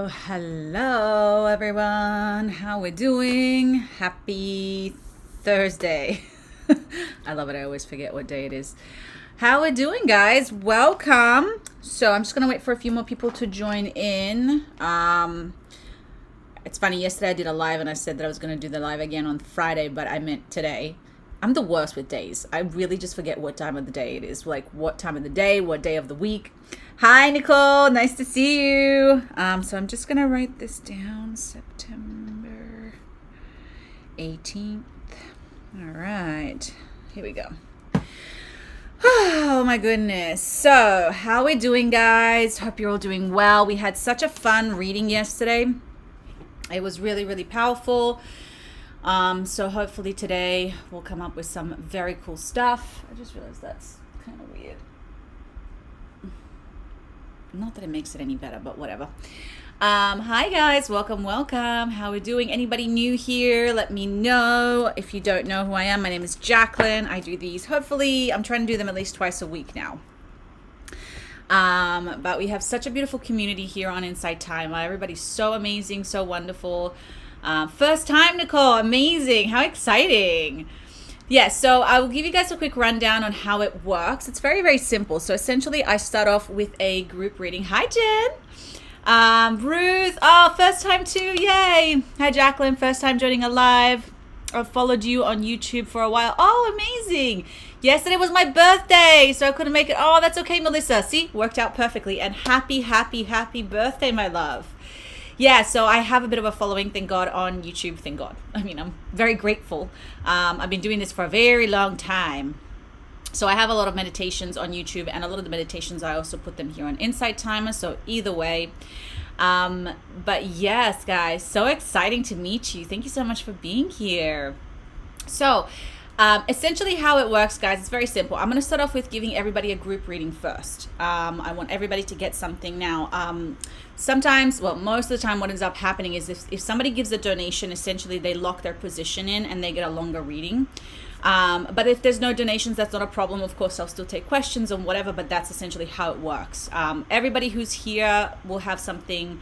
Hello everyone. How we doing? Happy Thursday. I love it. I always forget what day it is. How we doing, guys? Welcome. So I'm just gonna wait for a few more people to join in. It's funny, yesterday I did a live and I said that I was gonna do the live again on Friday, but I meant today. I'm the worst with days. I really just forget what time of the day it is. Like what time of the day, what day of the week. Hi, Nicole. Nice to see you. So I'm just going to write this down. September 18th. All right. Here we go. Oh, my goodness. So how are we doing, guys? Hope you're all doing well. We had such a fun reading yesterday. It was really, really powerful. So hopefully today we'll come up with some very cool stuff. I just realized that's kind of weird. Not that it makes it any better, but whatever. Hi guys, welcome. How are we doing? Anybody new here? Let me know. If you don't know who I am, my name is Jacqueline. I do these, hopefully, I'm trying to do them at least twice a week now. But we have such a beautiful community here on Insight Time. Everybody's so amazing, so wonderful. First time, Nicole, amazing. How exciting. Yeah, so I will give you guys a quick rundown on how it works. It's very, very simple. So essentially I start off with a group reading. Hi, Jen. Ruth, oh, first time too, yay. Hi, Jacqueline, first time joining a live. I've followed you on YouTube for a while. Oh, amazing. Yesterday was my birthday, so I couldn't make it. Oh, that's okay, Melissa. See, worked out perfectly. And happy, happy, happy birthday, my love. Yeah, so I have a bit of a following, thank God, on YouTube, thank God. I mean, I'm very grateful. I've been doing this for a very long time. So I have a lot of meditations on YouTube, and a lot of the meditations, I also put them here on Insight Timer, so either way. But yes, guys, so exciting to meet you. Thank you so much for being here. So essentially how it works, guys, it's very simple. I'm going to start off with giving everybody a group reading first. I want everybody to get something now. Sometimes, well, most of the time what ends up happening is if somebody gives a donation, essentially they lock their position in and they get a longer reading. But if there's no donations, that's not a problem. Of course, I'll still take questions and whatever, but that's essentially how it works. Everybody who's here will have something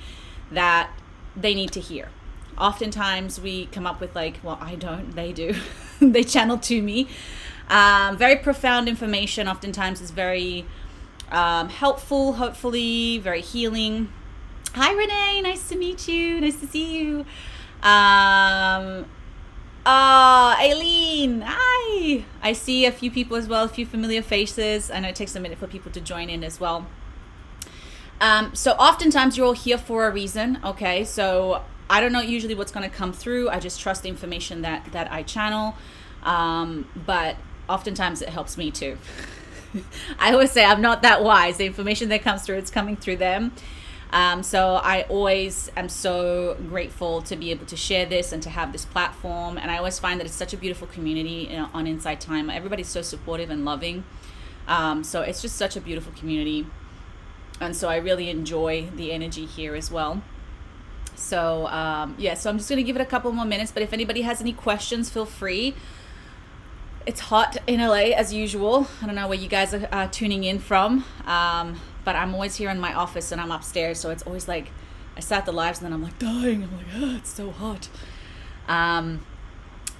that they need to hear. Oftentimes we come up with like, well, I don't, they do. They channel to me. Very profound information. Oftentimes is very helpful, hopefully, very healing. Hi, Renee. Nice to meet you. Nice to see you. Aileen. Hi. I see a few people as well, a few familiar faces. I know it takes a minute for people to join in as well. So oftentimes you're all here for a reason. Okay. So I don't know usually what's going to come through. I just trust the information that I channel. But oftentimes it helps me too. I always say I'm not that wise. The information that comes through, it's coming through them. So I always am so grateful to be able to share this and to have this platform. And I always find that it's such a beautiful community, you know, on Insight Time. Everybody's so supportive and loving. So it's just such a beautiful community. And so I really enjoy the energy here as well. So, yeah, so I'm just going to give it a couple more minutes. But if anybody has any questions, feel free. It's hot in LA as usual. I don't know where you guys are tuning in from. But I'm always here in my office and I'm upstairs. So it's always like, I start the lives and then I'm like dying. I'm like, oh, it's so hot.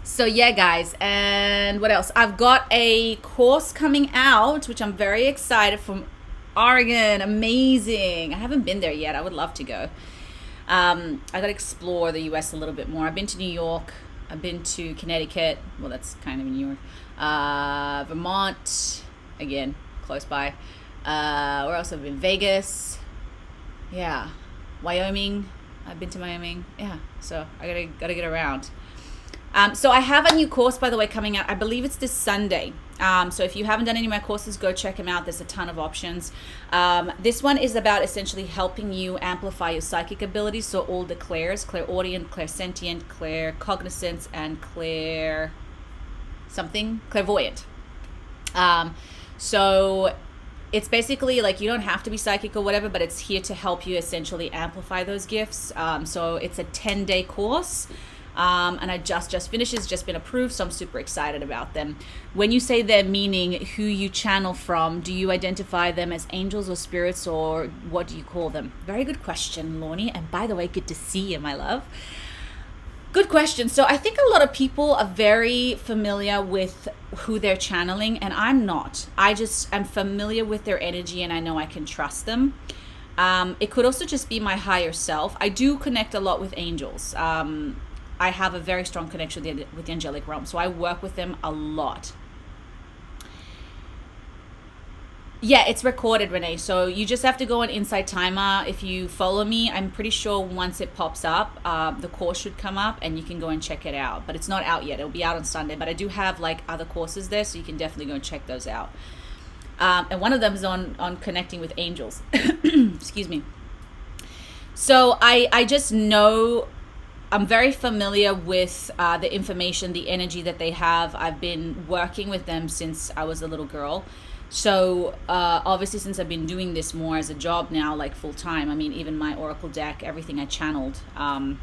So yeah, guys. And what else? I've got a course coming out, which I'm very excited, from Oregon. Amazing. I haven't been there yet. I would love to go. I got to explore the US a little bit more. I've been to New York. I've been to Connecticut. Well, that's kind of in New York. Vermont, again, close by. Where else have I been? Vegas. Yeah. Wyoming. I've been to Wyoming. Yeah. So I gotta get around. So I have a new course, by the way, coming out. I believe it's this Sunday. So if you haven't done any of my courses, go check them out. There's a ton of options. This one is about essentially helping you amplify your psychic abilities. So all the clairs, clairaudient, clairsentient, claircognizance, and clairvoyant. So it's basically like you don't have to be psychic or whatever, but it's here to help you essentially amplify those gifts. So it's a 10-day course. And I just finished. It's just been approved, so I'm super excited about them. When you say their meaning, who you channel from, do you identify them as angels or spirits, or what do you call them? Very good question, Lornie. And by the way, good to see you, my love. Good question. So I think a lot of people are very familiar with who they're channeling, and I'm not. I just am familiar with their energy, and I know I can trust them. It could also just be my higher self. I do connect a lot with angels. I have a very strong connection with the angelic realm, so I work with them a lot. Yeah, it's recorded, Renee. So you just have to go on Inside Timer. If you follow me, I'm pretty sure once it pops up, the course should come up and you can go and check it out. But it's not out yet. It'll be out on Sunday. But I do have like other courses there, so you can definitely go and check those out. And one of them is on connecting with angels. Excuse me. So I just know, I'm very familiar with the information, the energy that they have. I've been working with them since I was a little girl. So obviously, since I've been doing this more as a job now, like full time, I mean, even my Oracle deck, everything I channeled, I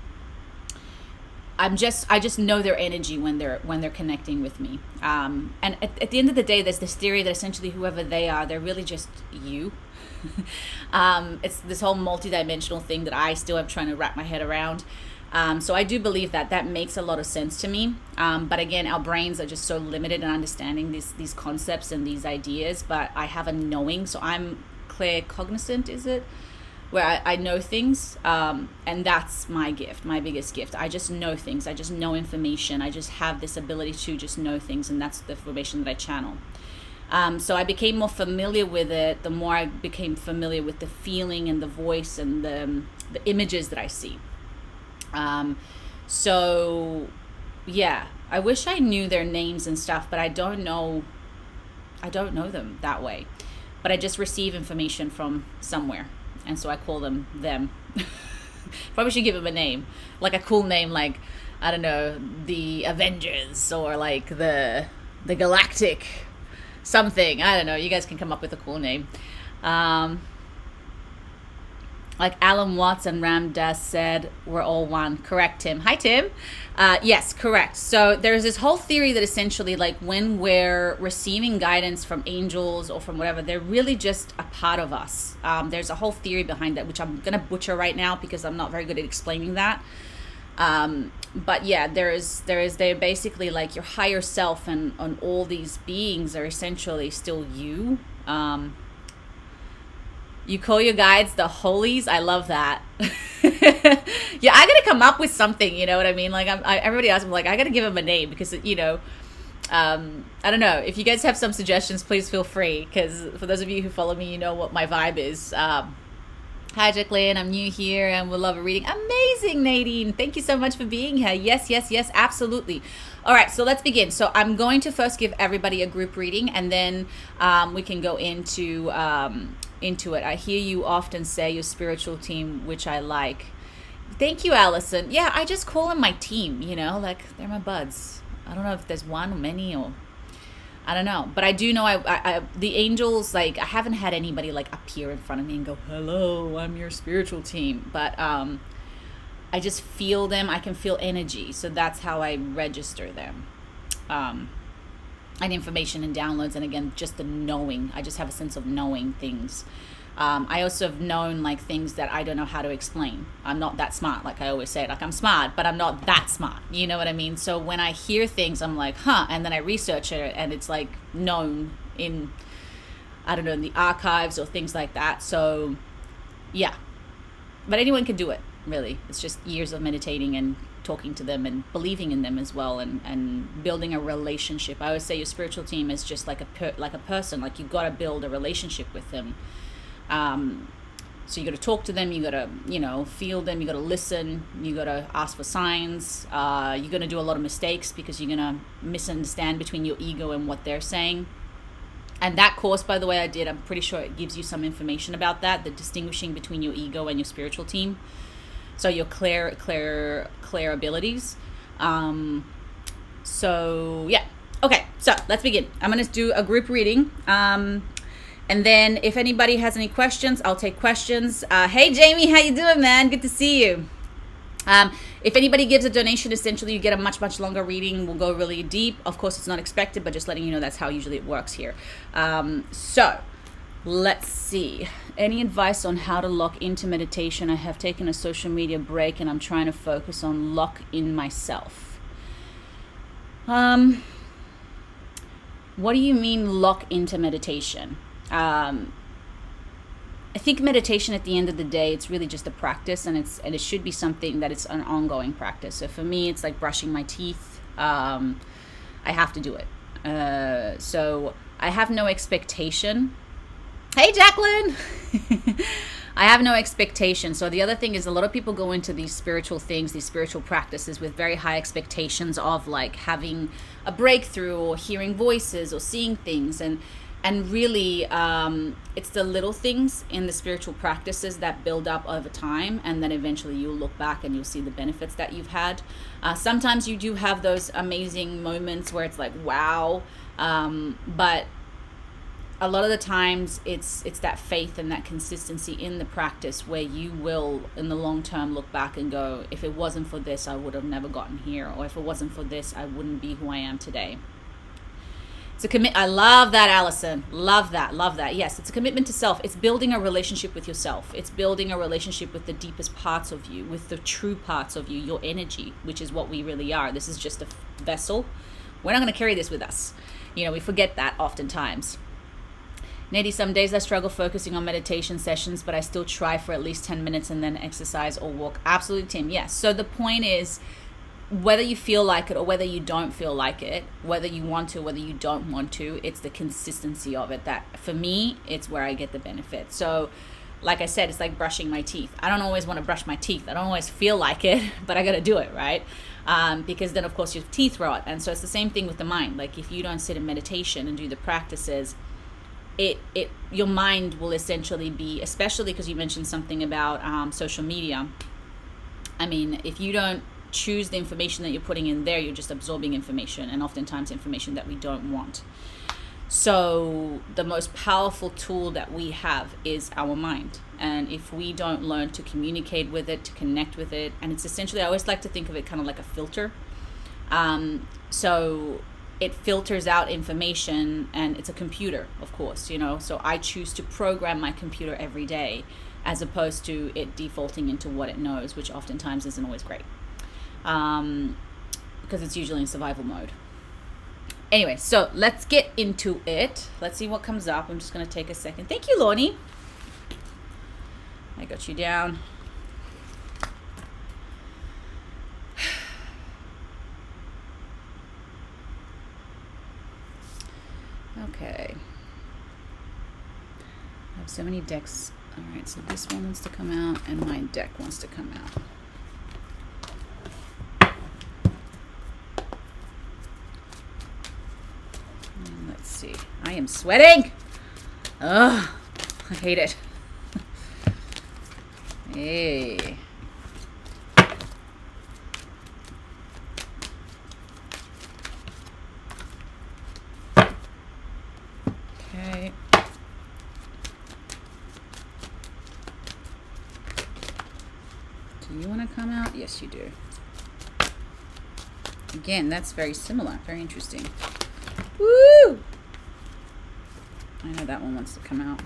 just know their energy when they're connecting with me. And at the end of the day, there's this theory that essentially whoever they are, they're really just you. It's this whole multidimensional thing that I still am trying to wrap my head around. So I do believe that makes a lot of sense to me. But again, our brains are just so limited in understanding these concepts and these ideas. But I have a knowing, so I'm claircognizant, is it? Where I know things, and that's my gift, my biggest gift. I just know things. I just know information. I just have this ability to just know things, and that's the information that I channel. So I became more familiar with it the more I became familiar with the feeling and the voice and the images that I see. So yeah, I wish I knew their names and stuff, but I don't know them that way. But I just receive information from somewhere, and so I call them. Probably should give them a name, like a cool name, like, I don't know, the Avengers, or like the Galactic something. I don't know. You guys can come up with a cool name. Like Alan Watts and Ram Dass said, we're all one. Correct, Tim. Hi, Tim. Yes, correct. So there's this whole theory that essentially, like, when we're receiving guidance from angels or from whatever, they're really just a part of us. There's a whole theory behind that, which I'm going to butcher right now because I'm not very good at explaining that. But yeah, they're basically like your higher self, and all these beings are essentially still you. You call your guides the holies. I love that. Yeah, I gotta come up with something. You know what I mean? Like, everybody asks me, like, I gotta give them a name because I don't know. If you guys have some suggestions, please feel free. Because for those of you who follow me, you know what my vibe is. Hi, Jacqueline. I'm new here and would love a reading. Amazing, Nadine. Thank you so much for being here. Yes, absolutely. All right, so let's begin. So I'm going to first give everybody a group reading, and then we can go into it. I hear you often say your spiritual team, which I like. Thank you, Allison. Yeah, I just call them my team, like they're my buds. I don't know if there's one or many, or I don't know. But I do know I the angels, like, I haven't had anybody like appear in front of me and go, hello, I'm your spiritual team. But I just feel them. I can feel energy. So that's how I register them. And information and downloads, and again, just the knowing. I just have a sense of knowing things. I also have known like things that I don't know how to explain. I'm not that smart, like I always say. Like, I'm smart, but I'm not that smart. You know what I mean? So when I hear things, I'm like, huh, and then I research it, and it's like known in, I don't know, in the archives or things like that. So yeah, but anyone can do it, really. It's just years of meditating and talking to them and believing in them as well, and building a relationship. I always say your spiritual team is just like a person. Like, you've got to build a relationship with them. So you got to talk to them, you got to feel them, you got to listen, you got to ask for signs. You're going to do a lot of mistakes because you're going to misunderstand between your ego and what they're saying. And that course, by the way, I did, I'm pretty sure it gives you some information about that, the distinguishing between your ego and your spiritual team. So your clear abilities. So yeah. Okay, so let's begin. I'm going to do a group reading. And then if anybody has any questions, I'll take questions. Hey, Jamie, how you doing, man? Good to see you. If anybody gives a donation, essentially you get a much, much longer reading. We'll go really deep. Of course, it's not expected, but just letting you know that's how usually it works here. So let's see. Any advice on how to lock into meditation? I have taken a social media break and I'm trying to focus on lock in myself. What do you mean lock into meditation? I think meditation at the end of the day, it's really just a practice, and it should be something that it's an ongoing practice. So for me, it's like brushing my teeth. I have to do it. So I have no expectation. Hey, Jacqueline! I have no expectation. So the other thing is a lot of people go into these spiritual things, these spiritual practices with very high expectations of like having a breakthrough or hearing voices or seeing things. And really, it's the little things in the spiritual practices that build up over time, and then eventually you'll look back and you'll see the benefits that you've had. Sometimes you do have those amazing moments where it's like, wow, but a lot of the times it's that faith and that consistency in the practice where you will, in the long term, look back and go, if it wasn't for this, I would have never gotten here, or if it wasn't for this, I wouldn't be who I am today. It's a commit. I love that, Allison. Love that. Love that. Yes, it's a commitment to self. It's building a relationship with yourself. It's building a relationship with the deepest parts of you, with the true parts of you, your energy, which is what we really are. This is just a vessel. We're not going to carry this with us. We forget that oftentimes. Nady, some days I struggle focusing on meditation sessions, but I still try for at least 10 minutes and then exercise or walk. Absolutely, Tim. Yes. So the point is, whether you feel like it or whether you don't feel like it, whether you want to, whether you don't want to, it's the consistency of it that, for me, it's where I get the benefit. So, like I said, it's like brushing my teeth. I don't always want to brush my teeth. I don't always feel like it, but I got to do it, right? Because then, of course, your teeth rot. And so it's the same thing with the mind. Like, if you don't sit in meditation and do the practices, your mind will essentially be, especially because you mentioned something about social media. I mean, if you don't choose the information that you're putting in there, you're just absorbing information, and oftentimes information that we don't want. So the most powerful tool that we have is our mind, and if we don't learn to communicate with it, to connect with it, and it's essentially, I always like to think of it kind of like a filter. So it filters out information, and it's a computer, of course, so I choose to program my computer every day as opposed to it defaulting into what it knows, which oftentimes isn't always great. Because it's usually in survival mode. Anyway, so let's get into it. Let's see what comes up. I'm just going to take a second. Thank you, Lornie. I got you down. Okay. I have so many decks. All right, so this one wants to come out, and my deck wants to come out. Let's see. I am sweating. Ugh, I hate it. Hey. Okay. Do you want to come out? Yes, you do. Again, that's very similar. Very interesting. Woo! I know that one wants to come out.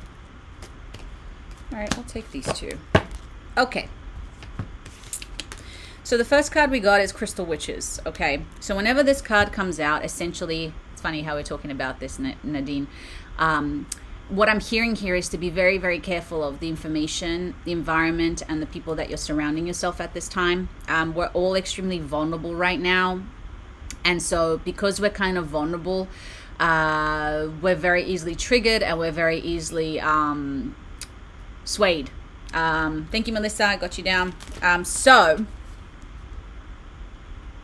All right, I'll take these two. Okay. So the first card we got is Crystal Witches. Okay. So whenever this card comes out, essentially, it's funny how we're talking about this, Nadine. What I'm hearing here is to be very, very careful of the information, the environment, and the people that you're surrounding yourself at this time. We're all extremely vulnerable right now. And so because we're kind of vulnerable, we're very easily triggered, and we're very easily swayed. Thank you, Melissa. I got you down. So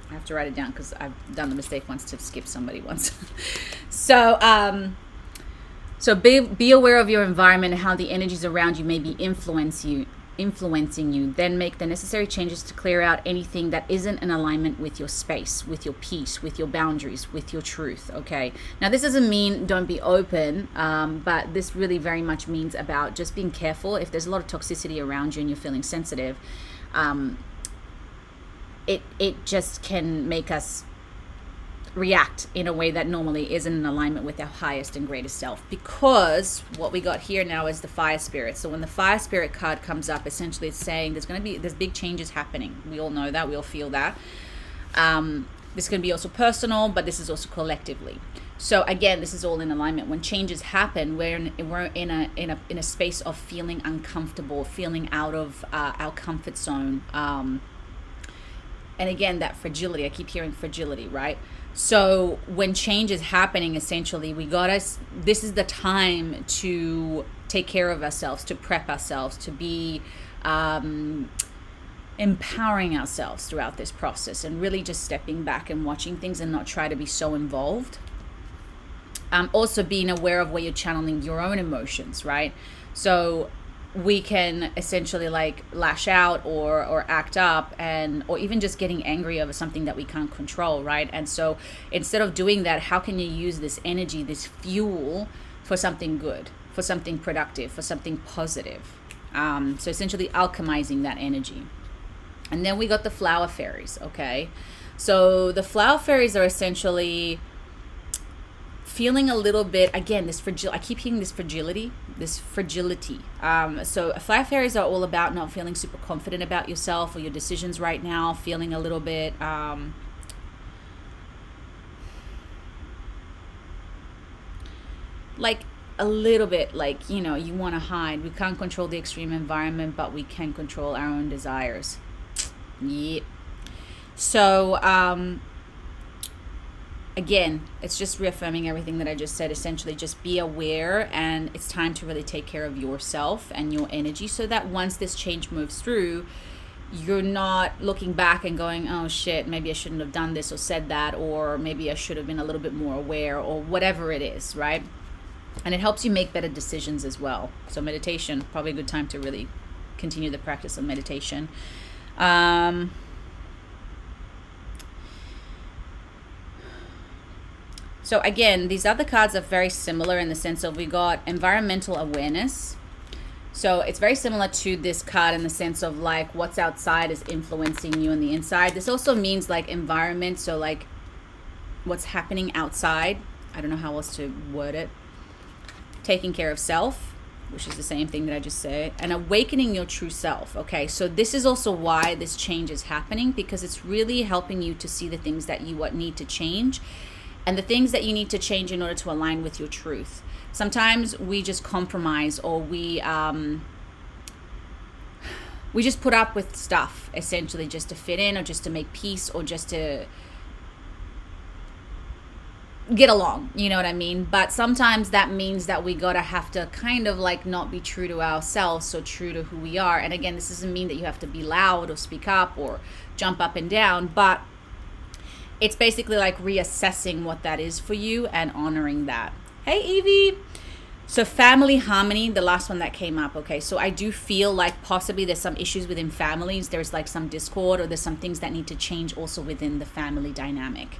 I have to write it down because I've done the mistake once to skip somebody once. So be aware of your environment and how the energies around you may be influencing you. Then make the necessary changes to clear out anything that isn't in alignment with your space, with your peace, with your boundaries, with your truth. Okay. Now, this doesn't mean don't be open, but this really very much means about just being careful. If there's a lot of toxicity around you and you're feeling sensitive, it just can make us react in a way that normally isn't in alignment with our highest and greatest self, because what we got here now is the fire spirit. So when the fire spirit card comes up, essentially it's saying there's big changes happening. We all know that, we all feel that. This can be also personal, but this is also collectively. So again, this is all in alignment. When changes happen, we're in a space of feeling uncomfortable, feeling out of our comfort zone. And again, that fragility, I keep hearing fragility, right? So when change is happening, essentially, this is the time to take care of ourselves, to prep ourselves, to be empowering ourselves throughout this process, and really just stepping back and watching things and not try to be so involved. Also being aware of where you're channeling your own emotions, right? So we can essentially like lash out or act up, or even just getting angry over something that we can't control, right? And so instead of doing that, how can you use this energy, this fuel, for something good, for something productive, for something positive? So essentially alchemizing that energy. And then we got the flower fairies, okay? So the flower fairies are essentially feeling a little bit, again, I keep hearing this fragility. So flower fairies are all about not feeling super confident about yourself or your decisions right now, feeling a little bit like you want to hide. We can't control the extreme environment, but we can control our own desires. Yeah. So again, it's just reaffirming everything that I just said. Essentially, just be aware, and it's time to really take care of yourself and your energy, so that once this change moves through, you're not looking back and going, oh shit, maybe I shouldn't have done this or said that, or maybe I should have been a little bit more aware, or whatever it is, right? And it helps you make better decisions as well. So meditation, probably a good time to really continue the practice of meditation. So again, these other cards are very similar in the sense of we got environmental awareness. So it's very similar to this card in the sense of like what's outside is influencing you on the inside. This also means like environment. So like what's happening outside. I don't know how else to word it. Taking care of self, which is the same thing that I just said, and awakening your true self. Okay, so this is also why this change is happening, because it's really helping you to see the things that you need to change, and the things that you need to change in order to align with your truth. Sometimes we just compromise, or we just put up with stuff essentially just to fit in, or just to make peace, or just to get along, you know what I mean? But sometimes that means that we have to kind of like not be true to ourselves, so true to who we are. And again, this doesn't mean that you have to be loud or speak up or jump up and down, but it's basically like reassessing what that is for you and honoring that. Hey, Evie. So family harmony, the last one that came up. Okay, so I do feel like possibly there's some issues within families. There's like some discord, or there's some things that need to change also within the family dynamic.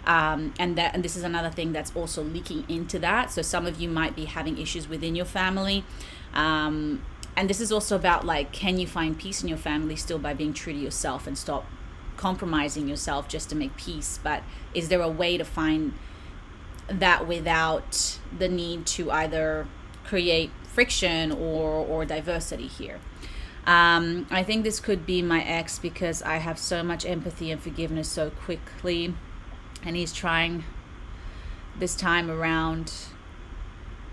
And this is another thing that's also leaking into that. So some of you might be having issues within your family. And this is also about like, can you find peace in your family still by being true to yourself and stop compromising yourself just to make peace? But is there a way to find that without the need to either create friction or diversity here? I think this could be my ex, because I have so much empathy and forgiveness so quickly, and he's trying this time around,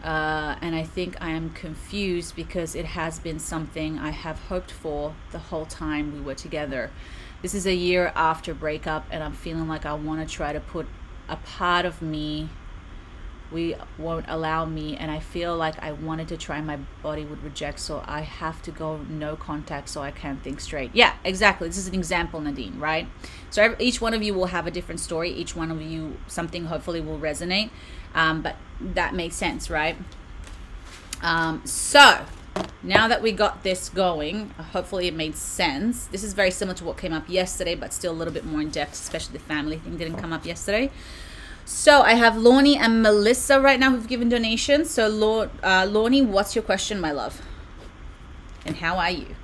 and I think I am confused because it has been something I have hoped for the whole time we were together. This is a year after breakup, and I'm feeling like I want to try to put a part of me, we won't allow me, and I feel like I wanted to try, my body would reject, so I have to go no contact so I can't think straight. Yeah, exactly. This is an example, Nadine, right? So each one of you will have a different story. Each one of you, something hopefully will resonate, but that makes sense, right? So now that we got this going, hopefully it made sense. This is very similar to what came up yesterday, but still a little bit more in depth, especially the family thing didn't come up yesterday. So I have Lornie and Melissa right now who've given donations. So Lornie, what's your question, my love? And how are you?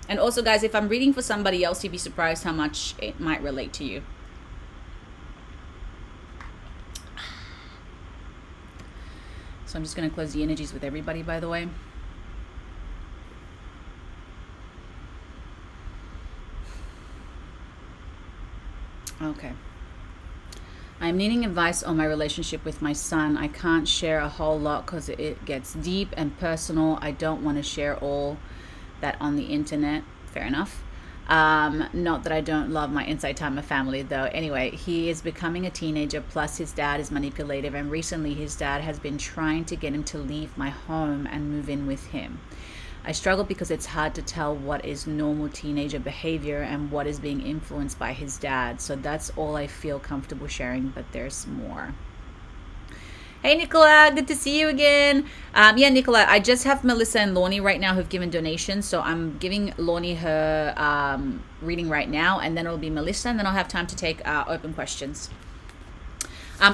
And also, guys, if I'm reading for somebody else, you'd be surprised how much it might relate to you. So I'm just going to close the energies with everybody, by the way. Okay. I'm needing advice on my relationship with my son. I can't share a whole lot because it gets deep and personal. I don't want to share all that on the internet. Fair enough. Not that I don't love my inside time of family, though. Anyway, he is becoming a teenager, plus his dad is manipulative, and recently his dad has been trying to get him to leave my home and move in with him. I struggle because it's hard to tell what is normal teenager behavior and what is being influenced by his dad. So that's all I feel comfortable sharing, but there's more. Hey, Nicola, good to see you again. Yeah, Nicola, I just have Melissa and Lornie right now who've given donations. So I'm giving Lornie her reading right now, and then it'll be Melissa, and then I'll have time to take open questions.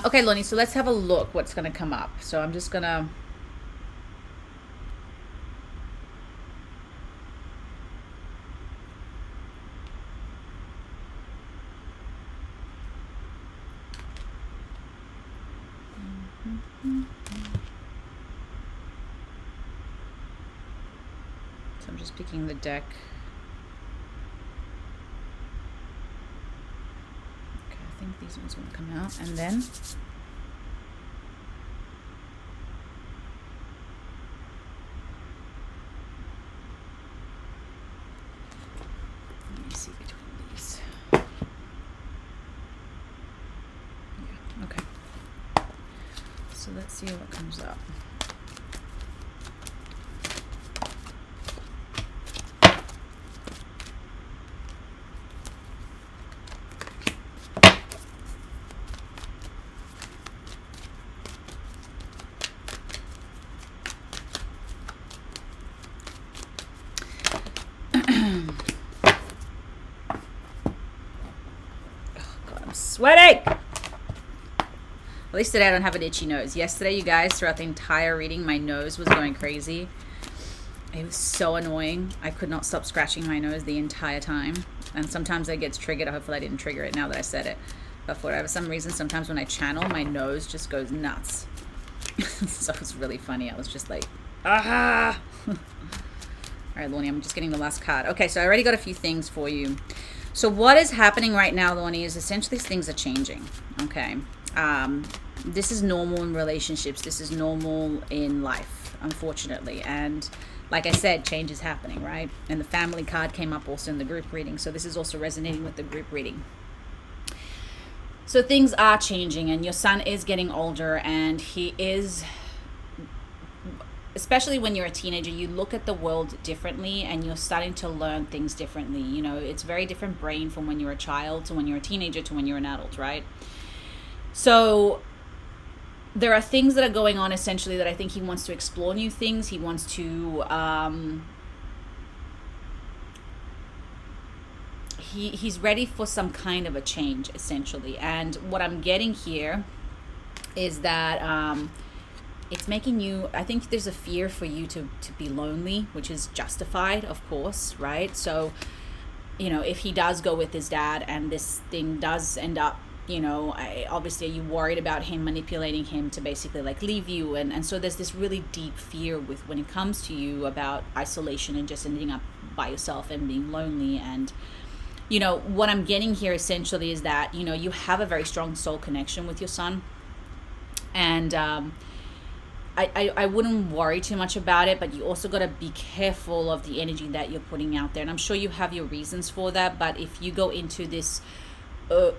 Okay, Lornie, so let's have a look what's going to come up. So I'm just going to... I'm just picking the deck. Okay, I think these ones will come out, and then let me see between these. Yeah, okay. So let's see what comes up. Sweating! At least today I don't have an itchy nose. Yesterday, you guys, throughout the entire reading, my nose was going crazy. It was so annoying. I could not stop scratching my nose the entire time. And sometimes it gets triggered. Hopefully I didn't trigger it now that I said it. But for whatever some reason, sometimes when I channel, my nose just goes nuts. So it's really funny. I was just like, ah! All right, Lornie, I'm just getting the last card. Okay, so I already got a few things for you. So what is happening right now, Lornie, is essentially things are changing, okay? This is normal in relationships. This is normal in life, unfortunately. And like I said, change is happening, right? And the family card came up also in the group reading. So this is also resonating with the group reading. So things are changing, and your son is getting older, and he is... Especially when you're a teenager, you look at the world differently, and you're starting to learn things differently. You know, it's very different brain from when you're a child to when you're a teenager to when you're an adult, right? So there are things that are going on essentially that I think he wants to explore new things. He wants to, he's ready for some kind of a change essentially. And what I'm getting here is that, it's making you, I think there's a fear for you to be lonely, which is justified, of course, right? So, you know, if he does go with his dad and this thing does end up, you know, obviously are you worried about him manipulating him to basically like leave you? And so there's this really deep fear with when it comes to you about isolation and just ending up by yourself and being lonely. And, you know, what I'm getting here essentially is that, you know, you have a very strong soul connection with your son. And, I wouldn't worry too much about it, but you also got to be careful of the energy that you're putting out there. And I'm sure you have your reasons for that, but if you go into this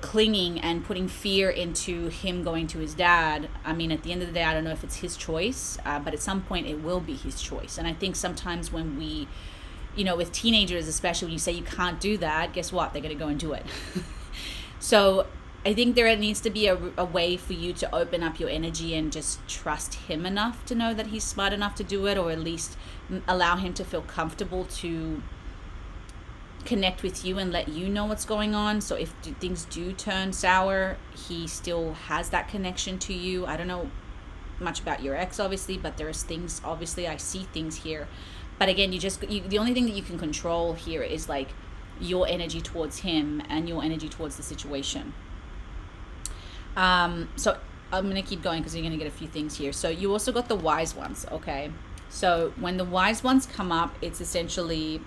clinging and putting fear into him going to his dad, I mean, at the end of the day, I don't know if it's his choice, but at some point it will be his choice. And I think sometimes when we, you know, with teenagers, especially when you say you can't do that, guess what? They're going to go and do it. So I think there needs to be a way for you to open up your energy and just trust him enough to know that he's smart enough to do it, or at least allow him to feel comfortable to connect with you and let you know what's going on. So if things do turn sour, he still has that connection to you. I don't know much about your ex, obviously, but there's things, obviously, I see things here But again, the only thing that you can control here is like your energy towards him and your energy towards the situation. So I'm going to keep going because you're going to get a few things here. So you also got the wise ones, okay? So when the wise ones come up, it's essentially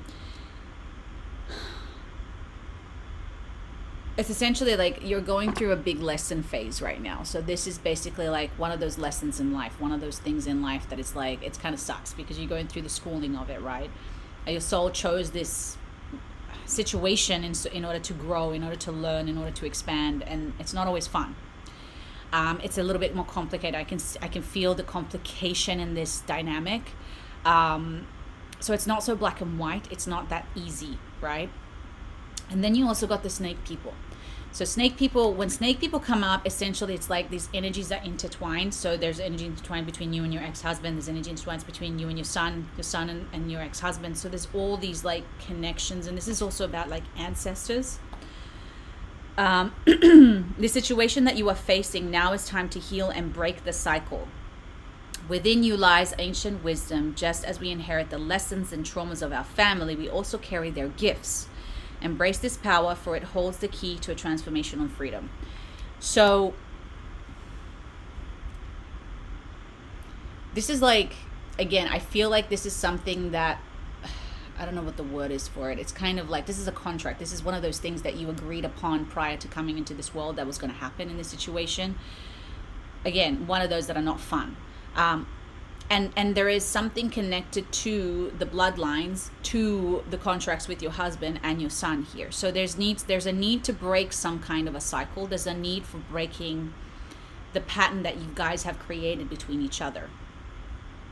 like you're going through a big lesson phase right now. So this is basically like one of those lessons in life, one of those things in life that it's like, it's kind of sucks because you're going through the schooling of it, right? Your soul chose this situation in order to grow, in order to learn, in order to expand, and it's not always fun. It's a little bit more complicated. I can feel the complication in this dynamic. So it's not so black and white. It's not that easy, right? And then you also got the snake people. So when snake people come up, essentially it's like these energies are intertwined. So there's energy intertwined between you and your ex-husband. There's energy intertwined between you and your son and your ex-husband. So there's all these like connections. And this is also about like ancestors. The situation that you are facing now is time to heal and break the cycle. Within you lies ancient wisdom. Just as we inherit the lessons and traumas of our family, we also carry their gifts. Embrace this power, for it holds the key to a transformational freedom. So this is like, again, I feel like this is something that, I don't know what the word is for it. It's kind of like, this is a contract. This is one of those things that you agreed upon prior to coming into this world that was going to happen in this situation. Again, one of those that are not fun. And there is something connected to the bloodlines, to the contracts with your husband and your son here. So there's a need to break some kind of a cycle. There's a need for breaking the pattern that you guys have created between each other.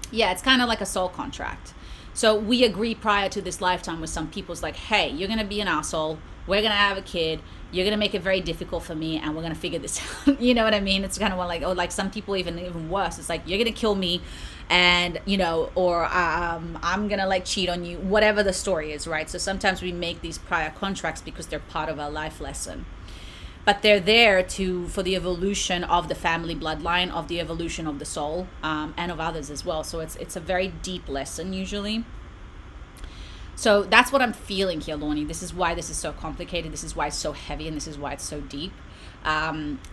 Yeah, it's kind of like a soul contract. So we agree prior to this lifetime with some people, it's like, hey, you're going to be an asshole. We're going to have a kid. You're going to make it very difficult for me, and we're going to figure this out. You know what I mean? It's kind of like, or like some people even worse. It's like, you're going to kill me, and, you know, or I'm going to like cheat on you, whatever the story is, right? So sometimes we make these prior contracts because they're part of our life lesson. But they're there for the evolution of the family bloodline, of the evolution of the soul, and of others as well. So it's a very deep lesson usually. So that's what I'm feeling here, Lornie. This is why this is so complicated. This is why it's so heavy, and this is why it's so deep.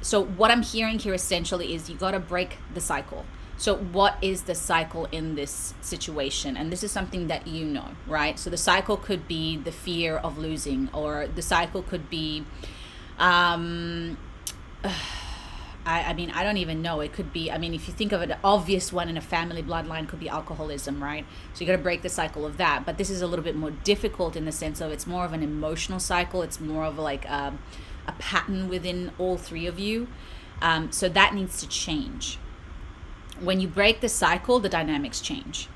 So what I'm hearing here essentially is you got to break the cycle. So what is the cycle in this situation? And this is something that you know, right? So the cycle could be the fear of losing, or the cycle could be, I mean, I don't even know. It could be, I mean, if you think of an obvious one in a family bloodline, could be alcoholism, right? So you got to break the cycle of that. But this is a little bit more difficult in the sense of it's more of an emotional cycle. It's more of like a pattern within all three of you. So that needs to change. When you break the cycle, the dynamics change.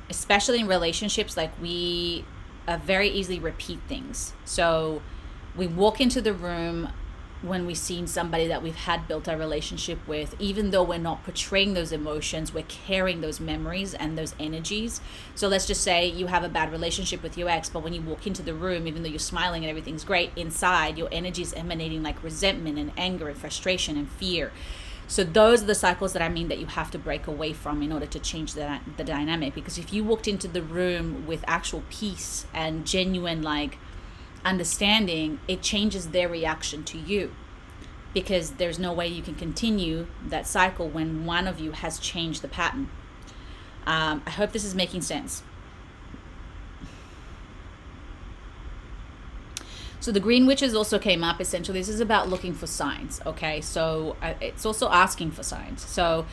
Especially in relationships, like we very easily repeat things. So we walk into the room when we've seen somebody that we've had built our relationship with, even though we're not portraying those emotions, we're carrying those memories and those energies. So let's just say you have a bad relationship with your ex, but when you walk into the room, even though you're smiling and everything's great, inside your energy is emanating like resentment and anger and frustration and fear. So those are the cycles that I mean that you have to break away from in order to change the dynamic. Because if you walked into the room with actual peace and genuine like understanding, it changes their reaction to you, because there's no way you can continue that cycle when one of you has changed the pattern. I hope this is making sense. So the Green Witches also came up. Essentially, this is about looking for signs, okay? So it's also asking for signs. So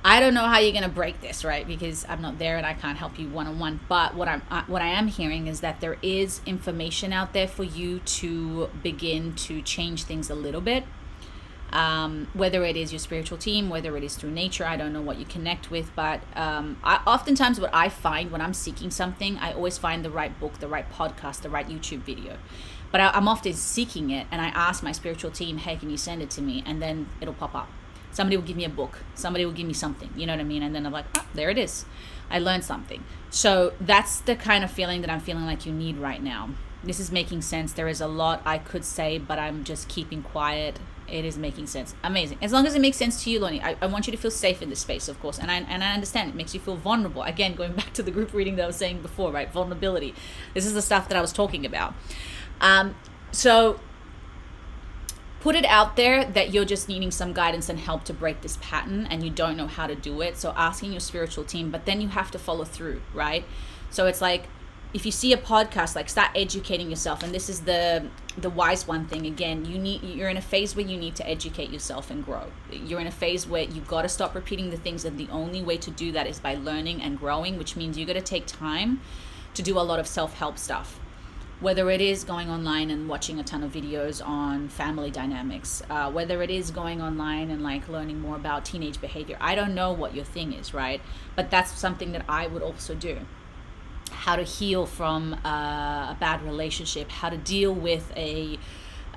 I don't know how you're going to break this, right? Because I'm not there and I can't help you one-on-one. But what I am hearing is that there is information out there for you to begin to change things a little bit. Whether it is your spiritual team, whether it is through nature, I don't know what you connect with. But oftentimes what I find when I'm seeking something, I always find the right book, the right podcast, the right YouTube video. But I'm often seeking it, and I ask my spiritual team, hey, can you send it to me? And then it'll pop up. Somebody will give me a book. Somebody will give me something. You know what I mean? And then I'm like, oh, there it is. I learned something. So that's the kind of feeling that I'm feeling like you need right now. This is making sense. There is a lot I could say, but I'm just keeping quiet. It is making sense. Amazing. As long as it makes sense to you, Lonnie, I want you to feel safe in this space, of course. And I understand it makes you feel vulnerable. Again, going back to the group reading that I was saying before, right? Vulnerability. This is the stuff that I was talking about. So put it out there that you're just needing some guidance and help to break this pattern and you don't know how to do it. So asking your spiritual team, but then you have to follow through, right? So it's like, if you see a podcast, like start educating yourself. And this is the wise one thing. Again, you're in a phase where you need to educate yourself and grow. You're in a phase where you got to stop repeating the things, and the only way to do that is by learning and growing, which means you got to take time to do a lot of self-help stuff. Whether it is going online and watching a ton of videos on family dynamics, whether it is going online and like learning more about teenage behavior. I don't know what your thing is, right? But that's something that I would also do. How to heal from a bad relationship, how to deal with a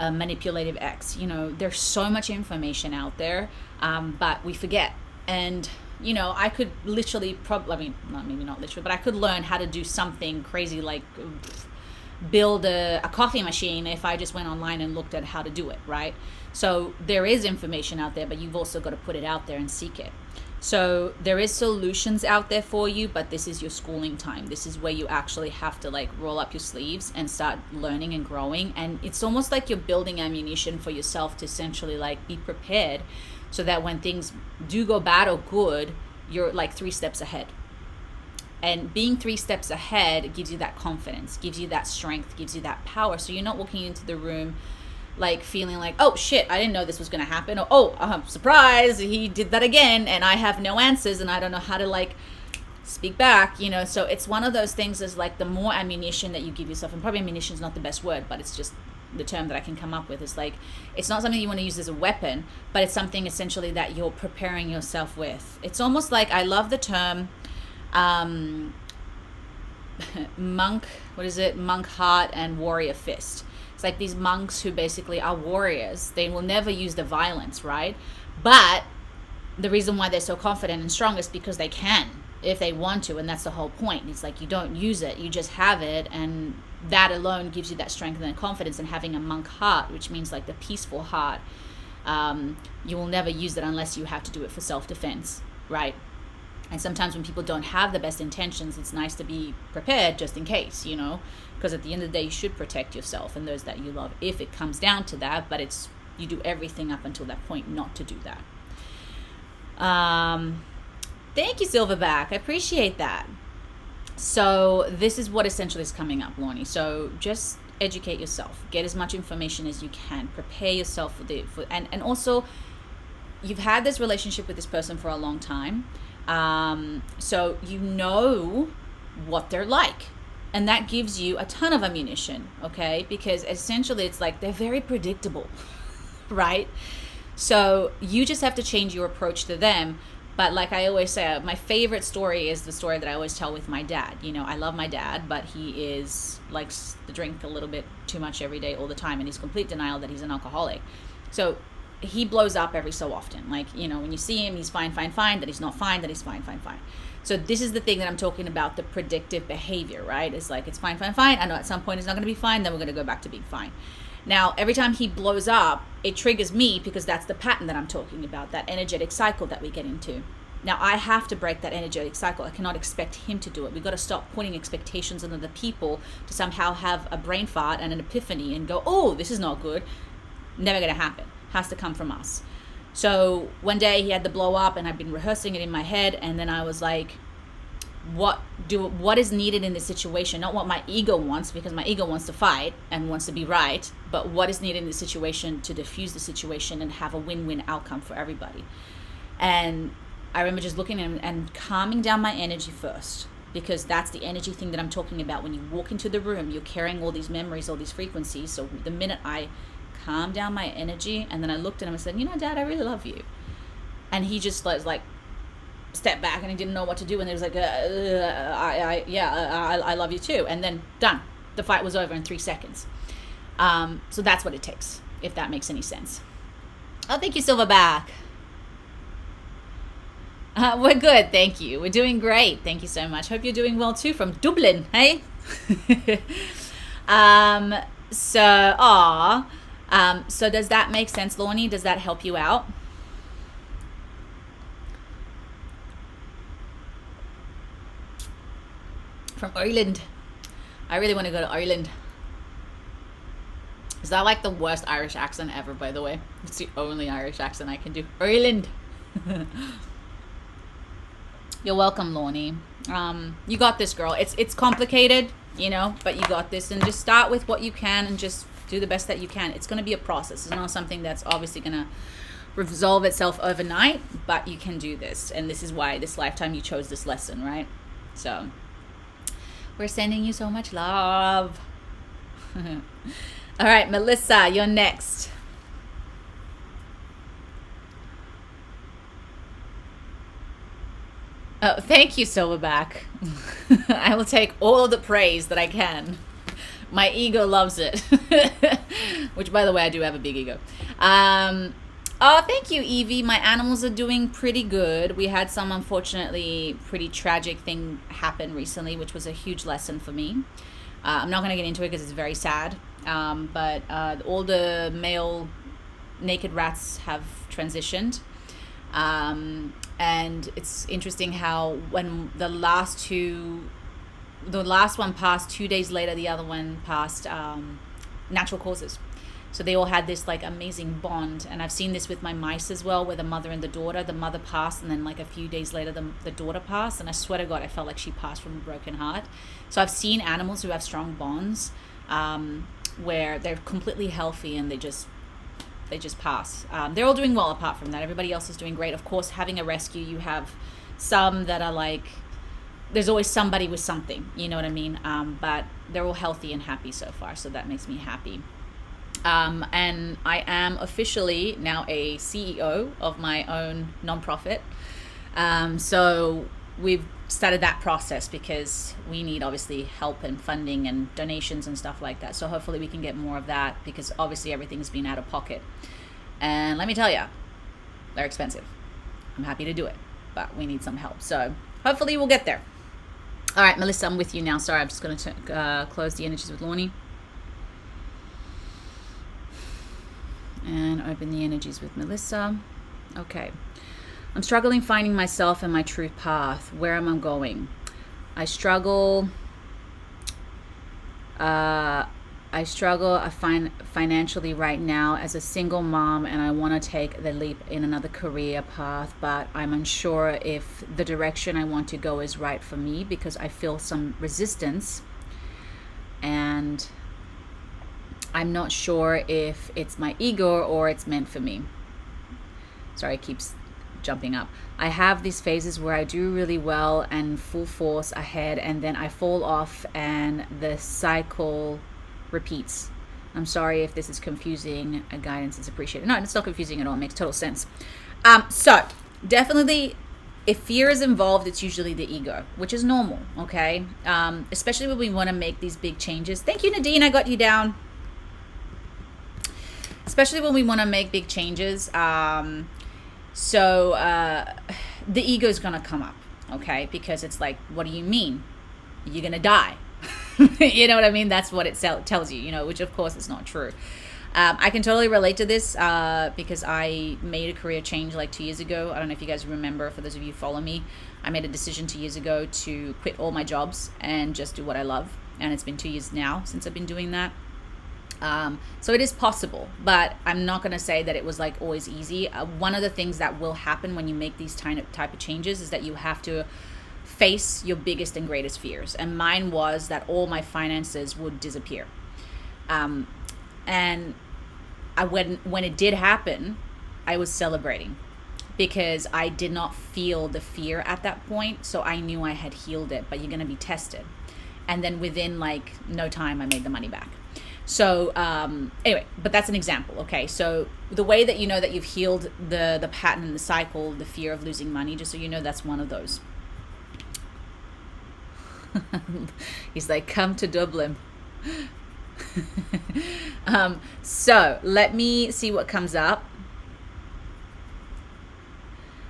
manipulative ex. You know, there's so much information out there, but we forget. And you know, I could literally maybe not literally, but I could learn how to do something crazy like build a coffee machine if I just went online and looked at how to do it, right? So there is information out there, but you've also got to put it out there and seek it. So there is solutions out there for you, but this is your schooling time. This is where you actually have to like roll up your sleeves and start learning and growing. And it's almost like you're building ammunition for yourself to essentially like be prepared so that when things do go bad or good, you're like 3 steps ahead. And being 3 steps ahead gives you that confidence, gives you that strength, gives you that power. So you're not walking into the room like feeling like, oh shit, I didn't know this was going to happen. Or, oh, surprise, he did that again and I have no answers and I don't know how to like speak back, you know. So it's one of those things is like the more ammunition that you give yourself, and probably ammunition is not the best word, but it's just the term that I can come up with, is like, it's not something you want to use as a weapon, but it's something essentially that you're preparing yourself with. It's almost like, I love the term monk heart and warrior fist. It's like these monks who basically are warriors. They will never use the violence, right? But the reason why they're so confident and strong is because they can, if they want to, and that's the whole point. It's like you don't use it, you just have it, and that alone gives you that strength and confidence. And having a monk heart, which means like the peaceful heart, you will never use it unless you have to do it for self-defense, right? And sometimes when people don't have the best intentions, it's nice to be prepared just in case, you know, because at the end of the day, you should protect yourself and those that you love if it comes down to that. But it's, you do everything up until that point not to do that. Thank you, Silverback. I appreciate that. So this is what essentially is coming up, Lornie. So just educate yourself. Get as much information as you can. Prepare yourself and also, you've had this relationship with this person for a long time. So you know what they're like, and that gives you a ton of ammunition, okay? Because essentially it's like they're very predictable, right? So you just have to change your approach to them. But like I always say, my favorite story is the story that I always tell with my dad. You know, I love my dad, but he likes to drink a little bit too much every day, all the time, and he's complete denial that he's an alcoholic. So he blows up every so often. Like, you know, when you see him, he's fine, that he's not fine, that he's fine. So this is the thing that I'm talking about, the predictive behavior, right? It's like, it's fine. I know at some point it's not going to be fine, then we're going to go back to being fine. Now, every time he blows up, it triggers me because that's the pattern that I'm talking about, that energetic cycle that we get into. Now, I have to break that energetic cycle. I cannot expect him to do it. We've got to stop putting expectations on other people to somehow have a brain fart and an epiphany and go, oh, this is not good. Never going to happen. Has to come from us. So one day he had the blow up and I've been rehearsing it in my head, and then I was like, what is needed in this situation? Not what my ego wants, because my ego wants to fight and wants to be right, but what is needed in the situation to diffuse the situation and have a win-win outcome for everybody. And I remember just looking at him and calming down my energy first, because that's the energy thing that I'm talking about. When you walk into the room, you're carrying all these memories, all these frequencies. So the minute I calmed down my energy, and then I looked at him and said, you know, Dad, I really love you. And he just was like, stepped back, and he didn't know what to do. And he was like, I love you too. And then done. The fight was over in 3 seconds. So that's what it takes, if that makes any sense. Oh, thank you, Silverback. We're good, thank you. We're doing great. Thank you so much. Hope you're doing well too, from Dublin, hey? So does that make sense, Lorne? Does that help you out? From Ireland. I really want to go to Ireland. Is that like the worst Irish accent ever, by the way? It's the only Irish accent I can do. Ireland. You're welcome, Lorne. You got this, girl. It's complicated, you know, but you got this. And just start with what you can and just do the best that you can. It's going to be a process. It's not something that's obviously going to resolve itself overnight, but you can do this. And this is why this lifetime you chose this lesson, right? So we're sending you so much love. All right, Melissa, you're next. Oh, thank you, Silverback. I will take all of the praise that I can. My ego loves it. Which, by the way, I do have a big ego. Oh, thank you, Evie. My animals are doing pretty good. We had some, unfortunately, pretty tragic thing happen recently, which was a huge lesson for me. I'm not going to get into it because it's very sad. But all the male naked rats have transitioned. And it's interesting how when the last one passed 2 days later, the other one passed natural causes. So they all had this like amazing bond. And I've seen this with my mice as well, where the mother and the daughter, the mother passed, and then like a few days later, the daughter passed. And I swear to God, I felt like she passed from a broken heart. So I've seen animals who have strong bonds, where they're completely healthy and they just pass. They're all doing well apart from that. Everybody else is doing great. Of course, having a rescue, you have some that are like, there's always somebody with something, you know what I mean? But they're all healthy and happy so far. So that makes me happy. And I am officially now a CEO of my own nonprofit. So we've started that process because we need obviously help and funding and donations and stuff like that. So hopefully we can get more of that, because obviously everything's been out of pocket. And let me tell you, they're expensive. I'm happy to do it, but we need some help. So hopefully we'll get there. All right, Melissa, I'm with you now. Sorry, I'm just going to close the energies with Lorne. And open the energies with Melissa. Okay. I'm struggling finding myself and my true path. Where am I going? I struggle. I find financially right now as a single mom, and I want to take the leap in another career path, but I'm unsure if the direction I want to go is right for me, because I feel some resistance, and I'm not sure if it's my ego or it's meant for me. Sorry, it keeps jumping up. I have these phases where I do really well and full force ahead, and then I fall off and the cycle repeats. I'm sorry if this is confusing. Guidance is appreciated. No, it's not confusing at all. It makes total sense. So definitely, if fear is involved, it's usually the ego, which is normal, okay? Especially when we want to make these big changes. Thank you, Nadine. I got you down. Especially when we want to make big changes. So the ego is going to come up, okay? Because it's like, what do you mean? You're going to die. You know what I mean? That's what it tells you, you know, which of course is not true. I can totally relate to this because I made a career change like 2 years ago. I don't know if you guys remember, for those of you who follow me, I made a decision 2 years ago to quit all my jobs and just do what I love. And it's been 2 years now since I've been doing that. So it is possible, but I'm not going to say that it was like always easy. One of the things that will happen when you make these type of changes is that you have to face your biggest and greatest fears. And mine was that all my finances would disappear. And when it did happen, I was celebrating because I did not feel the fear at that point. So I knew I had healed it, but you're going to be tested. And then within like no time, I made the money back. So anyway, but that's an example, okay? So the way that you know that you've healed the pattern and the cycle, the fear of losing money, just so you know, that's one of those. He's like, come to Dublin. So let me see what comes up.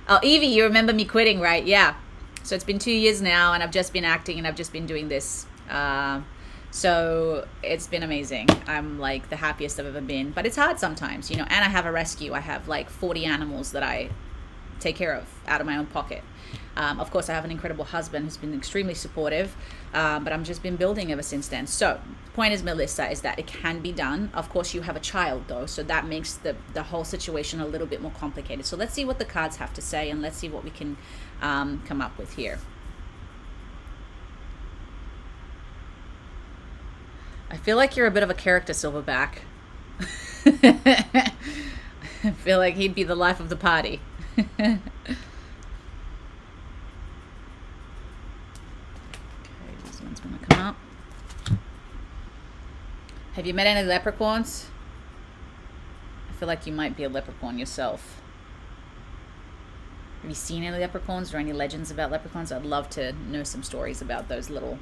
Oh, Evie, you remember me quitting, right? Yeah. So it's been 2 years now, and I've just been acting, and I've just been doing this. So it's been amazing. I'm like the happiest I've ever been, but it's hard sometimes, you know, and I have a rescue. I have like 40 animals that I take care of out of my own pocket. Of course, I have an incredible husband who's been extremely supportive, but I'm just been building ever since then. So the point is, Melissa, is that it can be done. Of course, you have a child though, so that makes the whole situation a little bit more complicated. So let's see what the cards have to say, and let's see what we can come up with here. I feel like you're a bit of a character, Silverback. I feel like he'd be the life of the party. Okay, this one's gonna come up. Have you met any leprechauns? I feel like you might be a leprechaun yourself. Have you seen any leprechauns or any legends about leprechauns? I'd love to know some stories about those little...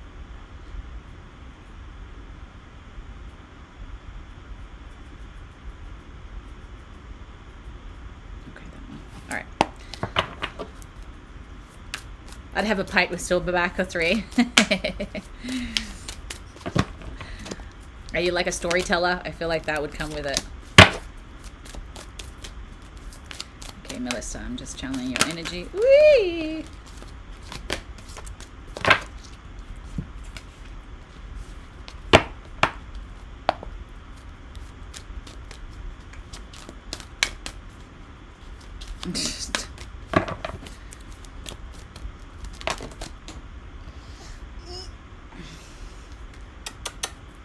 I'd have a pint with Silverback or 3. Are you like a storyteller? I feel like that would come with it. Okay, Melissa, I'm just channeling your energy. Whee!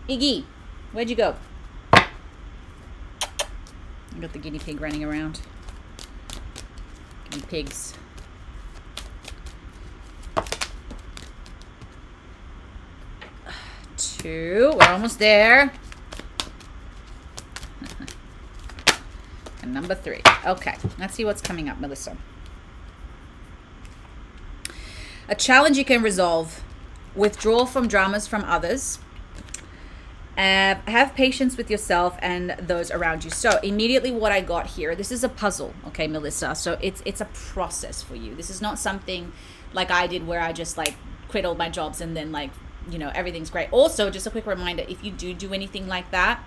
Iggy, where'd you go? I got the guinea pig running around. Guinea pigs. Two, we're almost there. And number 3. Okay, let's see what's coming up, Melissa. A challenge you can resolve. Withdraw from dramas from others. Have patience with yourself and those around you. So immediately what I got here, this is a puzzle, okay, Melissa? So it's a process for you. This is not something like I did where I just like quit all my jobs and then like, you know, everything's great. Also, just a quick reminder, if you do anything like that,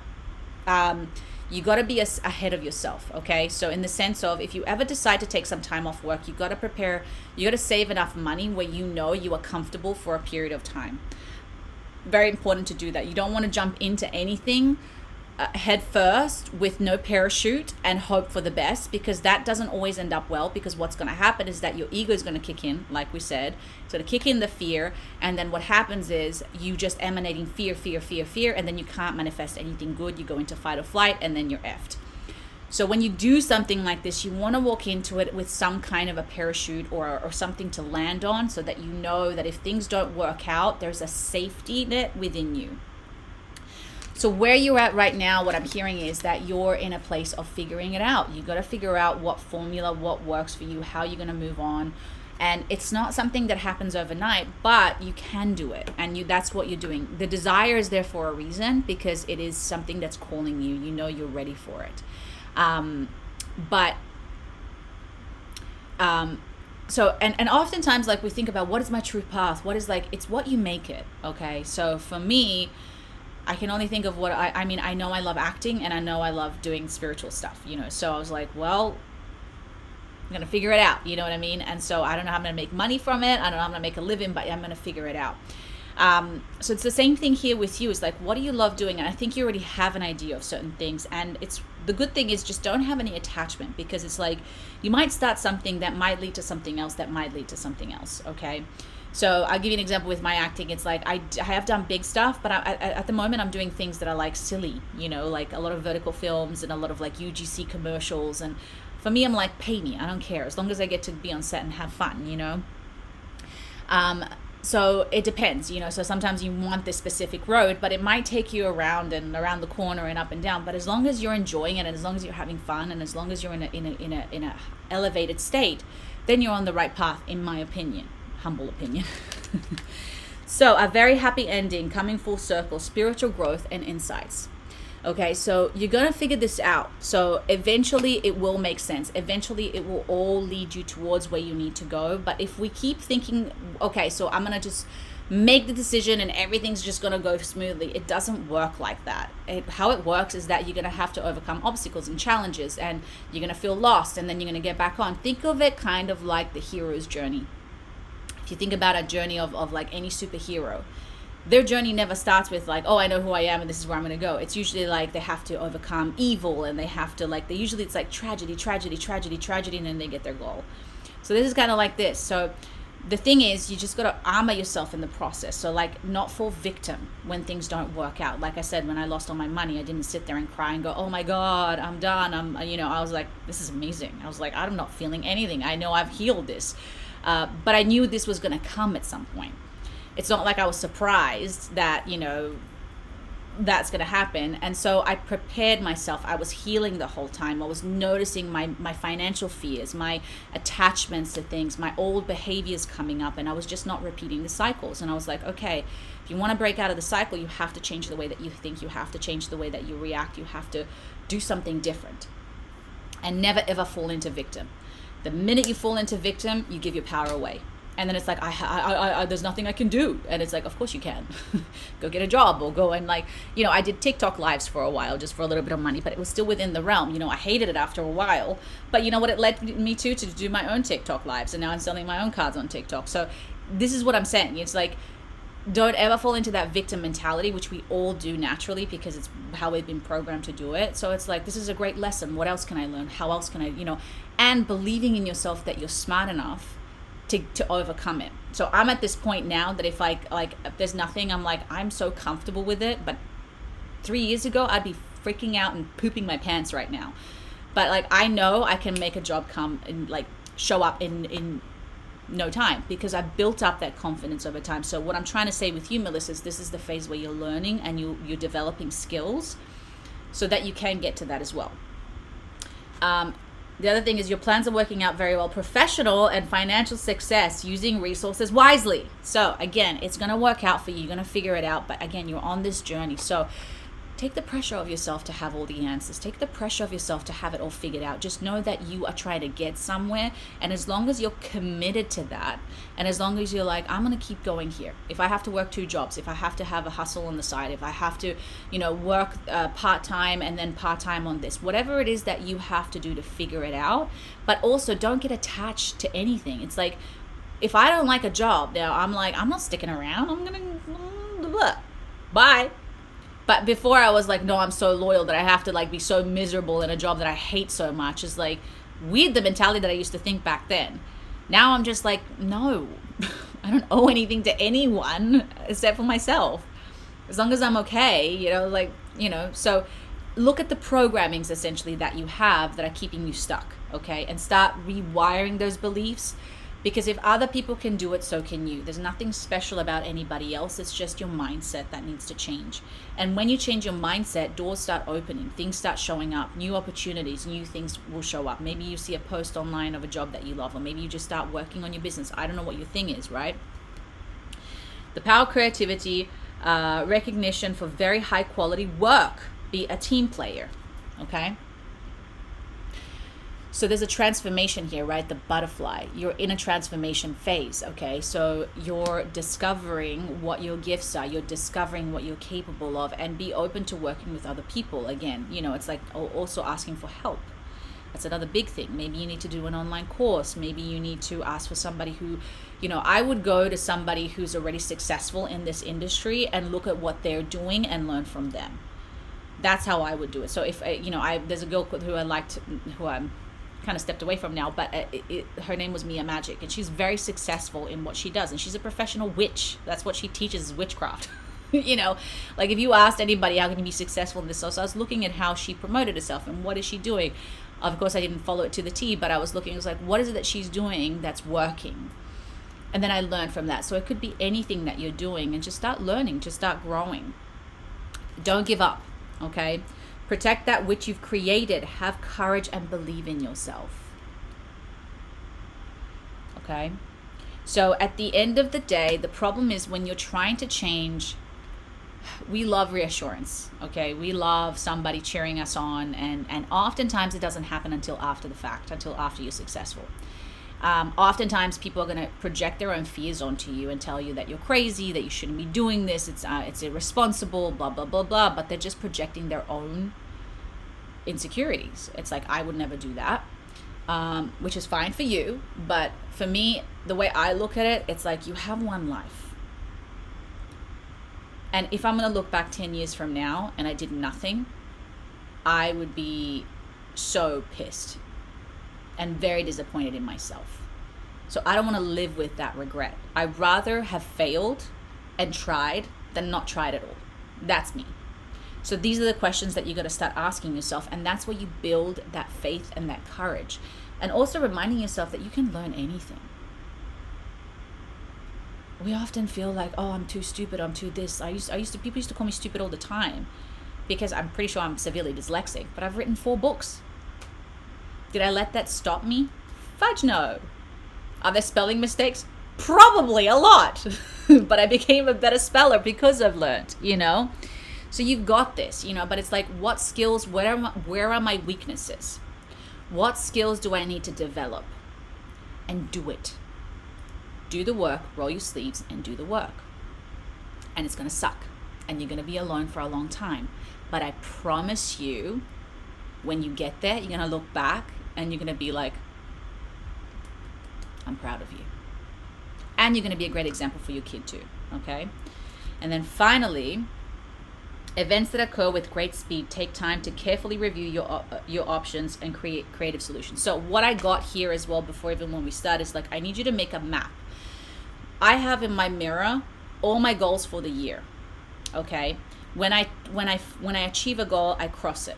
you got to be ahead of yourself, okay? So in the sense of, if you ever decide to take some time off work, you got to prepare, you got to save enough money where you know you are comfortable for a period of time. Very important to do that. You don't want to jump into anything head first with no parachute and hope for the best, because that doesn't always end up well, because what's going to happen is that your ego is going to kick in, like we said. It's going to kick in the fear, and then what happens is you just emanating fear, and then you can't manifest anything good. You go into fight or flight, and then you're effed. So when you do something like this, you want to walk into it with some kind of a parachute or something to land on, so that you know that if things don't work out, there's a safety net within you. So where you're at right now, what I'm hearing is that you're in a place of figuring it out. You got to figure out what formula, what works for you, how you're going to move on. And it's not something that happens overnight, but you can do it. And that's what you're doing. The desire is there for a reason, because it is something that's calling you. You know you're ready for it. So oftentimes, like, we think about what is my true path? What is, like, it's what you make it. Okay. So for me, I can only think of what I mean, I know I love acting, and I know I love doing spiritual stuff, you know? So I was like, well, I'm going to figure it out. You know what I mean? And so I don't know how I'm going to make money from it. I don't know how I'm going to make a living, but I'm going to figure it out. So it's the same thing here with you. It's like, what do you love doing? And I think you already have an idea of certain things. And the good thing is, just don't have any attachment, because it's like you might start something that might lead to something else that might lead to something else. Okay. So I'll give you an example with my acting. It's like I have done big stuff, but at the moment I'm doing things that are like silly, you know, like a lot of vertical films and a lot of like UGC commercials. And for me, I'm like, pay me. I don't care. As long as I get to be on set and have fun, you know. So it depends, you know. So sometimes you want this specific road, but it might take you around and around the corner and up and down. But as long as you're enjoying it, and as long as you're having fun, and as long as you're in a elevated state, then you're on the right path, in my opinion. Humble opinion. So a very happy ending, coming full circle, spiritual growth and insights. Okay, so you're going to figure this out. So eventually it will make sense. Eventually it will all lead you towards where you need to go. But if we keep thinking, okay, so I'm going to just make the decision and everything's just going to go smoothly. It doesn't work like that. How it works is that you're going to have to overcome obstacles and challenges, and you're going to feel lost, and then you're going to get back on. Think of it kind of like the hero's journey. If you think about a journey of like any superhero, their journey never starts with like, oh, I know who I am and this is where I'm going to go. It's usually like they have to overcome evil, and they have to like, usually it's like tragedy, and then they get their goal. So this is kind of like this. So the thing is, you just got to armor yourself in the process. So like, not fall victim when things don't work out. Like I said, when I lost all my money, I didn't sit there and cry and go, oh my God, I'm done. I was like, this is amazing. I was like, I'm not feeling anything. I know I've healed this. But I knew this was going to come at some point. It's not like I was surprised that, that's going to happen. And so I prepared myself. I was healing the whole time. I was noticing my financial fears, my attachments to things, my old behaviors coming up, and I was just not repeating the cycles. And I was like, okay, if you want to break out of the cycle, you have to change the way that you think. You have to change the way that you react. You have to do something different, and never ever fall into victim. The minute you fall into victim, you give your power away. And then it's like, I there's nothing I can do. And it's like, of course you can. Go get a job, or go and like, I did TikTok lives for a while just for a little bit of money, but it was still within the realm. I hated it after a while, but you know what it led me to do my own TikTok lives. And now I'm selling my own cards on TikTok. So this is what I'm saying. It's like, don't ever fall into that victim mentality, which we all do naturally because it's how we've been programmed to do it. So it's like, this is a great lesson. What else can I learn? How else can I, and believing in yourself that you're smart enough to overcome it. So I'm at this point now that if if there's nothing, I'm like, I'm so comfortable with it. But 3 years ago, I'd be freaking out and pooping my pants right now. But like, I know I can make a job come and like show up in no time, because I've built up that confidence over time. So what I'm trying to say with you, Melissa, is this is the phase where you're learning and you're developing skills so that you can get to that as well. The other thing is, your plans are working out very well. Professional and financial success, using resources wisely. So again, it's going to work out for you. You're going to figure it out. But again, you're on this journey. So take the pressure off yourself to have all the answers. Take the pressure off yourself to have it all figured out. Just know that you are trying to get somewhere. And as long as you're committed to that, and as long as you're like, I'm going to keep going here. If I have to work 2 jobs, if I have to have a hustle on the side, if I have to, work part-time and then part-time on this, whatever it is that you have to do to figure it out. But also, don't get attached to anything. It's like, if I don't like a job, now I'm like, I'm not sticking around. I'm going to, bye. But before I was like, no, I'm so loyal that I have to like be so miserable in a job that I hate so much. It's like weird, the mentality that I used to think back then. Now I'm just like, no, I don't owe anything to anyone except for myself. As long as I'm okay, so look at the programmings essentially that you have that are keeping you stuck, okay? And start rewiring those beliefs. Because if other people can do it, so can you. There's nothing special about anybody else. It's just your mindset that needs to change. And when you change your mindset, doors start opening. Things start showing up. New opportunities, new things will show up. Maybe you see a post online of a job that you love, or maybe you just start working on your business. I don't know what your thing is, right? The power of creativity, recognition for very high quality work. Be a team player, okay? So there's a transformation here, right? The butterfly. You're in a transformation phase, okay? So you're discovering what your gifts are. You're discovering what you're capable of, and be open to working with other people. Again, it's like also asking for help. That's another big thing. Maybe you need to do an online course. Maybe you need to ask for somebody who, I would go to somebody who's already successful in this industry and look at what they're doing and learn from them. That's how I would do it. So if, there's a girl who I liked, who I'm kind of stepped away from now, but her name was Mia Magic, and she's very successful in what she does, and she's a professional witch. That's what she teaches, is witchcraft. Like if you asked anybody how can you be successful in this, so I was looking at how she promoted herself and what is she doing. Of course I didn't follow it to the T, but I was looking, I was like, what is it that she's doing that's working? And then I learned from that. So it could be anything that you're doing, and just start learning, just start growing. Don't give up, okay? Protect that which you've created. Have courage and believe in yourself. Okay? So at the end of the day, the problem is when you're trying to change, we love reassurance, okay? We love somebody cheering us on, and oftentimes it doesn't happen until after the fact, until after you're successful. Oftentimes people are going to project their own fears onto you and tell you that you're crazy, that you shouldn't be doing this, it's irresponsible, blah, blah, blah, blah. But they're just projecting their own insecurities. It's like, I would never do that, which is fine for you. But for me, the way I look at it, it's like, you have one life. And if I'm going to look back 10 years from now and I did nothing, I would be so pissed and very disappointed in myself. So I don't want to live with that regret. I'd rather have failed and tried than not tried at all. That's me. So these are the questions that you got to start asking yourself, and that's where you build that faith and that courage. And also reminding yourself that you can learn anything. We often feel like, oh, I'm too stupid, I'm too this. People used to call me stupid all the time because I'm pretty sure I'm severely dyslexic, but I've written 4 books. Did I let that stop me? Fudge no. Are there spelling mistakes? Probably a lot. But I became a better speller because I've learned, So you've got this, but it's like, what skills, where are my weaknesses? What skills do I need to develop? And do it. Do the work, roll your sleeves and do the work. And it's going to suck. And you're going to be alone for a long time. But I promise you, when you get there, you're going to look back and you're going to be like, I'm proud of you. And you're going to be a great example for your kid too, okay? And then finally, events that occur with great speed take time to carefully review your options and create creative solutions. So what I got here as well before even when we start is like, I need you to make a map. I have in my mirror all my goals for the year, okay? When I achieve a goal, I cross it.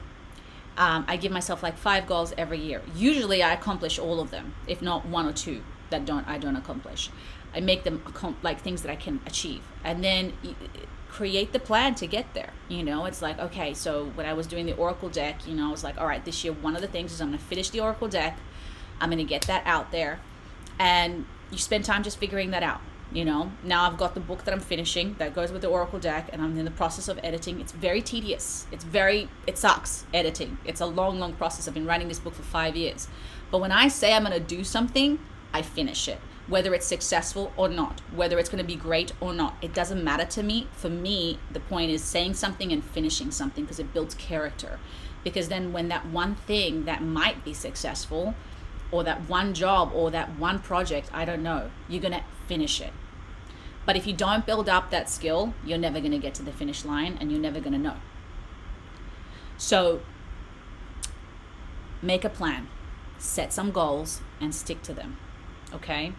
I give myself like 5 goals every year. Usually I accomplish all of them, if not 1 or 2 that I don't accomplish. I make them like things that I can achieve, and then create the plan to get there. It's like, okay, so when I was doing the Oracle deck, I was like, all right, this year one of the things is I'm going to finish the Oracle deck. I'm going to get that out there, and you spend time just figuring that out. Now I've got the book that I'm finishing that goes with the Oracle deck, and I'm in the process of editing. It's very tedious. It sucks editing. It's a long process. I've been writing this book for 5 years. But when I say I'm going to do something, I finish it. Whether it's successful or not, whether it's going to be great or not, it doesn't matter to me. For me, the point is saying something and finishing something, because it builds character. Because then when that one thing that might be successful, or that one job, or that one project, I don't know, you're going to finish it. But if you don't build up that skill, you're never going to get to the finish line, and you're never going to know. So make a plan, set some goals, and stick to them, okay?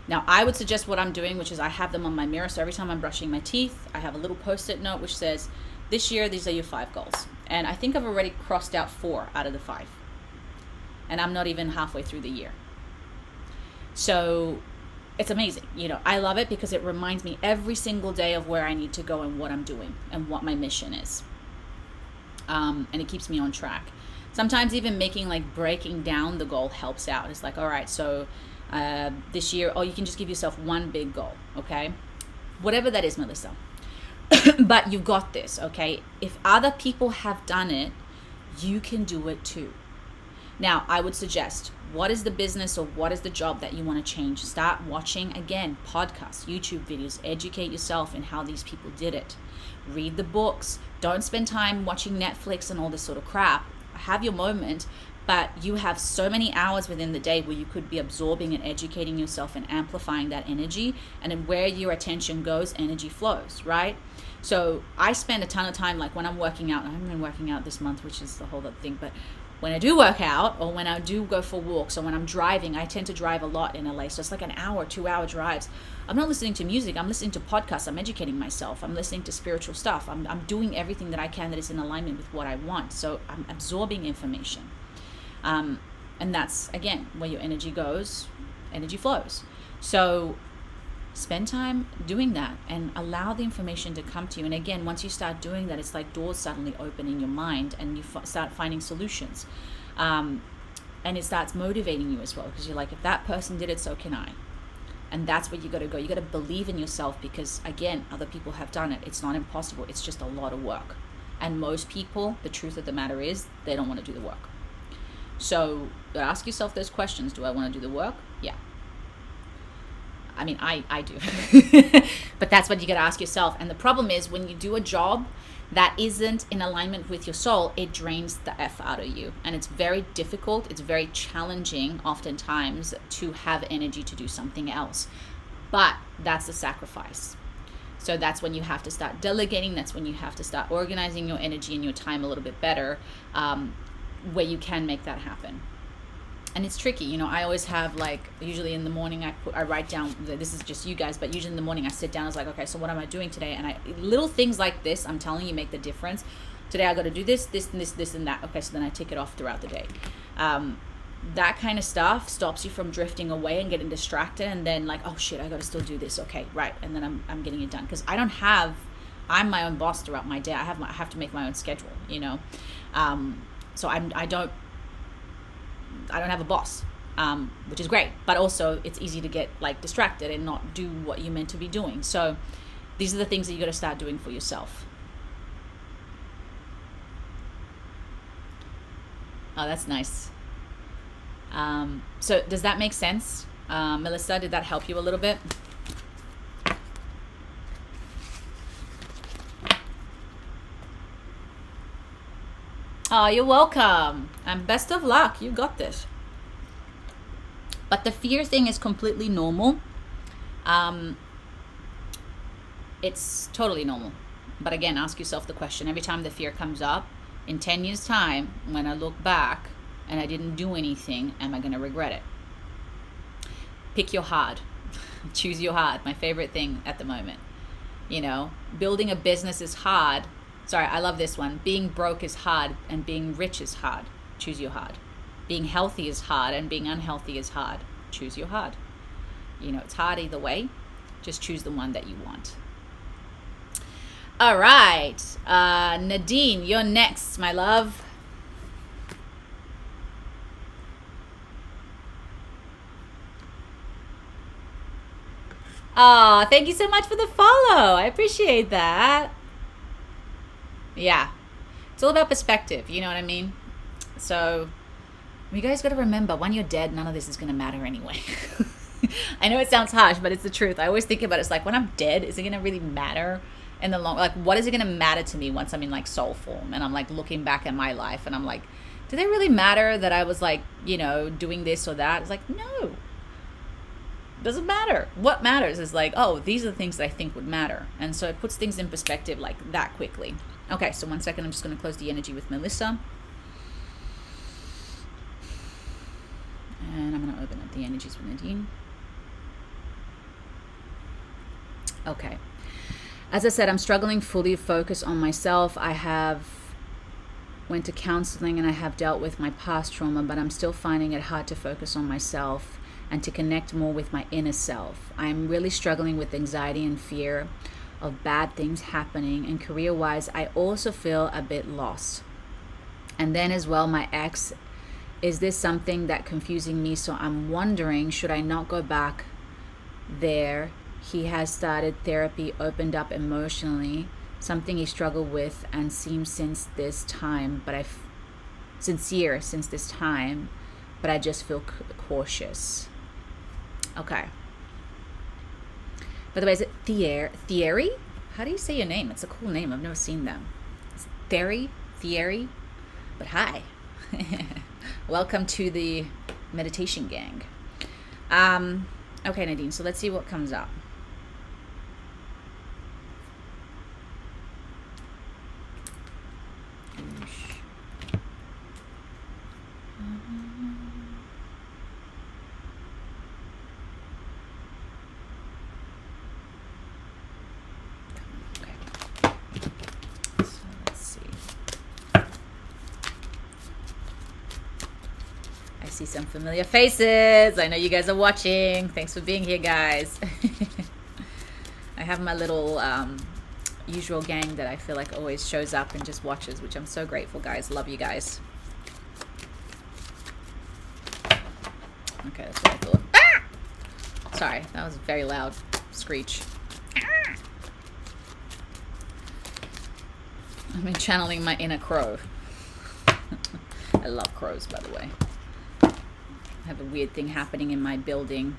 Now, I would suggest what I'm doing, which is I have them on my mirror. So every time I'm brushing my teeth, I have a little post-it note which says, this year, these are your 5 goals. And I think I've already crossed out 4 out of the 5. And I'm not even halfway through the year. So it's amazing. I love it because it reminds me every single day of where I need to go and what I'm doing and what my mission is. And it keeps me on track. Sometimes even breaking down the goal helps out. It's like, all right, so this year, you can just give yourself one big goal, okay? Whatever that is, Melissa. But you've got this, okay? If other people have done it, you can do it too. Now, I would suggest, what is the business or what is the job that you want to change? Start watching, again, podcasts, YouTube videos, educate yourself in how these people did it. Read the books. Don't spend time watching Netflix and all this sort of crap. Have your moment, but you have so many hours within the day where you could be absorbing and educating yourself and amplifying that energy. And then where your attention goes, energy flows, right? So I spend a ton of time, like when I'm working out, I haven't been working out this month, which is the whole other thing, but when I do work out, or when I do go for walks, or when I'm driving, I tend to drive a lot in LA. So it's like an hour, 2-hour drives. I'm not listening to music. I'm listening to podcasts. I'm educating myself. I'm listening to spiritual stuff. I'm doing everything that I can that is in alignment with what I want. So I'm absorbing information. And that's, again, where your energy goes, energy flows. So spend time doing that and allow the information to come to you. And again, once you start doing that, it's like doors suddenly open in your mind and you start finding solutions. And it starts motivating you as well, because you're like, if that person did it, so can I. And that's where you got to go. You got to believe in yourself, because again, other people have done it. It's not impossible. It's just a lot of work. And most people, the truth of the matter is, they don't want to do the work. So ask yourself those questions. Do I want to do the work? Yeah. I mean, I do. But that's what you got to ask yourself. And the problem is when you do a job that isn't in alignment with your soul, it drains the F out of you. And it's very difficult. It's very challenging oftentimes to have energy to do something else. But that's the sacrifice. So that's when you have to start delegating. That's when you have to start organizing your energy and your time a little bit better, where you can make that happen. And it's tricky, you know. I always have, like, usually in the morning I write down, this is just you guys, but usually in the morning I sit down, I was like, okay, so what am I doing today? And little things like this, I'm telling you, make the difference. Today I got to do this, and this and that. Okay, so then I tick it off throughout the day. That kind of stuff stops you from drifting away and getting distracted, and then like, oh shit, I got to still do this. Okay, right, and then I'm getting it done, because I'm my own boss throughout my day. I have to make my own schedule, you know. So I don't have a boss, which is great, but also it's easy to get like distracted and not do what you're meant to be doing. So these are the things that you got to start doing for yourself. Oh, that's nice. So does that make sense? Melissa, did that help you a little bit? Oh, you're welcome. And best of luck. You got this. But the fear thing is completely normal. It's totally normal. But again, ask yourself the question. Every time the fear comes up, in 10 years' time, when I look back and I didn't do anything, am I going to regret it? Pick your hard. Choose your hard. My favorite thing at the moment. You know, building a business is hard. Sorry, I love this one. Being broke is hard and being rich is hard. Choose your hard. Being healthy is hard and being unhealthy is hard. Choose your hard. You know, it's hard either way. Just choose the one that you want. All right. Nadine, you're next, my love. Oh, thank you so much for the follow. I appreciate that. Yeah, it's all about perspective, you know what I mean? So you guys got to remember, when you're dead, none of this is going to matter anyway. I know it sounds harsh, but it's the truth. I always think about it, it's like, when I'm dead, is it going to really matter in the long, like, what is it going to matter to me once I'm in like soul form and I'm like looking back at my life and I'm like, did it really matter that I was like, you know, doing this or that? It's like, no, doesn't matter. What matters is like, oh, these are the things that I think would matter. And so it puts things in perspective like that quickly. Okay, so 1 second, I'm just going to close the energy with Melissa. And I'm going to open up the energies with Nadine. Okay. As I said, I'm struggling fully to focus on myself. I have went to counseling and I have dealt with my past trauma, but I'm still finding it hard to focus on myself and to connect more with my inner self. I'm really struggling with anxiety and fear of bad things happening, and career-wise, I also feel a bit lost. And then as well, my ex, is this something that confusing me? So I'm wondering, should I not go back there? He has started therapy, opened up emotionally, something he struggled with and seems sincere since this time, but I just feel cautious. Okay. By the way, is it Thierry? How do you say your name? It's a cool name. I've never seen them. It's Thierry. But hi. Welcome to the meditation gang. Okay, Nadine, so let's see what comes up. See some familiar faces. I know you guys are watching. Thanks for being here, guys. I have my little usual gang that I feel like always shows up and just watches, which I'm so grateful, guys. Love you guys. Okay, that's what I thought. Ah! Sorry, that was a very loud screech. Ah! I've been channeling my inner crow. I love crows, by the way. I have a weird thing happening in my building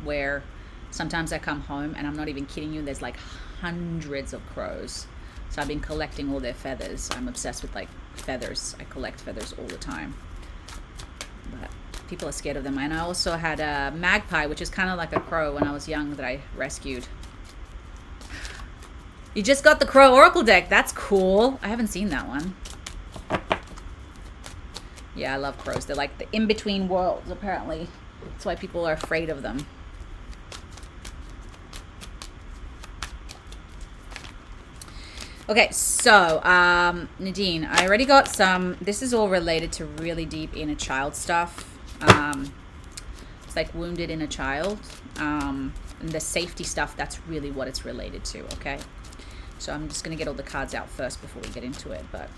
where Sometimes I come home and I'm not even kidding you, there's like hundreds of crows. So I've been collecting all their feathers. I'm obsessed with like feathers. I collect feathers all the time. But people are scared of them. And I also had a magpie, which is kind of like a crow when I was young, that I rescued. You just got the Crow Oracle deck. That's cool. I haven't seen that one. Yeah, I love crows. They're like the in-between worlds, apparently. That's why people are afraid of them. Okay, so Nadine, I already got some. This is all related to really deep inner child stuff. It's like wounded inner child. And the safety stuff, that's really what it's related to, okay? So I'm just going to get all the cards out first before we get into it, but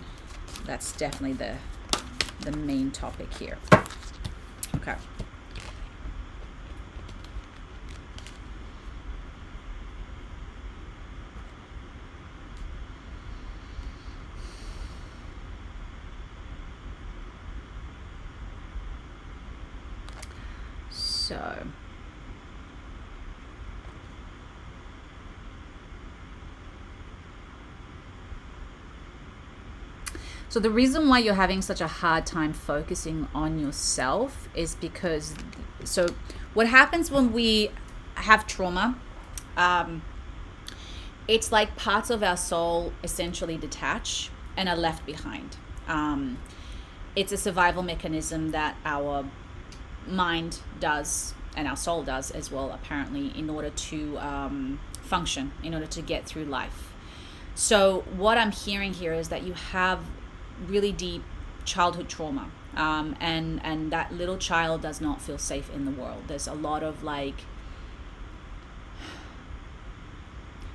that's definitely the main topic here. Okay. So the reason why you're having such a hard time focusing on yourself is because, so what happens when we have trauma, it's like parts of our soul essentially detach and are left behind. It's a survival mechanism that our mind does and our soul does as well, apparently, in order to function, in order to get through life. So what I'm hearing here is that you have really deep childhood trauma, and that little child does not feel safe in the world. There's a lot of like,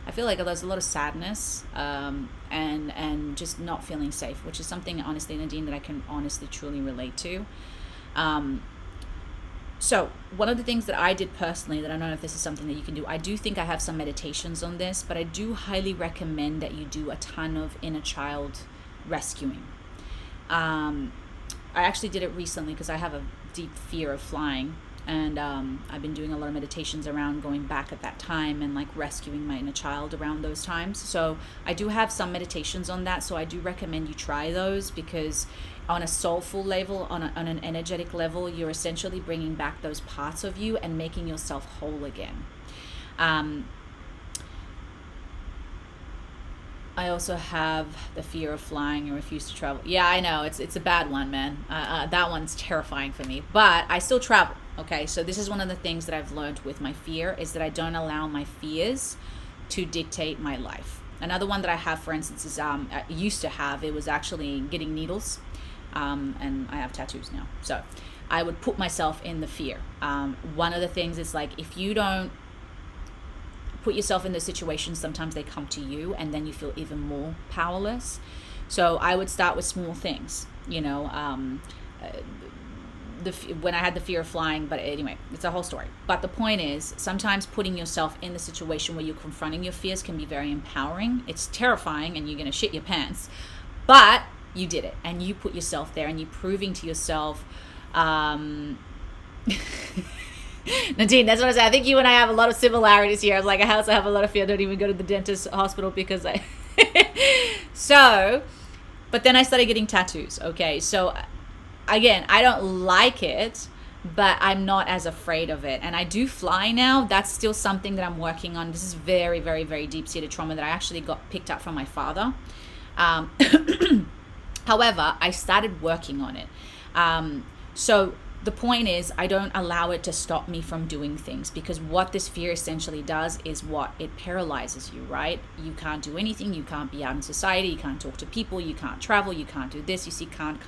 I feel like there's a lot of sadness, and just not feeling safe, which is something, honestly, Nadine, that I can honestly truly relate to. So one of the things that I did personally, that I don't know if this is something that you can do, I do think I have some meditations on this, but I do highly recommend that you do a ton of inner child rescuing. I actually did it recently because I have a deep fear of flying, and I've been doing a lot of meditations around going back at that time and like rescuing my inner child around those times. So I do have some meditations on that, so I do recommend you try those, because on a soulful level, on an energetic level, you're essentially bringing back those parts of you and making yourself whole again. I also have the fear of flying and refuse to travel. Yeah, I know, it's a bad one, man. That one's terrifying for me, but I still travel. Okay, so this is one of the things that I've learned with my fear, is that I don't allow my fears to dictate my life. Another one that I have, for instance, is I used to have, it was actually getting needles, and I have tattoos now. So I would put myself in the fear. One of the things is like, if you don't put yourself in those situations, sometimes they come to you, and then you feel even more powerless. So I would start with small things, you know, when I had the fear of flying, but anyway, it's a whole story. But the point is, sometimes putting yourself in the situation where you're confronting your fears can be very empowering. It's terrifying and you're going to shit your pants, but you did it, and you put yourself there, and you're proving to yourself, Nadine, that's what I said. I think you and I have a lot of similarities here. I was like, I also have a lot of fear. I don't even go to the dentist hospital because I so, but then I started getting tattoos. Okay, so again, I don't like it, but I'm not as afraid of it. And I do fly now. That's still something that I'm working on. This is very, very, very deep-seated trauma that I actually got picked up from my father. However, I started working on it. So the point is, I don't allow it to stop me from doing things, because what this fear essentially does is what? It paralyzes you, right? You can't do anything. You can't be out in society. You can't talk to people. You can't travel. You can't do this. You see, can't.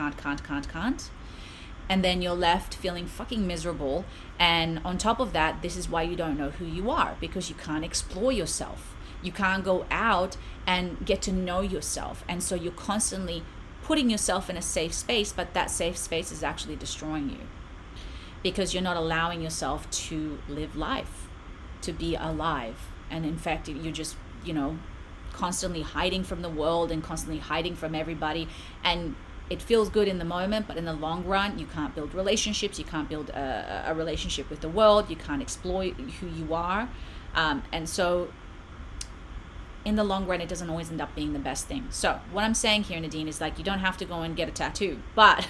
And then you're left feeling fucking miserable. And on top of that, this is why you don't know who you are, because you can't explore yourself. You can't go out and get to know yourself. And so you're constantly putting yourself in a safe space, but that safe space is actually destroying you, because you're not allowing yourself to live life, to be alive. And in fact, you're just, you know, constantly hiding from the world and constantly hiding from everybody. And it feels good in the moment, but in the long run, you can't build relationships. You can't build a relationship with the world. You can't exploit who you are. And so in the long run, it doesn't always end up being the best thing. So what I'm saying here, Nadine, is like, you don't have to go and get a tattoo, but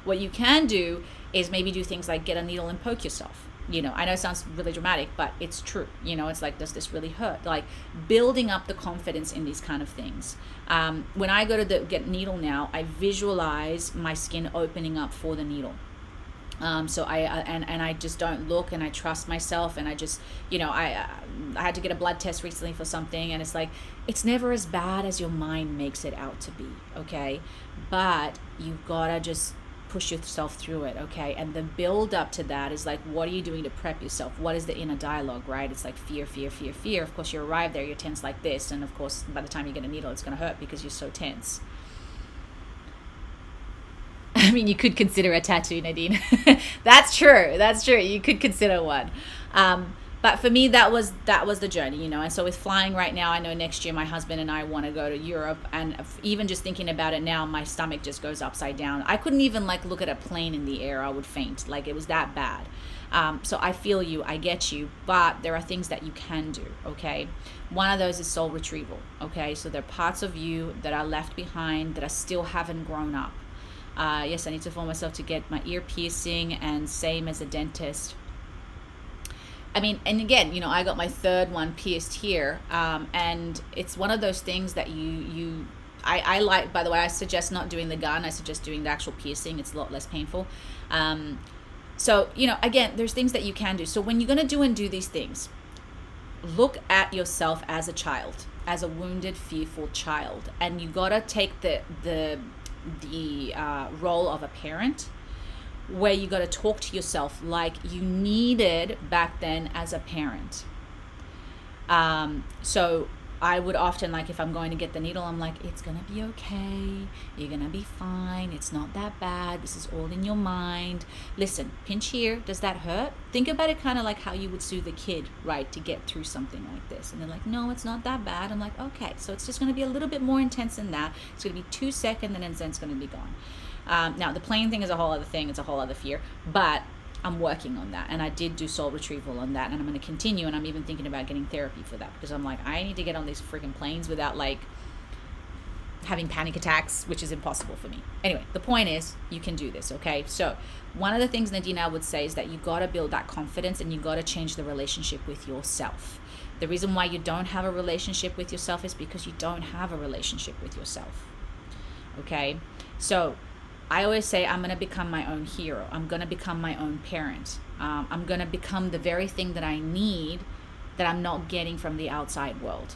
what you can do is maybe do things like get a needle and poke yourself. I know it sounds really dramatic, but it's true. It's like, does this really hurt? Like, building up the confidence in these kind of things. When I go to get needle now, I visualize my skin opening up for the needle. So I just don't look, and I trust myself, and I just, I had to get a blood test recently for something, and it's like, it's never as bad as your mind makes it out to be, okay? But you've got to just push yourself through it, okay? And the build up to that is like, what are you doing to prep yourself? What is the inner dialogue, right? It's like fear, fear, fear, fear. Of course, you arrive there, you're tense like this, and of course, by the time you get a needle, it's going to hurt because you're so tense. I mean, you could consider a tattoo, Nadine. That's true. You could consider one. But for me, that was the journey, And so with flying right now, I know next year my husband and I want to go to Europe, and even just thinking about it now, my stomach just goes upside down. I couldn't even look at a plane in the air. I would faint. It was that bad. So I feel you, I get you, but there are things that you can do, okay? One of those is soul retrieval, okay? So there are parts of you that are left behind that still haven't grown up. Yes, I need to force myself to get my ear piercing, and same as a dentist. I mean, and again, I got my third one pierced here, and it's one of those things that I like. By the way, I suggest not doing the gun. I suggest doing the actual piercing. It's a lot less painful. So, again, there's things that you can do. So when you're going to do these things, look at yourself as a child, as a wounded, fearful child, and you got to take the role of a parent, where you got to talk to yourself like you needed back then as a parent. So I would often, if I'm going to get the needle, I'm like, it's going to be okay. You're going to be fine. It's not that bad. This is all in your mind. Listen, pinch here. Does that hurt? Think about it kind of like how you would soothe a kid, right, to get through something like this. And they're like, no, it's not that bad. I'm like, okay, so it's just going to be a little bit more intense than that. It's going to be 2 seconds, and then it's going to be gone. Now, the plane thing is a whole other thing. It's a whole other fear. But I'm working on that, and I did do soul retrieval on that, and I'm going to continue, and I'm even thinking about getting therapy for that, because I'm like, I need to get on these freaking planes without having panic attacks, which is impossible for me. Anyway, the point is, you can do this, okay? So one of the things, Nadine, I would say is that you got to build that confidence, and you got to change the relationship with yourself. The reason why you don't have a relationship with yourself is because you don't have a relationship with yourself, okay? So I always say, I'm going to become my own hero. I'm going to become my own parent. I'm going to become the very thing that I need that I'm not getting from the outside world.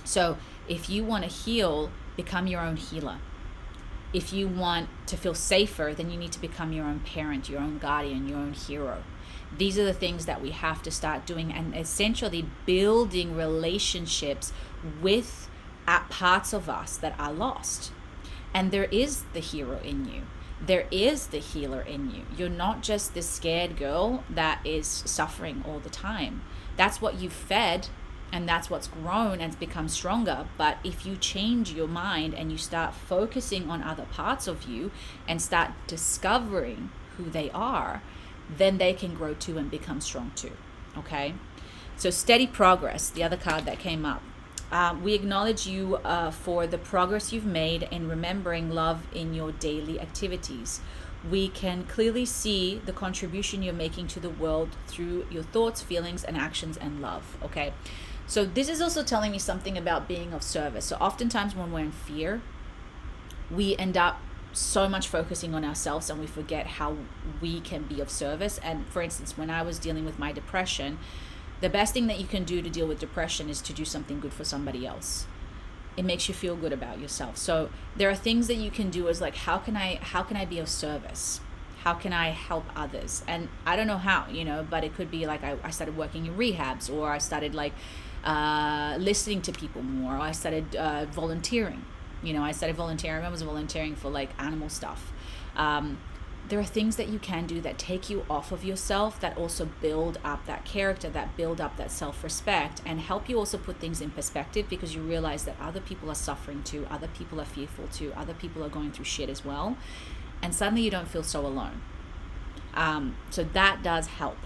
So if you want to heal, become your own healer. If you want to feel safer, then you need to become your own parent, your own guardian, your own hero. These are the things that we have to start doing, and essentially building relationships with parts of us that are lost. And there is the hero in you. There is the healer in you. You're not just this scared girl that is suffering all the time. That's what you've fed, and that's what's grown and become stronger. But if you change your mind and you start focusing on other parts of you and start discovering who they are, then they can grow too and become strong too. Okay? So steady progress, the other card that came up. We acknowledge you for the progress you've made in remembering love in your daily activities. We can clearly see the contribution you're making to the world through your thoughts, feelings, and actions and love. Okay, so this is also telling me something about being of service. So oftentimes when we're in fear, we end up so much focusing on ourselves, and we forget how we can be of service. And for instance, when I was dealing with my depression, the best thing that you can do to deal with depression is to do something good for somebody else. It makes you feel good about yourself. So there are things that you can do as how can I be of service? How can I help others? And I don't know how, but it could be I started working in rehabs, or I started listening to people more, or I started volunteering. I started volunteering. I was volunteering for animal stuff. there are things that you can do that take you off of yourself, that also build up that character, that build up that self-respect, and help you also put things in perspective, because you realize that other people are suffering too, other people are fearful too, other people are going through shit as well, and suddenly you don't feel so alone. So that does help.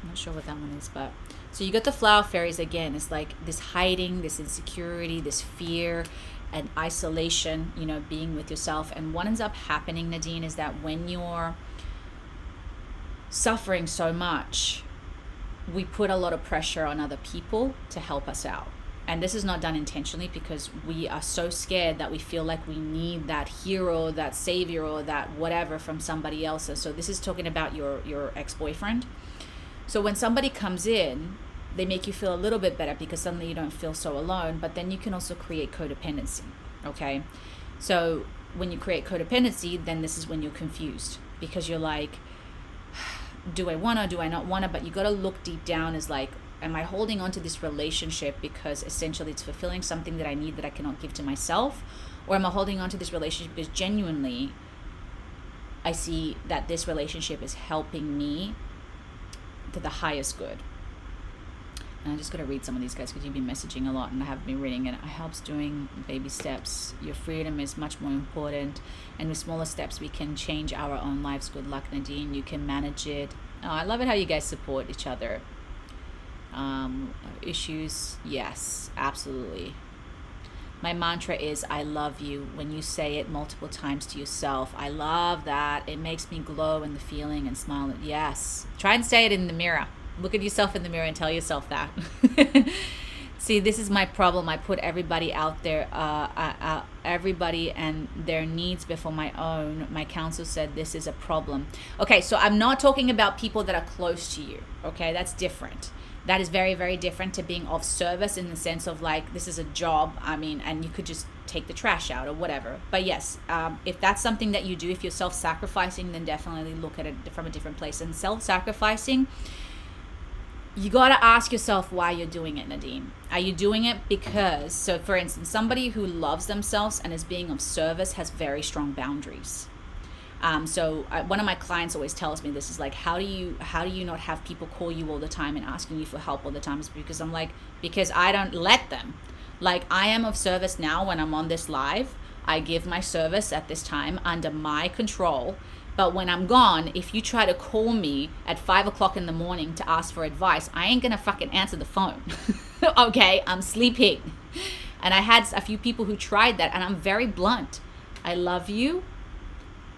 I'm not sure what that one is, but so you got the flower fairies again. It's like this hiding, this insecurity, this fear and isolation, you know, being with yourself. And what ends up happening, Nadine, is that when you're suffering so much, we put a lot of pressure on other people to help us out. And this is not done intentionally, because we are so scared that we feel like we need that hero, that savior, or that whatever from somebody else. So this is talking about your ex-boyfriend. So when somebody comes in, they make you feel a little bit better because suddenly you don't feel so alone, but then you can also create codependency, okay? So when you create codependency, then this is when you're confused, because you're like, do I want to, do I not want to? But you got to look deep down, is like, am I holding on to this relationship because essentially it's fulfilling something that I need that I cannot give to myself? Or am I holding on to this relationship because genuinely I see that this relationship is helping me to the highest good? And I just got to read some of these guys, because you've been messaging a lot and I have been reading it. It helps doing baby steps. Your freedom is much more important, and with smaller steps we can change our own lives. Good luck, Nadine. You can manage it. Oh, I love it how you guys support each other. Issues, yes, absolutely. My mantra is I love you. When you say it multiple times to yourself, I love that. It makes me glow in the feeling and smile. Yes. Try and say it in the mirror. Look at yourself in the mirror and tell yourself that. See, this is my problem. I put everybody out there, everybody and their needs before my own. My counsel said this is a problem. Okay, so I'm not talking about people that are close to you. Okay, that's different. That is very, very different to being of service, in the sense of like, this is a job. I mean, and you could just take the trash out or whatever. But yes, if that's something that you do, if you're self-sacrificing, then definitely look at it from a different place. And self-sacrificing, you got to ask yourself why you're doing it, Nadine. Are you doing it because, so for instance, somebody who loves themselves and is being of service has very strong boundaries. One of my clients always tells me this, is like, how do you not have people call you all the time and asking you for help all the time? It's because I'm like, because I don't let them. Like, I am of service now when I'm on this live. I give my service at this time under my control. But when I'm gone, if you try to call me at 5 o'clock in the morning to ask for advice, I ain't gonna fucking answer the phone. Okay, I'm sleeping. And I had a few people who tried that, and I'm very blunt. I love you,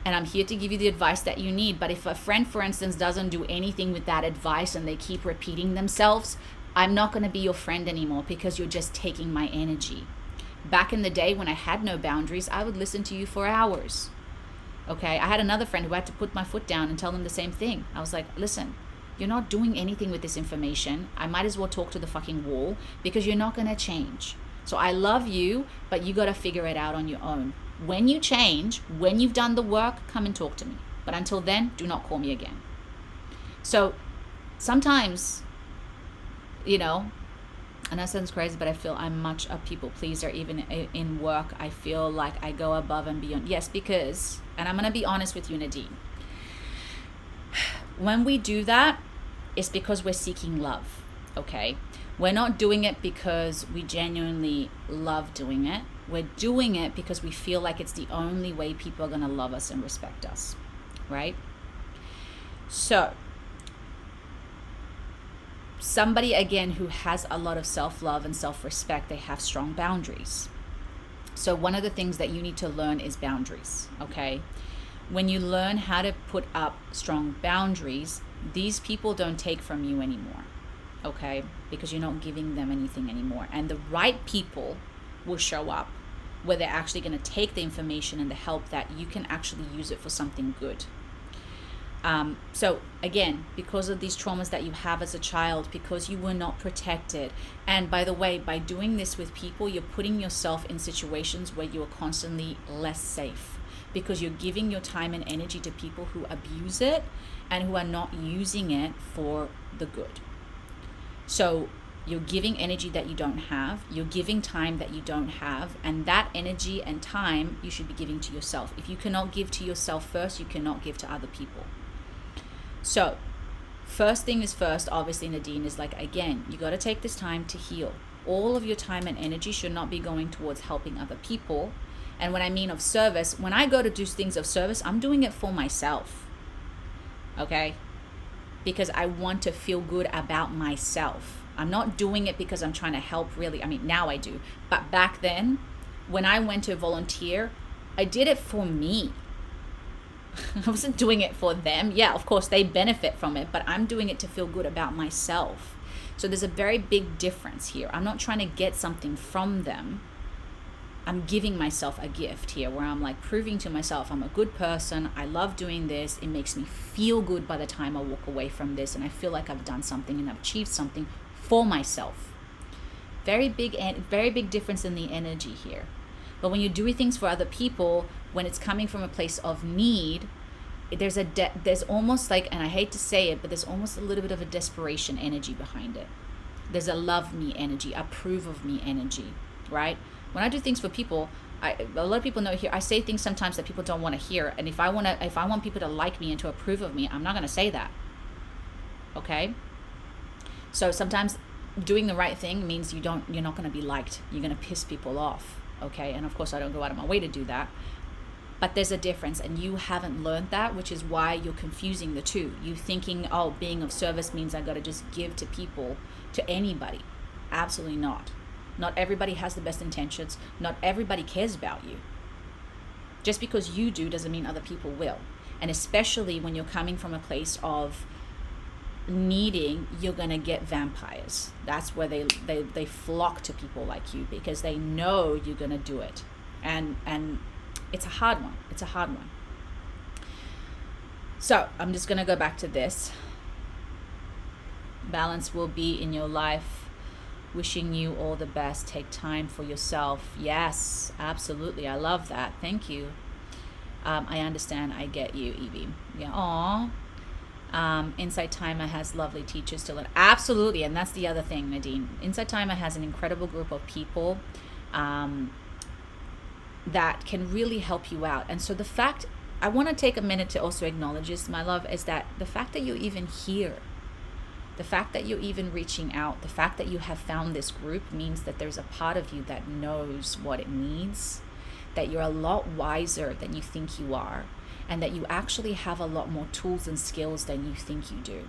and I'm here to give you the advice that you need. But if a friend, for instance, doesn't do anything with that advice and they keep repeating themselves, I'm not going to be your friend anymore, because you're just taking my energy. Back in the day when I had no boundaries, I would listen to you for hours. Okay, I had another friend who had to put my foot down and tell them the same thing. I was like, listen, you're not doing anything with this information. I might as well talk to the fucking wall, because you're not going to change. So I love you, but you got to figure it out on your own. When you change, when you've done the work, come and talk to me. But until then, do not call me again. So sometimes, you know, and that sounds crazy, but I feel I'm much a people pleaser. Even in work, I feel like I go above and beyond. Yes, because, and I'm going to be honest with you, Nadine, when we do that, it's because we're seeking love, okay? We're not doing it because we genuinely love doing it. We're doing it because we feel like it's the only way people are going to love us and respect us, right? So somebody, again, who has a lot of self-love and self-respect, they have strong boundaries. So one of the things that you need to learn is boundaries, okay? When you learn how to put up strong boundaries, these people don't take from you anymore, okay? Because you're not giving them anything anymore. And the right people will show up, where they're actually going to take the information and the help that you can actually use it for something good. So again, because of these traumas that you have as a child, because you were not protected. And by the way, by doing this with people, you're putting yourself in situations where you are constantly less safe, because you're giving your time and energy to people who abuse it and who are not using it for the good. So You're giving energy that you don't have. You're giving time that you don't have. And that energy and time you should be giving to yourself. If you cannot give to yourself first, you cannot give to other people. So first thing is first, obviously, Nadine, is like, again, you got to take this time to heal. All of your time and energy should not be going towards helping other people. And when I mean of service, when I go to do things of service, I'm doing it for myself. Okay? Because I want to feel good about myself. I'm not doing it because I'm trying to help, really. I mean, now I do. But back then, when I went to volunteer, I did it for me. I wasn't doing it for them. Yeah, of course, they benefit from it, but I'm doing it to feel good about myself. So there's a very big difference here. I'm not trying to get something from them. I'm giving myself a gift here where I'm like proving to myself I'm a good person. I love doing this. It makes me feel good by the time I walk away from this, and I feel like I've done something and I've achieved something for myself. Very big difference in the energy here. But when you're doing things for other people, when it's coming from a place of need, there's almost like, and I hate to say it, but there's almost a little bit of a desperation energy behind it. There's a love me energy, approve of me energy, right? When I do things for people, a lot of people know here, I say things sometimes that people don't want to hear. And if I want people to like me and to approve of me, I'm not going to say that. Okay? So sometimes doing the right thing means you're not going to be liked. You're going to piss people off. Okay? And of course, I don't go out of my way to do that. But there's a difference, and you haven't learned that, which is why you're confusing the two. You thinking, oh, being of service means I got to just give to people, to anybody. Absolutely not. Not everybody has the best intentions. Not everybody cares about you. Just because you do doesn't mean other people will. And especially when you're coming from a place of needing, you're going to get vampires. That's where they flock to people like you because they know you're going to do it. And it's a hard one. It's a hard one. So I'm just going to go back to this. Balance will be in your life. Wishing you all the best. Take time for yourself. Yes, absolutely. I love that. Thank you. I understand. I get you, Evie. Yeah. Aw. Insight Timer has lovely teachers to learn. Absolutely. And that's the other thing, Nadine. Insight Timer has an incredible group of people that can really help you out. And so the fact, I want to take a minute to also acknowledge this, my love, is that the fact that you're even here, the fact that you're even reaching out, the fact that you have found this group means that there's a part of you that knows what it needs, that you're a lot wiser than you think you are, and that you actually have a lot more tools and skills than you think you do.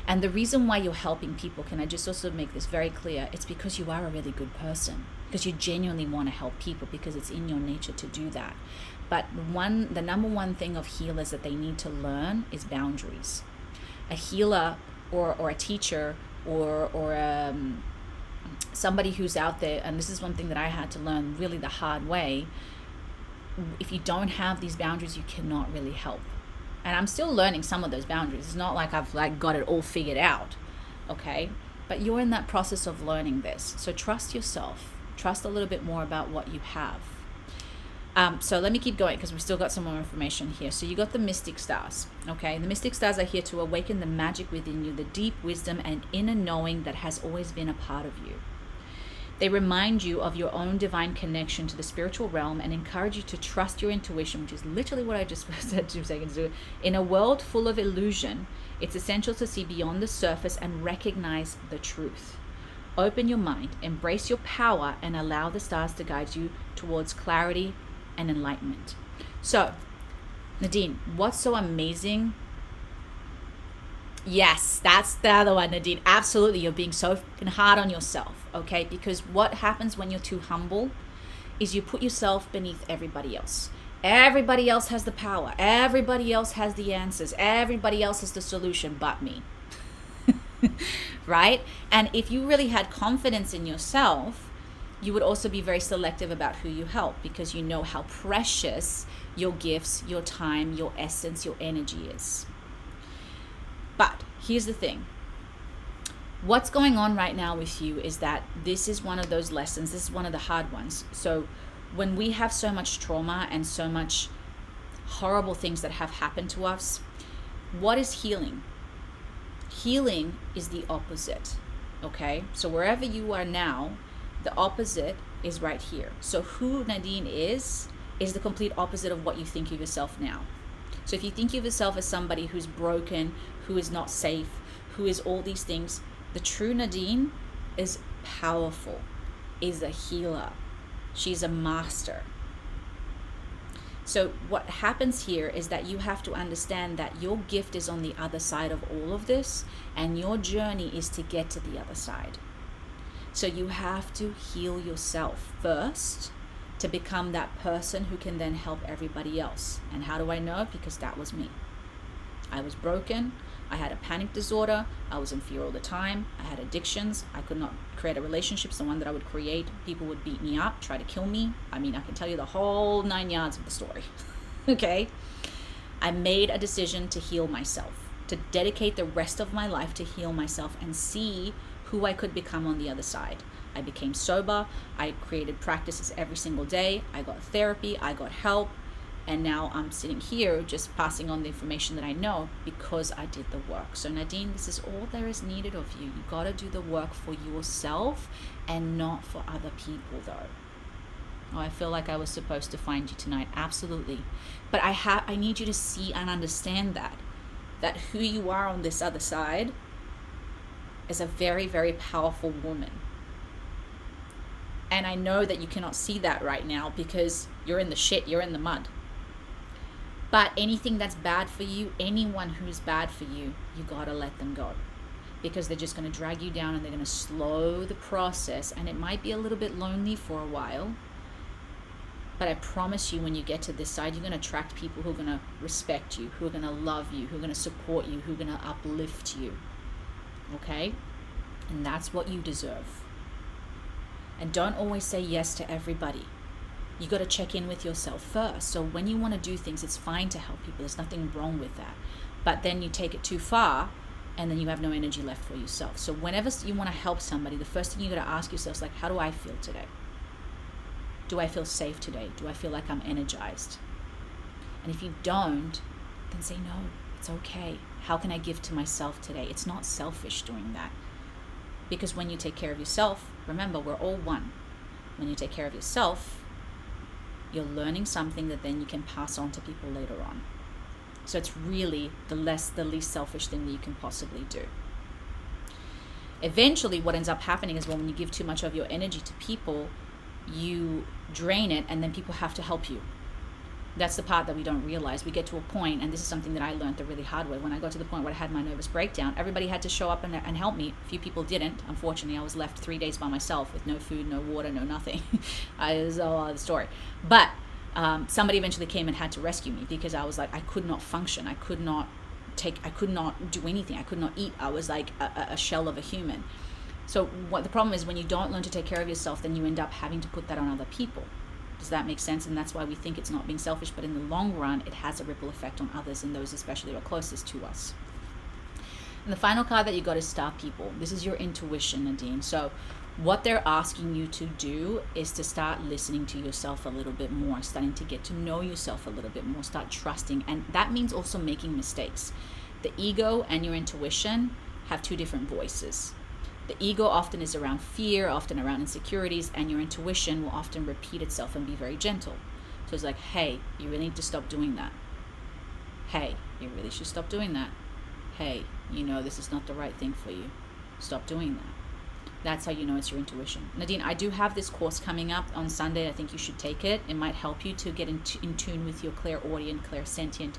And the reason why you're helping people, can I just also make this very clear, it's because you are a really good person, because you genuinely want to help people, because it's in your nature to do that. But the number one thing of healers that they need to learn is boundaries. A healer or a teacher or somebody who's out there, and this is one thing that I had to learn really the hard way, if you don't have these boundaries, you cannot really help. And I'm still learning some of those boundaries. It's not like I've got it all figured out, okay? But you're in that process of learning this. So trust yourself. Trust a little bit more about what you have. So let me keep going because we've still got some more information here. So you got the mystic stars, okay? The mystic stars are here to awaken the magic within you, the deep wisdom and inner knowing that has always been a part of you. They remind you of your own divine connection to the spiritual realm and encourage you to trust your intuition, which is literally what I just said 2 seconds ago. In a world full of illusion, it's essential to see beyond the surface and recognize the truth. Open your mind, embrace your power, and allow the stars to guide you towards clarity and enlightenment. So, Nadine, what's so amazing? Yes, that's the other one, Nadine. Absolutely, you're being so fucking hard on yourself, okay? Because what happens when you're too humble is you put yourself beneath everybody else. Everybody else has the power. Everybody else has the answers. Everybody else has the solution but me. Right? And if you really had confidence in yourself, you would also be very selective about who you help because you know how precious your gifts, your time, your essence, your energy is. But here's the thing. What's going on right now with you is that this is one of those lessons. This is one of the hard ones. So when we have so much trauma and so much horrible things that have happened to us, what is healing? Healing is the opposite. Okay, so wherever you are now, the opposite is right here. So who Nadine is the complete opposite of what you think of yourself now. So if you think of yourself as somebody who's broken, who is not safe, who is all these things, the true Nadine is powerful, is a healer. She's a master. So what happens here is that you have to understand that your gift is on the other side of all of this, and your journey is to get to the other side. So you have to heal yourself first to become that person who can then help everybody else. And how do I know? Because that was me. I was broken. I had a panic disorder. I was in fear all the time. I had addictions. I could not create a relationship. The one that I would create, people would beat me up, try to kill me. I mean, I can tell you the whole 9 yards of the story. Okay? I made a decision to heal myself, to dedicate the rest of my life to heal myself and see who I could become on the other side. I became sober. I created practices every single day. I got therapy. I got help. And now I'm sitting here just passing on the information that I know because I did the work. So Nadine, this is all there is needed of you. You got to do the work for yourself and not for other people though. Oh, I feel like I was supposed to find you tonight. Absolutely. But I need you to see and understand that who you are on this other side is a very, very powerful woman. And I know that you cannot see that right now because you're in the shit, you're in the mud. But anything that's bad for you, anyone who's bad for you, you gotta let them go. Because they're just gonna drag you down and they're gonna slow the process. And it might be a little bit lonely for a while. But I promise you, when you get to this side, you're gonna attract people who are gonna respect you, who are gonna love you, who are gonna support you, who are gonna uplift you. Okay? And that's what you deserve. And don't always say yes to everybody. You got to check in with yourself first. So when you want to do things, it's fine to help people. There's nothing wrong with that. But then you take it too far and then you have no energy left for yourself. So whenever you want to help somebody, the first thing you got to ask yourself is like, how do I feel today? Do I feel safe today? Do I feel like I'm energized? And if you don't, then say, no, it's okay. How can I give to myself today? It's not selfish doing that. Because when you take care of yourself, remember, we're all one. When you take care of yourself, you're learning something that then you can pass on to people later on. So it's really the least selfish thing that you can possibly do. Eventually, what ends up happening is when you give too much of your energy to people, you drain it and then people have to help you. That's the part that we don't realize. We get to a point, and this is something that I learned the really hard way. When I got to the point where I had my nervous breakdown, everybody had to show up and help me. A few people didn't. Unfortunately, I was left 3 days by myself with no food, no water, no nothing. It was a whole other story. But somebody eventually came and had to rescue me because I was like, I could not function. I could not do anything. I could not eat. I was like a shell of a human. So what the problem is, when you don't learn to take care of yourself, then you end up having to put that on other people. Does that make sense? And that's why we think it's not being selfish, but in the long run, it has a ripple effect on others, and those especially who are closest to us. And the final card that you got is Star People. This is your intuition, Nadine. So what they're asking you to do is to start listening to yourself a little bit more, starting to get to know yourself a little bit more, start trusting. And that means also making mistakes. The ego and your intuition have two different voices. The ego often is around fear, often around insecurities, and your intuition will often repeat itself and be very gentle. So it's like, hey, you really need to stop doing that. Hey, you really should stop doing that. Hey, you know this is not the right thing for you. Stop doing that. That's how you know it's your intuition. Nadine, I do have this course coming up on Sunday. I think you should take it. It might help you to get in tune with your clairaudient, clairsentient,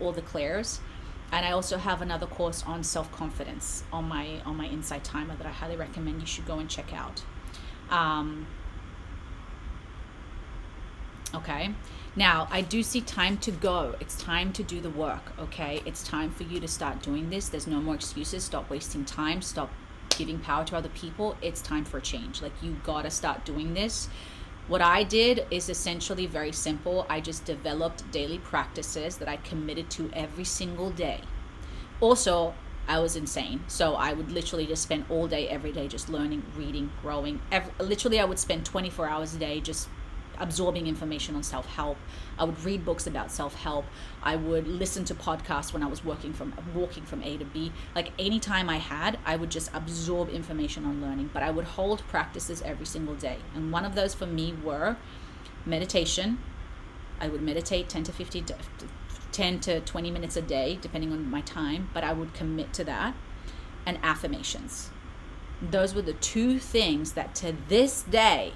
all the clairs. And I also have another course on self-confidence on my Insight Timer that I highly recommend you should go and check out. Okay. Now, I do see time to go. It's time to do the work, okay? It's time for you to start doing this. There's no more excuses. Stop wasting time. Stop giving power to other people. It's time for a change. Like, you gotta start doing this. What I did is essentially very simple. I just developed daily practices that I committed to every single day. Also, I was insane. So I would literally just spend all day, every day, just learning, reading, growing. Literally, I would spend 24 hours a day just absorbing information on self-help. I would read books about self-help. I would listen to podcasts when I was walking from A to B. Like anytime I had, I would just absorb information on learning, but I would hold practices every single day. And one of those for me were meditation. I would meditate 10 to 20 minutes a day, depending on my time, but I would commit to that. And affirmations. Those were the two things that to this day,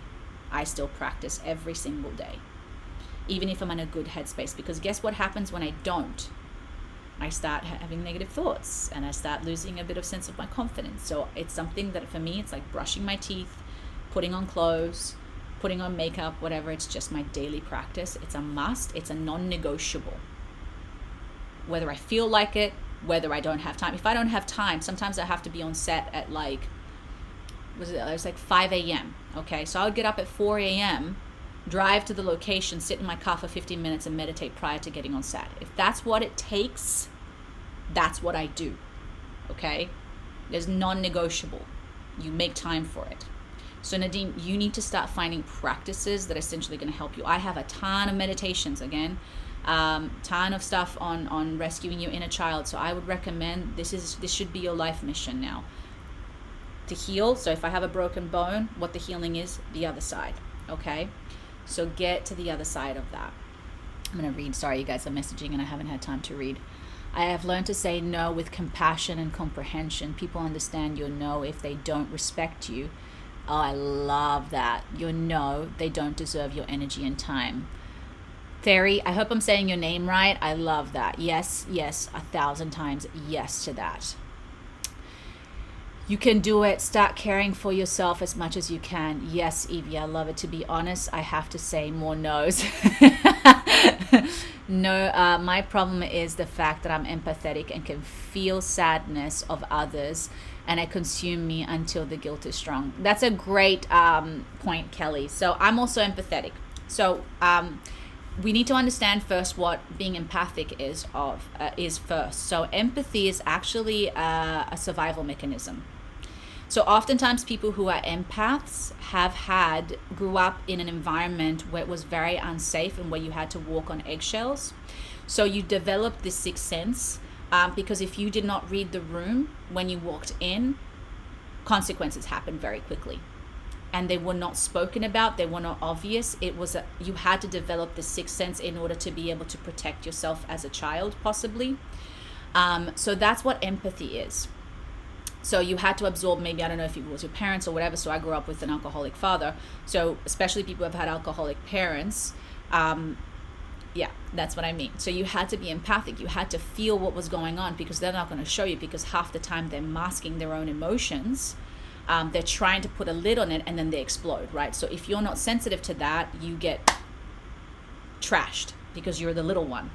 I still practice every single day, even if I'm in a good headspace, because guess what happens when I don't? I start having negative thoughts and I start losing a bit of sense of my confidence. So it's something that for me, it's like brushing my teeth, putting on clothes, putting on makeup, whatever. It's just my daily practice. It's a must. It's a non-negotiable. Whether I feel like it, whether I don't have time. If I don't have time, sometimes I have to be on set at like, it was like 5 a.m. Okay, so I would get up at 4 a.m., drive to the location, sit in my car for 15 minutes and meditate prior to getting on set. If that's what it takes, that's what I do. Okay, there's non-negotiable. You make time for it. So Nadine, you need to start finding practices that are essentially going to help you. I have a ton of meditations, again, ton of stuff on rescuing your inner child. So I would recommend this should be your life mission now. To heal. So if I have a broken bone, what the healing is, the other side. Okay, so get to the other side of that. I'm going to read. Sorry, you guys are messaging and I haven't had time to read. I have learned to say no with compassion and comprehension. People understand your no if they don't respect you. Oh, I love that. Your no, they don't deserve your energy and time. Fairy, I hope I'm saying your name right. I love that. Yes, 1,000 times yes to that. You can do it. Start caring for yourself as much as you can. Yes, Evie, I love it. To be honest, I have to say more no's. No, my problem is the fact that I'm empathetic and can feel sadness of others, and it consumes me until the guilt is strong. That's a great point, Kelly. So I'm also empathetic. So we need to understand first what being empathic is first. So empathy is actually a survival mechanism. So oftentimes people who are empaths grew up in an environment where it was very unsafe and where you had to walk on eggshells. So you developed this sixth sense because if you did not read the room when you walked in, consequences happened very quickly. And they were not spoken about, they were not obvious. You had to develop the sixth sense in order to be able to protect yourself as a child, possibly. So that's what empathy is. So you had to absorb, maybe, I don't know if it was your parents or whatever. So I grew up with an alcoholic father. So especially people who have had alcoholic parents, yeah, that's what I mean. So you had to be empathic. You had to feel what was going on because they're not going to show you, because half the time they're masking their own emotions. They're trying to put a lid on it and then they explode, right? So if you're not sensitive to that, you get trashed because you're the little one.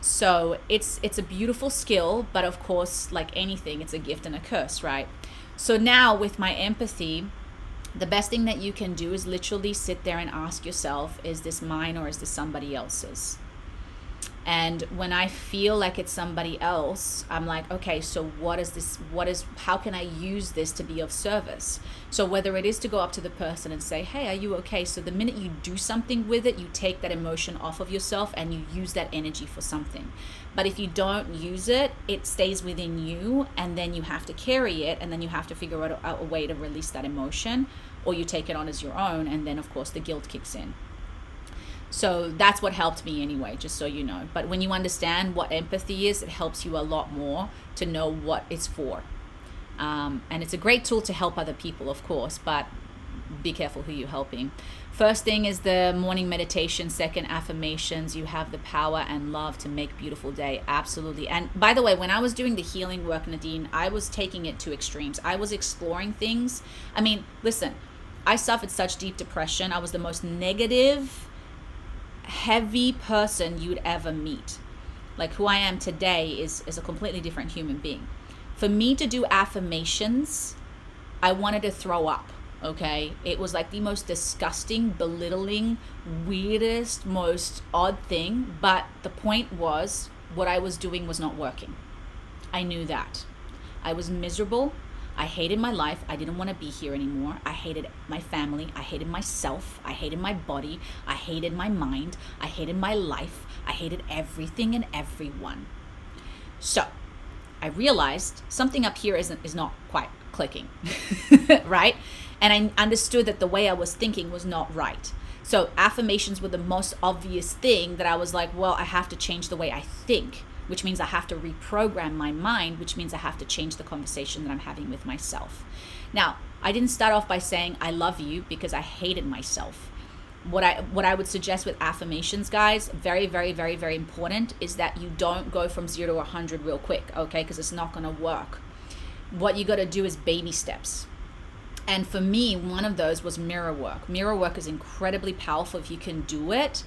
So it's a beautiful skill, but of course, like anything, it's a gift and a curse, right? So now with my empathy, the best thing that you can do is literally sit there and ask yourself, is this mine or is this somebody else's? And when I feel like it's somebody else, I'm like, okay, so how can I use this to be of service? So whether it is to go up to the person and say, hey, are you okay? So the minute you do something with it, you take that emotion off of yourself and you use that energy for something. But if you don't use it, it stays within you and then you have to carry it and then you have to figure out a way to release that emotion, or you take it on as your own, and then of course the guilt kicks in. So that's what helped me anyway, just so you know. But when you understand what empathy is, it helps you a lot more to know what it's for. And it's a great tool to help other people, of course, but be careful who you're helping. First thing is the morning meditation. Second, affirmations. You have the power and love to make beautiful day. Absolutely. And by the way, when I was doing the healing work, Nadine, I was taking it to extremes. I was exploring things. I mean, listen, I suffered such deep depression. I was the most negative, heavy person you'd ever meet. Like who I am today is a completely different human being. For me to do affirmations, I wanted to throw up. Okay, it was like the most disgusting, belittling, weirdest, most odd thing, but the point was what I was doing was not working. I knew that. I was miserable. I hated my life. I didn't want to be here anymore. I hated my family. I hated myself. I hated my body. I hated my mind. I hated my life. I hated everything and everyone. So I realized something up here is not quite clicking, right? And I understood that the way I was thinking was not right. So affirmations were the most obvious thing that I was like, well, I have to change the way I think, which means I have to reprogram my mind, which means I have to change the conversation that I'm having with myself. Now, I didn't start off by saying I love you because I hated myself. What I would suggest with affirmations, guys, very, very, very, very important, is that you don't go from 0 to 100 real quick, okay? Because it's not going to work. What you got to do is baby steps. And for me, one of those was mirror work. Mirror work is incredibly powerful if you can do it.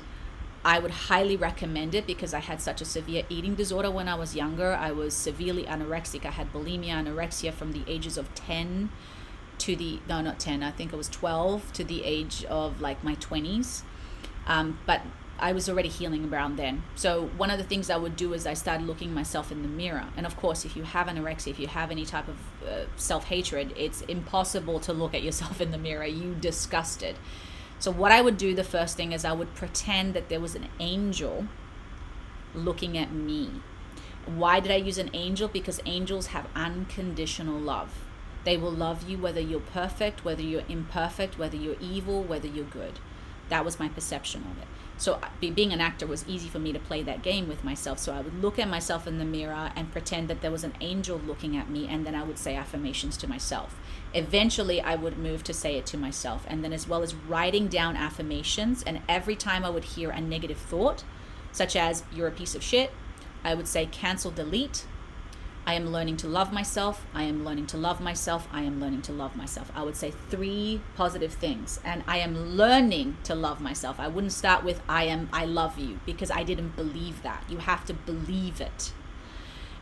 I would highly recommend it because I had such a severe eating disorder when I was younger. I was severely anorexic. I had bulimia, anorexia from the ages of 10 to not 10, I think it was 12 to the age of like my 20s. But I was already healing around then. So one of the things I would do is I started looking myself in the mirror. And of course, if you have anorexia, if you have any type of self-hatred, it's impossible to look at yourself in the mirror. You disgusted. So what I would do, the first thing is I would pretend that there was an angel looking at me. Why did I use an angel? Because angels have unconditional love. They will love you whether you're perfect, whether you're imperfect, whether you're evil, whether you're good. That was my perception of it. So being an actor was easy for me to play that game with myself. So I would look at myself in the mirror and pretend that there was an angel looking at me, and then I would say affirmations to myself. Eventually, I would move to say it to myself, and then as well as writing down affirmations. And every time I would hear a negative thought, such as, you're a piece of shit, I would say, cancel, delete. I am learning to love myself. I am learning to love myself. I am learning to love myself. I would say 3 positive things. And I am learning to love myself. I wouldn't start with I love you, because I didn't believe that. You have to believe it.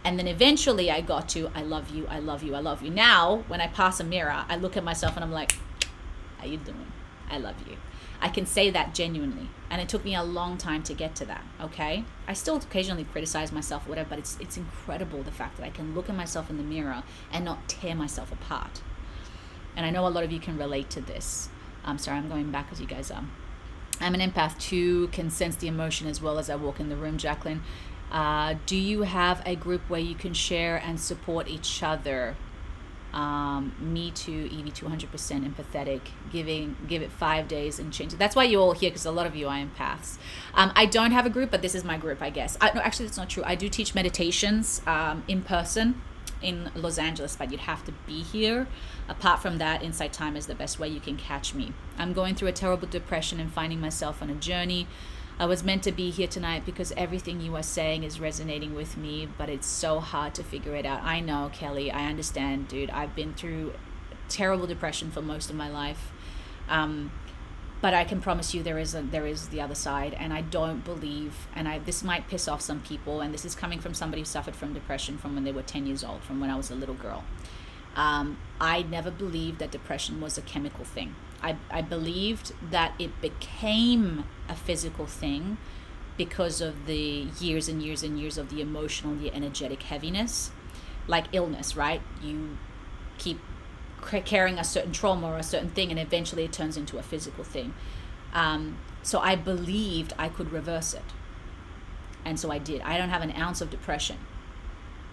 And then eventually I got to I love you, I love you, I love you. Now, when I pass a mirror, I look at myself and I'm like, how you doing? I love you. I can say that genuinely. And it took me a long time to get to that, okay? I still occasionally criticize myself or whatever, but it's incredible the fact that I can look at myself in the mirror and not tear myself apart. And I know a lot of you can relate to this. I'm sorry, I'm going back as you guys are. I'm an empath too, can sense the emotion as well as I walk in the room, Jacqueline. Do you have a group where you can share and support each other? Me too, Evie, 200% empathetic, give it 5 days and change it. That's why you're all here, because a lot of you are empaths. I don't have a group, but this is my group, I guess. No, actually, that's not true. I do teach meditations in person in Los Angeles, but you'd have to be here. Apart from that, Insight Time is the best way you can catch me. I'm going through a terrible depression and finding myself on a journey. I was meant to be here tonight because everything you are saying is resonating with me, but it's so hard to figure it out. I know, Kelly, I understand, dude. I've been through terrible depression for most of my life. But I can promise you there is the other side, and I don't believe, and this might piss off some people, and this is coming from somebody who suffered from depression from when they were 10 years old, from when I was a little girl. I never believed that depression was a chemical thing. I believed that it became a physical thing because of the years and years and years of the emotional, the energetic heaviness, like illness, right? You keep carrying a certain trauma or a certain thing, and eventually it turns into a physical thing. So I believed I could reverse it. And so I did. I don't have an ounce of depression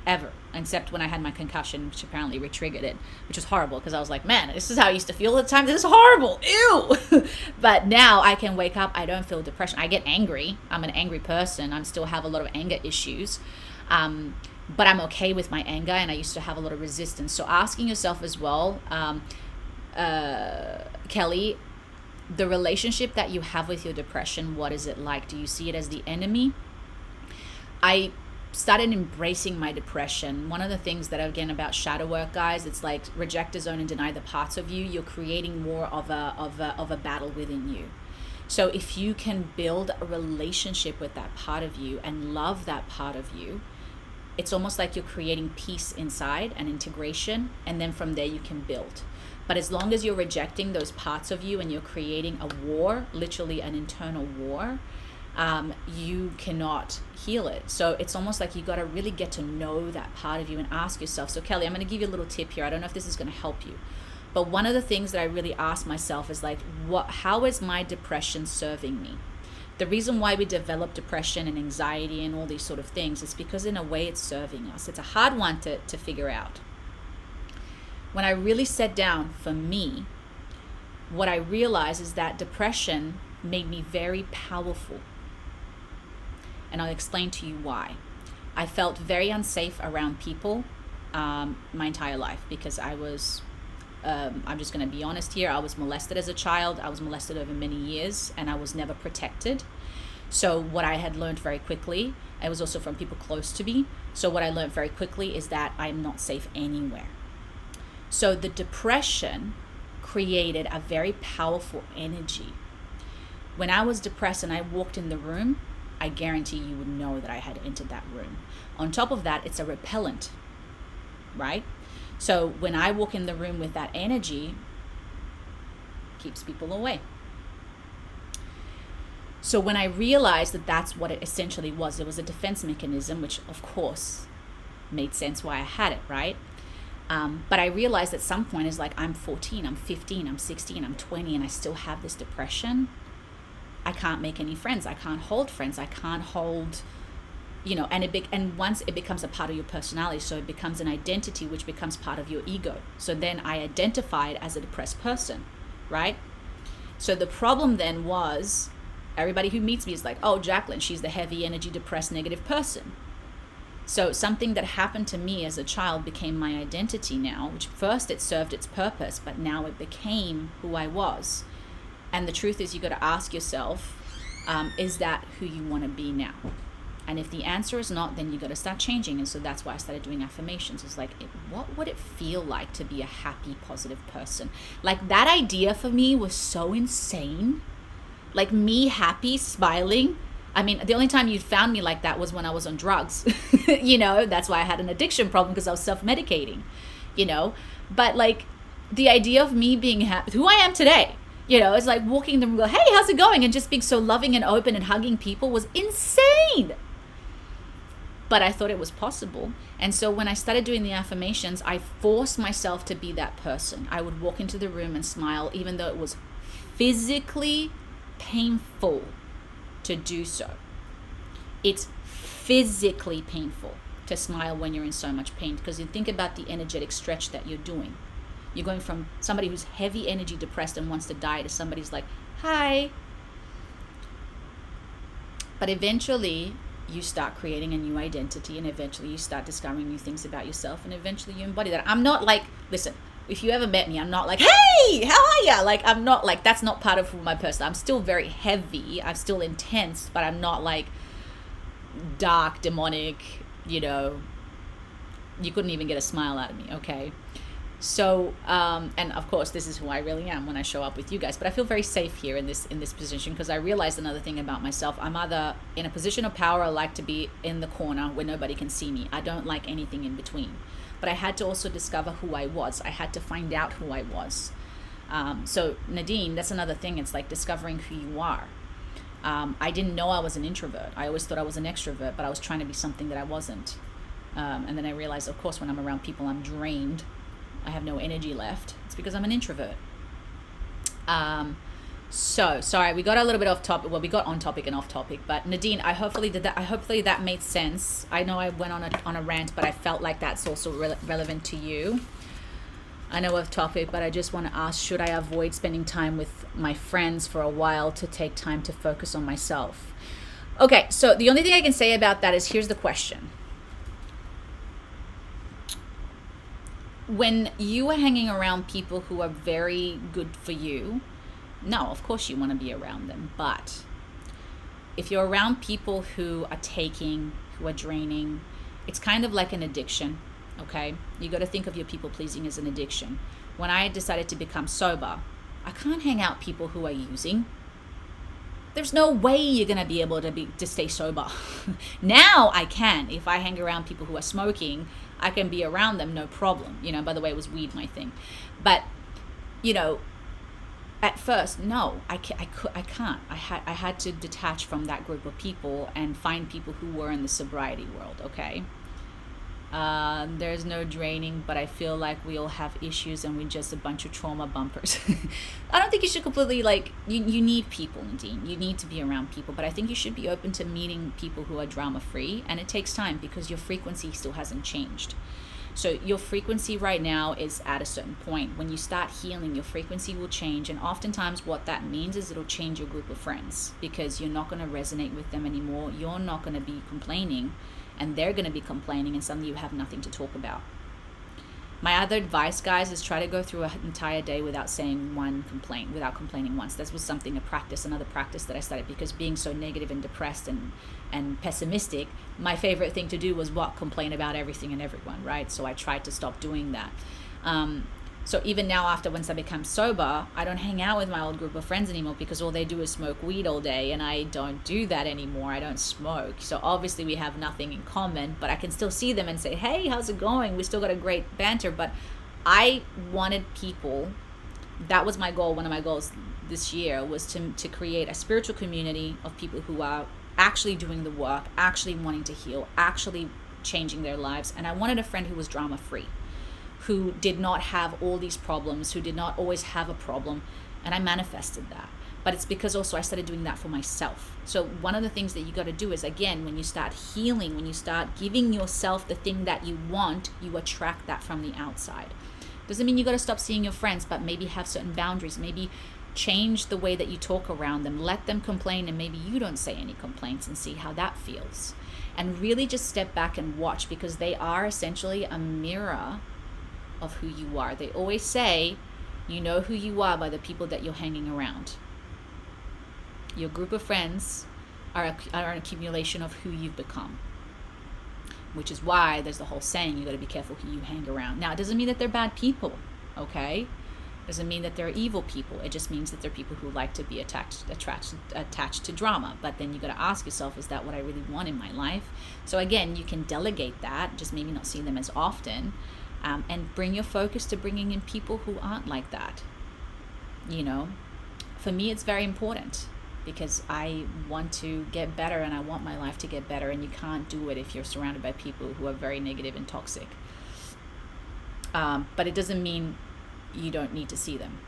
ever, except when I had my concussion, which apparently re-triggered it, which was horrible because I was like, man, this is how I used to feel at the time. This is horrible. Ew. But now I can wake up. I don't feel depression. I get angry. I'm an angry person. I still have a lot of anger issues. But I'm okay with my anger, and I used to have a lot of resistance. So asking yourself as well, Kelly, the relationship that you have with your depression, what is it like? Do you see it as the enemy? I started embracing my depression. One of the things that, again, about shadow work, guys, it's like reject, disown, and deny the parts of you. You're creating more of a battle within you. So if you can build a relationship with that part of you and love that part of you, it's almost like you're creating peace inside and integration, and then from there you can build. But as long as you're rejecting those parts of you and you're creating a war, literally an internal war, you cannot heal it. So it's almost like you got to really get to know that part of you and ask yourself. So Kelly, I'm going to give you a little tip here. I don't know if this is going to help you, but one of the things that I really ask myself is like, how is my depression serving me? The reason why we develop depression and anxiety and all these sort of things is because in a way it's serving us. It's a hard one to figure out. When I really sat down, for me, what I realized is that depression made me very powerful. And I'll explain to you why. I felt very unsafe around people my entire life because I was, I'm just going to be honest here, I was molested as a child. I was molested over many years and I was never protected. So what I had learned very quickly, it was also from people close to me. So what I learned very quickly is that I'm not safe anywhere. So the depression created a very powerful energy. When I was depressed and I walked in the room, I guarantee you would know that I had entered that room. On top of that, it's a repellent, right? So when I walk in the room with that energy, it keeps people away. So when I realized that that's what it essentially was, it was a defense mechanism, which of course made sense why I had it, right? But I realized at some point is like, I'm 14, I'm 15, I'm 16, I'm 20, and I still have this depression. I can't make any friends. I can't hold friends. I can't hold, and once it becomes a part of your personality, so it becomes an identity, which becomes part of your ego. So then I identified as a depressed person, right? So the problem then was everybody who meets me is like, oh, Jacqueline, she's the heavy energy, depressed, negative person. So something that happened to me as a child became my identity now, which first it served its purpose, but now it became who I was. And the truth is, you got to ask yourself, is that who you want to be now? And if the answer is not, then you got to start changing. And so that's why I started doing affirmations. It's like, what would it feel like to be a happy, positive person? Like that idea for me was so insane. Like me happy, smiling. I mean, the only time you found me like that was when I was on drugs. That's why I had an addiction problem, because I was self-medicating, But like the idea of me being happy, who I am today, it's like walking in the room, go, hey, how's it going? And just being so loving and open and hugging people was insane. But I thought it was possible. And so when I started doing the affirmations, I forced myself to be that person. I would walk into the room and smile, even though it was physically painful to do so. It's physically painful to smile when you're in so much pain, because you think about the energetic stretch that you're doing. You're going from somebody who's heavy energy, depressed, and wants to die to somebody who's like, hi. But eventually you start creating a new identity, and eventually you start discovering new things about yourself, and eventually you embody that. I'm not like, listen, if you ever met me, I'm not like, hey, how are ya? Like, I'm not like, that's not part of my person. I'm still very heavy. I'm still intense, but I'm not like dark, demonic, you couldn't even get a smile out of me, okay? So, and of course, this is who I really am when I show up with you guys. But I feel very safe here in this position, because I realized another thing about myself. I'm either in a position of power, I like to be in the corner where nobody can see me. I don't like anything in between. But I had to also discover who I was. I had to find out who I was. So Nadine, that's another thing. It's like discovering who you are. I didn't know I was an introvert. I always thought I was an extrovert, but I was trying to be something that I wasn't. And then I realized, of course, when I'm around people, I'm drained. I have no energy left. It's because I'm an introvert. So sorry, we got a little bit off topic. Well, we got on topic and off topic, but Nadine, hopefully that made sense. I know I went on a rant, but I felt like that's also relevant to you. I know off topic, but I just want to ask, should I avoid spending time with my friends for a while to take time to focus on myself? Okay, so the only thing I can say about that is, here's the question. When you are hanging around people who are very good for you, no, of course you want to be around them. But if you're around people who are taking, who are draining, it's kind of like an addiction, okay? You got to think of your people pleasing as an addiction. When I decided to become sober, I can't hang out people who are using. There's no way you're going to be able to stay sober. Now I can. If I hang around people who are smoking, I can be around them, no problem. By the way, it was weed, my thing. But, at first, no, I can't. I had to detach from that group of people and find people who were in the sobriety world. Okay. There's no draining, but I feel like we all have issues and we're just a bunch of trauma bumpers. I don't think you should completely you need people, Nadine. You need to be around people, but I think you should be open to meeting people who are drama free, and it takes time because your frequency still hasn't changed. So your frequency right now is at a certain point. When you start healing, your frequency will change, and oftentimes what that means is it'll change your group of friends because you're not going to resonate with them anymore. You're not going to be complaining, and they're going to be complaining, and suddenly you have nothing to talk about. My other advice, guys, is try to go through an entire day without saying one complaint, without complaining once. This was another practice that I started, because being so negative and depressed and pessimistic, my favorite thing to do was complain about everything and everyone, right? So I tried to stop doing that. So even now, once I become sober, I don't hang out with my old group of friends anymore because all they do is smoke weed all day, and I don't do that anymore. I don't smoke. So obviously we have nothing in common, but I can still see them and say, hey, how's it going? We still got a great banter. But I wanted people, that was my goal. One of my goals this year was to create a spiritual community of people who are actually doing the work, actually wanting to heal, actually changing their lives. And I wanted a friend who was drama free, who did not have all these problems, who did not always have a problem. And I manifested that. But it's because also I started doing that for myself. So one of the things that you got to do is, again, when you start healing, when you start giving yourself the thing that you want, you attract that from the outside. Doesn't mean you got to stop seeing your friends, but maybe have certain boundaries. Maybe change the way that you talk around them. Let them complain, and maybe you don't say any complaints, and see how that feels. And really just step back and watch, because they are essentially a mirror of who you are. They always say, you know who you are by the people that you're hanging around. Your group of friends are an accumulation of who you've become, which is why there's the whole saying, you got to be careful who you hang around. Now, it doesn't mean that they're bad people, okay? It doesn't mean that they're evil people. It just means that they're people who like to be attached to drama. But then you got to ask yourself, is that what I really want in my life? So again, you can delegate that, just maybe not see them as often. And bring your focus to bringing in people who aren't like that. You know, for me, it's very important because I want to get better, and I want my life to get better. And you can't do it if you're surrounded by people who are very negative and toxic. But it doesn't mean you don't need to see them.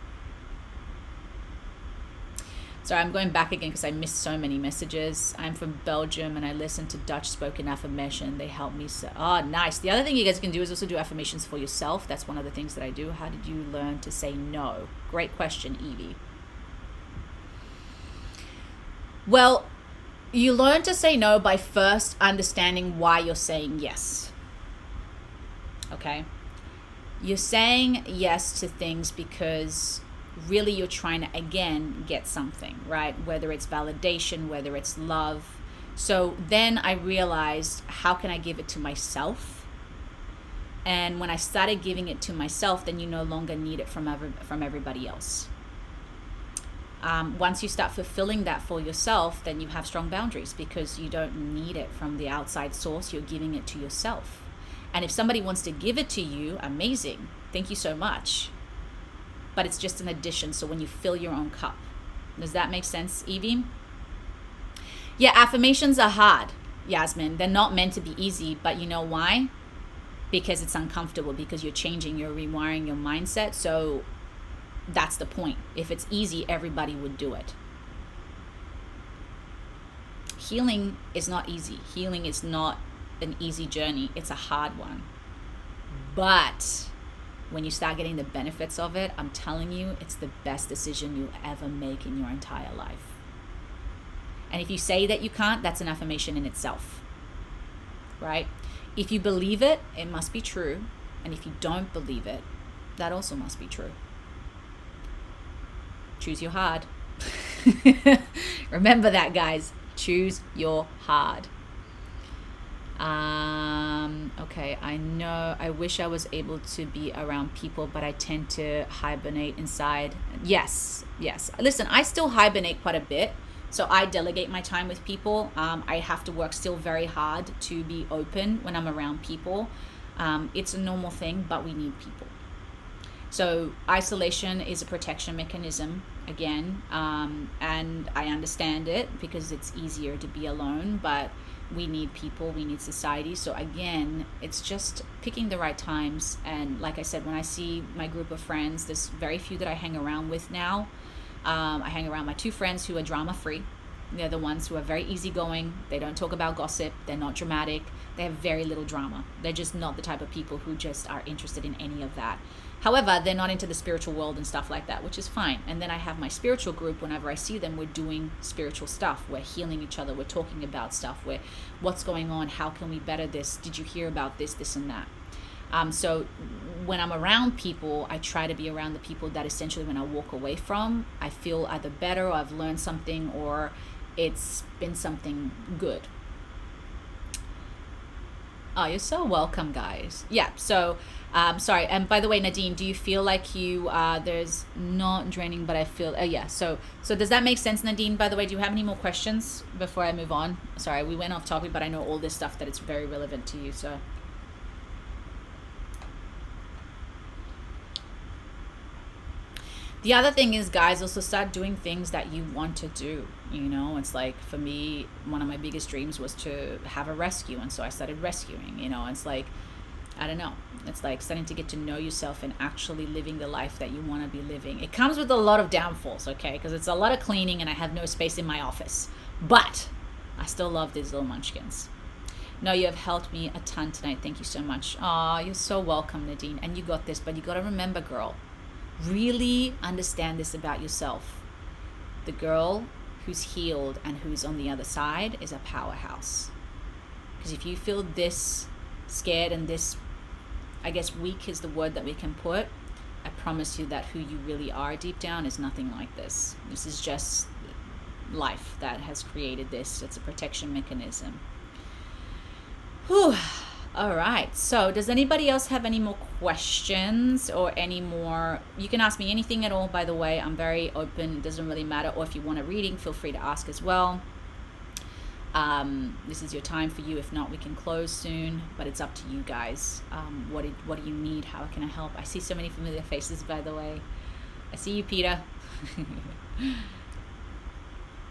So I'm going back again because I missed so many messages. I'm from Belgium and I listen to Dutch spoken affirmation. They help me. Nice. The other thing you guys can do is also do affirmations for yourself. That's one of the things that I do. How did you learn to say no? Great question, Evie. Well, you learn to say no by first understanding why you're saying yes. Okay? You're saying yes to things because really you're trying to, again, get something, right? Whether it's validation, whether it's love. So then I realized, how can I give it to myself? And when I started giving it to myself, then you no longer need it from everybody else. Once you start fulfilling that for yourself, then you have strong boundaries because you don't need it from the outside source. You're giving it to yourself. And if somebody wants to give it to you, amazing. Thank you so much. But it's just an addition. So when you fill your own cup, does that make sense, Evie? Yeah, affirmations are hard, Yasmin. They're not meant to be easy, but you know why? Because it's uncomfortable, because you're rewiring your mindset. So that's the point. If it's easy, everybody would do it. Healing is not easy. Healing is not an easy journey. It's a hard one. But when you start getting the benefits of it, I'm telling you, it's the best decision you'll ever make in your entire life. And if you say that you can't, that's an affirmation in itself, right? If you believe it, it must be true. And if you don't believe it, that also must be true. Choose your hard. Remember that, guys. Choose your hard. Okay, I know I wish I was able to be around people, but I tend to hibernate inside. Yes. Listen, I still hibernate quite a bit, so I delegate my time with people. I have to work still very hard to be open when I'm around people. It's a normal thing, but we need people. So isolation is a protection mechanism. again, and I understand it because it's easier to be alone, but we need people, we need society. So again, it's just picking the right times. And like I said, when I see my group of friends, there's very few that I hang around with now. I hang around my 2 friends who are drama free. They're the ones who are very easygoing. They don't talk about gossip. They're not dramatic. They have very little drama. They're just not the type of people who just are interested in any of that. However, they're not into the spiritual world and stuff like that, which is fine. And then I have my spiritual group. Whenever I see them, we're doing spiritual stuff. We're healing each other. We're talking about stuff. We're, what's going on? How can we better this? Did you hear about this, this, and that? So when I'm around people, I try to be around the people that essentially when I walk away from, I feel either better or I've learned something or it's been something good. Oh, you're so welcome, guys. Yeah, so, sorry. And by the way, Nadine, do you feel like you, there's not draining, but I feel, yeah. So does that make sense, Nadine? By the way, do you have any more questions before I move on? Sorry, we went off topic, but I know all this stuff that it's very relevant to you, so. The other thing is, guys, also start doing things that you want to do. You know, it's like for me, one of my biggest dreams was to have a rescue. And so I started rescuing, you know, it's like, I don't know. It's like starting to get to know yourself and actually living the life that you want to be living. It comes with a lot of downfalls, okay? Because it's a lot of cleaning and I have no space in my office. But I still love these little munchkins. No, you have helped me a ton tonight. Thank you so much. Aw, you're so welcome, Nadine. And you got this, but you got to remember, girl, really understand this about yourself. The girl who's healed and who's on the other side is a powerhouse. Because if you feel this scared and this, I guess weak is the word that we can put, I promise you that who you really are deep down is nothing like this. This is just life that has created this. It's a protection mechanism. Whew. All right, so does anybody else have any more questions or any more? You can ask me anything at all, by the way. I'm very open. It doesn't really matter. Or if you want a reading, feel free to ask as well. This is your time for you. If not, we can close soon, but it's up to you guys. What do you need? How can I help? I see so many familiar faces, by the way. I see you, Peter.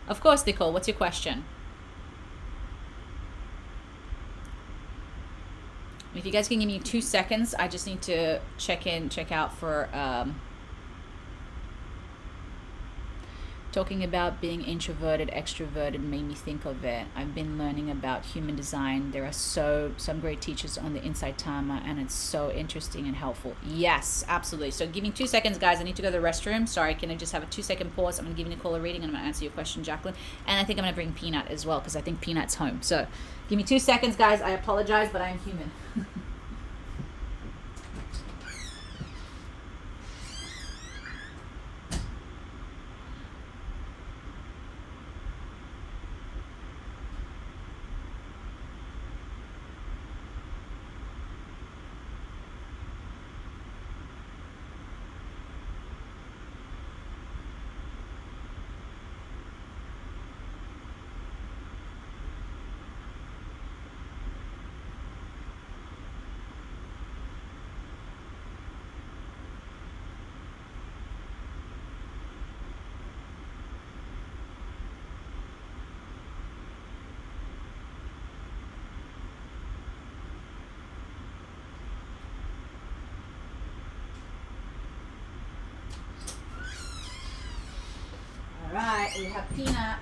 Of course, Nicole, what's your question? If you guys can give me 2 seconds, I just need to check out for talking about being introverted, extroverted made me think of it. I've been learning about human design. There are some great teachers on the Inside Timer, and it's so interesting and helpful. Yes, absolutely. So give me 2 seconds, guys. I need to go to the restroom. Sorry, can I just have a 2-second pause? I'm going to give Nicole a reading, and I'm going to answer your question, Jacqueline. And I think I'm going to bring Peanut as well, because I think Peanut's home. So give me 2 seconds, guys. I apologize, but I am human. All right, we have Peanut.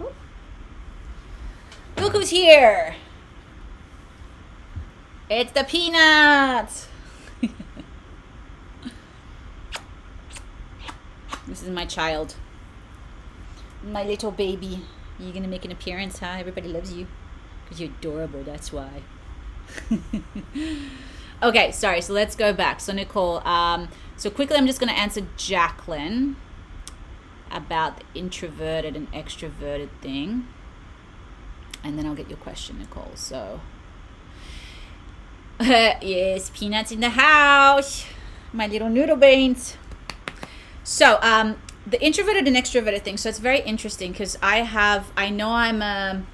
Ooh. Look who's here. It's the Peanut. This is my child. My little baby. You're going to make an appearance, huh? Everybody loves you. Because you're adorable, that's why. Okay, sorry, so let's go back. So Nicole, so quickly I'm just going to answer Jacqueline about the introverted and extroverted thing. And then I'll get your question, Nicole. So, yes, Peanut's in the house. My little noodle beans. So, the introverted and extroverted thing. So it's very interesting because I know I'm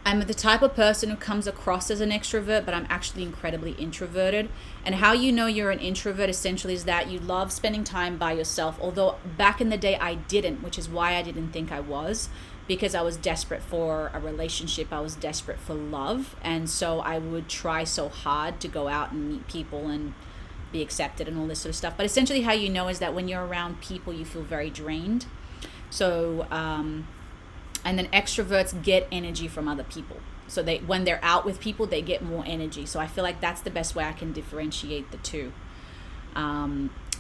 I'm the type of person who comes across as an extrovert, but I'm actually incredibly introverted. And how you know you're an introvert essentially is that you love spending time by yourself. Although back in the day I didn't, which is why I didn't think I was, because I was desperate for a relationship. I was desperate for love. And so I would try so hard to go out and meet people and be accepted and all this sort of stuff. But essentially how you know is that when you're around people, you feel very drained. So, and then extroverts get energy from other people. So when they're out with people, they get more energy. So I feel like that's the best way I can differentiate the two.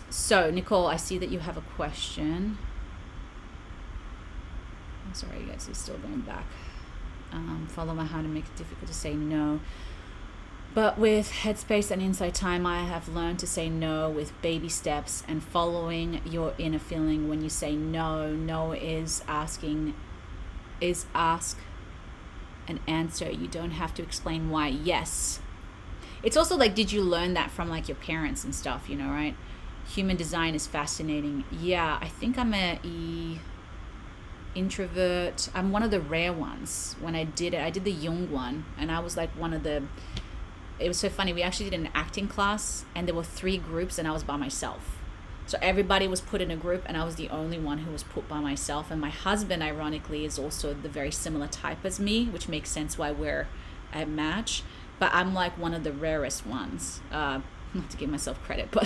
So Nicole, I see that you have a question. I'm sorry, you guys are still going back. Follow my heart and make it difficult to say no. But with Headspace and Insight Time, I have learned to say no with baby steps and following your inner feeling. When you say no, no is ask an answer. You don't have to explain why. Yes. It's also like, did you learn that from like your parents and stuff, you know, right? Human design is fascinating. Yeah, I think I'm a introvert. I'm one of the rare ones. When I did the Jung one, and I was like it was so funny. We actually did an acting class and there were 3 groups and I was by myself. So everybody was put in a group and I was the only one who was put by myself. And my husband, ironically, is also the very similar type as me, which makes sense why we're a match. But I'm like one of the rarest ones. Not to give myself credit, but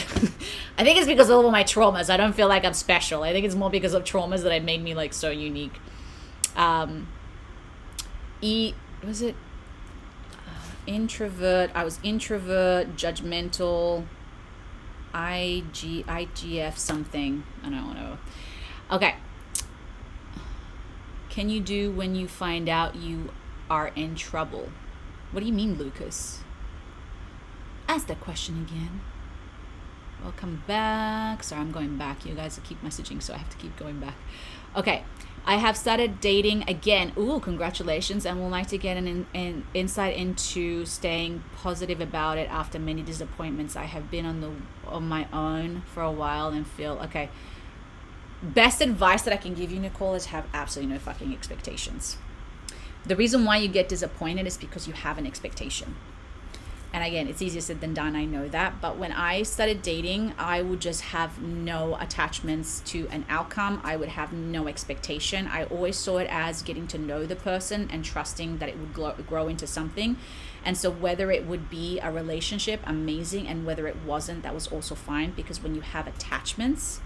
I think it's because of all my traumas. I don't feel like I'm special. I think it's more because of traumas that have made me like so unique. Introvert. I was introvert, judgmental, IGF something. I don't know. Okay. Can you do when you find out you are in trouble? What do you mean, Lucas? Ask that question again. Welcome back. Sorry, I'm going back. You guys keep messaging, so I have to keep going back. Okay. I have started dating again. Ooh, congratulations. And would like to get an insight into staying positive about it after many disappointments. I have been on my own for a while and feel, okay. Best advice that I can give you, Nicole, is have absolutely no fucking expectations. The reason why you get disappointed is because you have an expectation. And again, it's easier said than done, I know that. But when I started dating, I would just have no attachments to an outcome. I would have no expectation. I always saw it as getting to know the person and trusting that it would grow into something. And so whether it would be a relationship, amazing. And whether it wasn't, that was also fine. Because when you have attachments,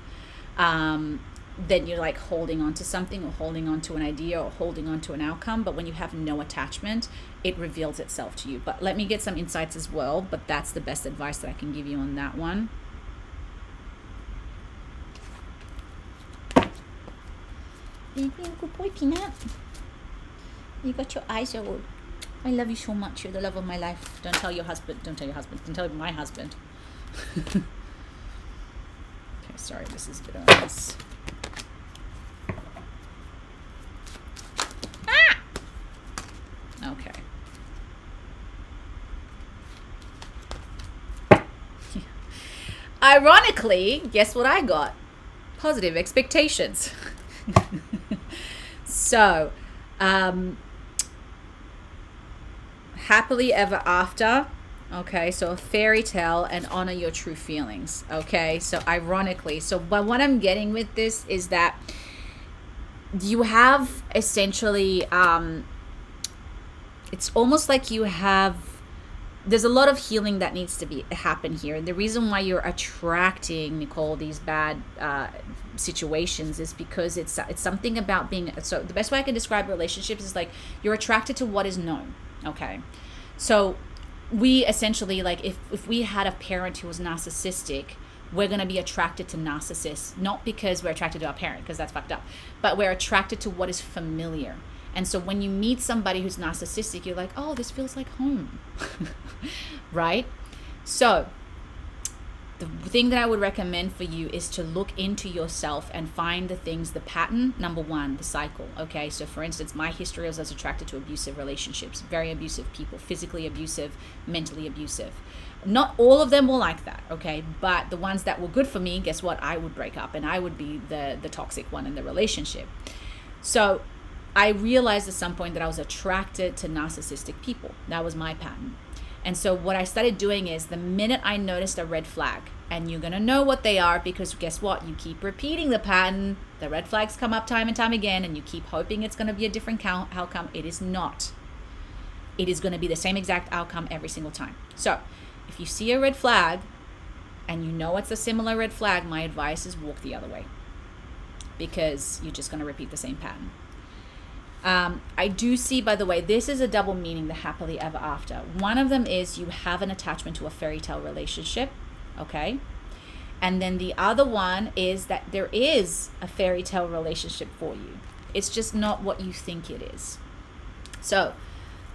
then you're like holding on to something or holding on to an idea or holding on to an outcome. But when you have no attachment, it reveals itself to you. But let me get some insights as well. But that's the best advice that I can give you on that one. Baby, good boy, Peanut. You got your eyes all. I love you so much. You're the love of my life. Don't tell your husband. Don't tell your husband. Don't tell my husband. Okay, sorry. This is a bit of a mess. Okay. Ironically, guess what I got? Positive expectations. So, happily ever after. Okay, so a fairy tale and honor your true feelings. Okay, so ironically, but what I'm getting with this is that you have essentially, it's almost like there's a lot of healing that needs to happen here. And the reason why you're attracting, Nicole, these bad situations is because it's something about so the best way I can describe relationships is like you're attracted to what is known. Okay. So we essentially, like if we had a parent who was narcissistic, we're going to be attracted to narcissists, not because we're attracted to our parent, because that's fucked up, but we're attracted to what is familiar. And so when you meet somebody who's narcissistic, you're like, oh, this feels like home, right? So the thing that I would recommend for you is to look into yourself and find the things, the pattern, number one, the cycle, okay? So for instance, my history was I was attracted to abusive relationships, very abusive people, physically abusive, mentally abusive. Not all of them were like that, okay? But the ones that were good for me, guess what? I would break up and I would be the toxic one in the relationship. So I realized at some point that I was attracted to narcissistic people. That was my pattern. And so what I started doing is the minute I noticed a red flag, and you're going to know what they are because guess what? You keep repeating the pattern. The red flags come up time and time again, and you keep hoping it's going to be a different outcome. It is not. It is going to be the same exact outcome every single time. So if you see a red flag and you know it's a similar red flag, my advice is walk the other way, because you're just going to repeat the same pattern. I do see, by the way, this is a double meaning, the happily ever after. One of them is you have an attachment to a fairy tale relationship, okay? And then the other one is that there is a fairy tale relationship for you. It's just not what you think it is. So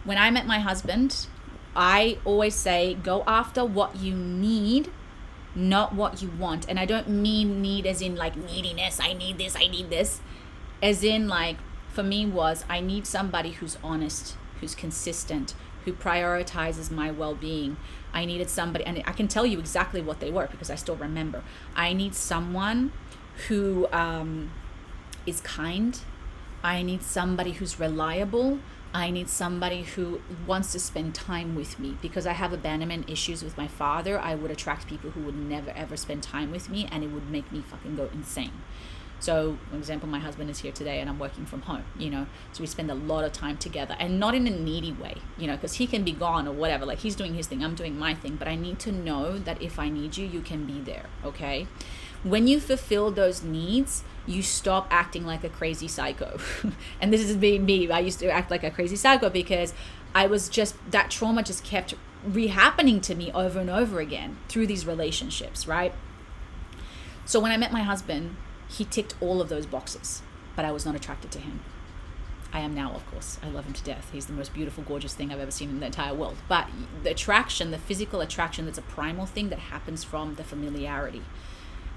when I met my husband, I always say, go after what you need, not what you want. And I don't mean need as in like neediness, I need this, as in like, for me was, I need somebody who's honest, who's consistent, who prioritizes my well-being. I needed somebody, and I can tell you exactly what they were because I still remember. I need someone who is kind. I need somebody who's reliable. I need somebody who wants to spend time with me, because I have abandonment issues with my father. I would attract people who would never ever spend time with me, and it would make me fucking go insane. So, for example, my husband is here today and I'm working from home, so we spend a lot of time together, and not in a needy way, because he can be gone or whatever, like he's doing his thing, I'm doing my thing, but I need to know that if I need you, you can be there, okay? When you fulfill those needs, you stop acting like a crazy psycho. And this is being me. I used to act like a crazy psycho because that trauma just kept re-happening to me over and over again through these relationships, right? So when I met my husband, he ticked all of those boxes, but I was not attracted to him. I am now, of course. I love him to death. He's the most beautiful, gorgeous thing I've ever seen in the entire world. But the attraction, the physical attraction, that's a primal thing that happens from the familiarity.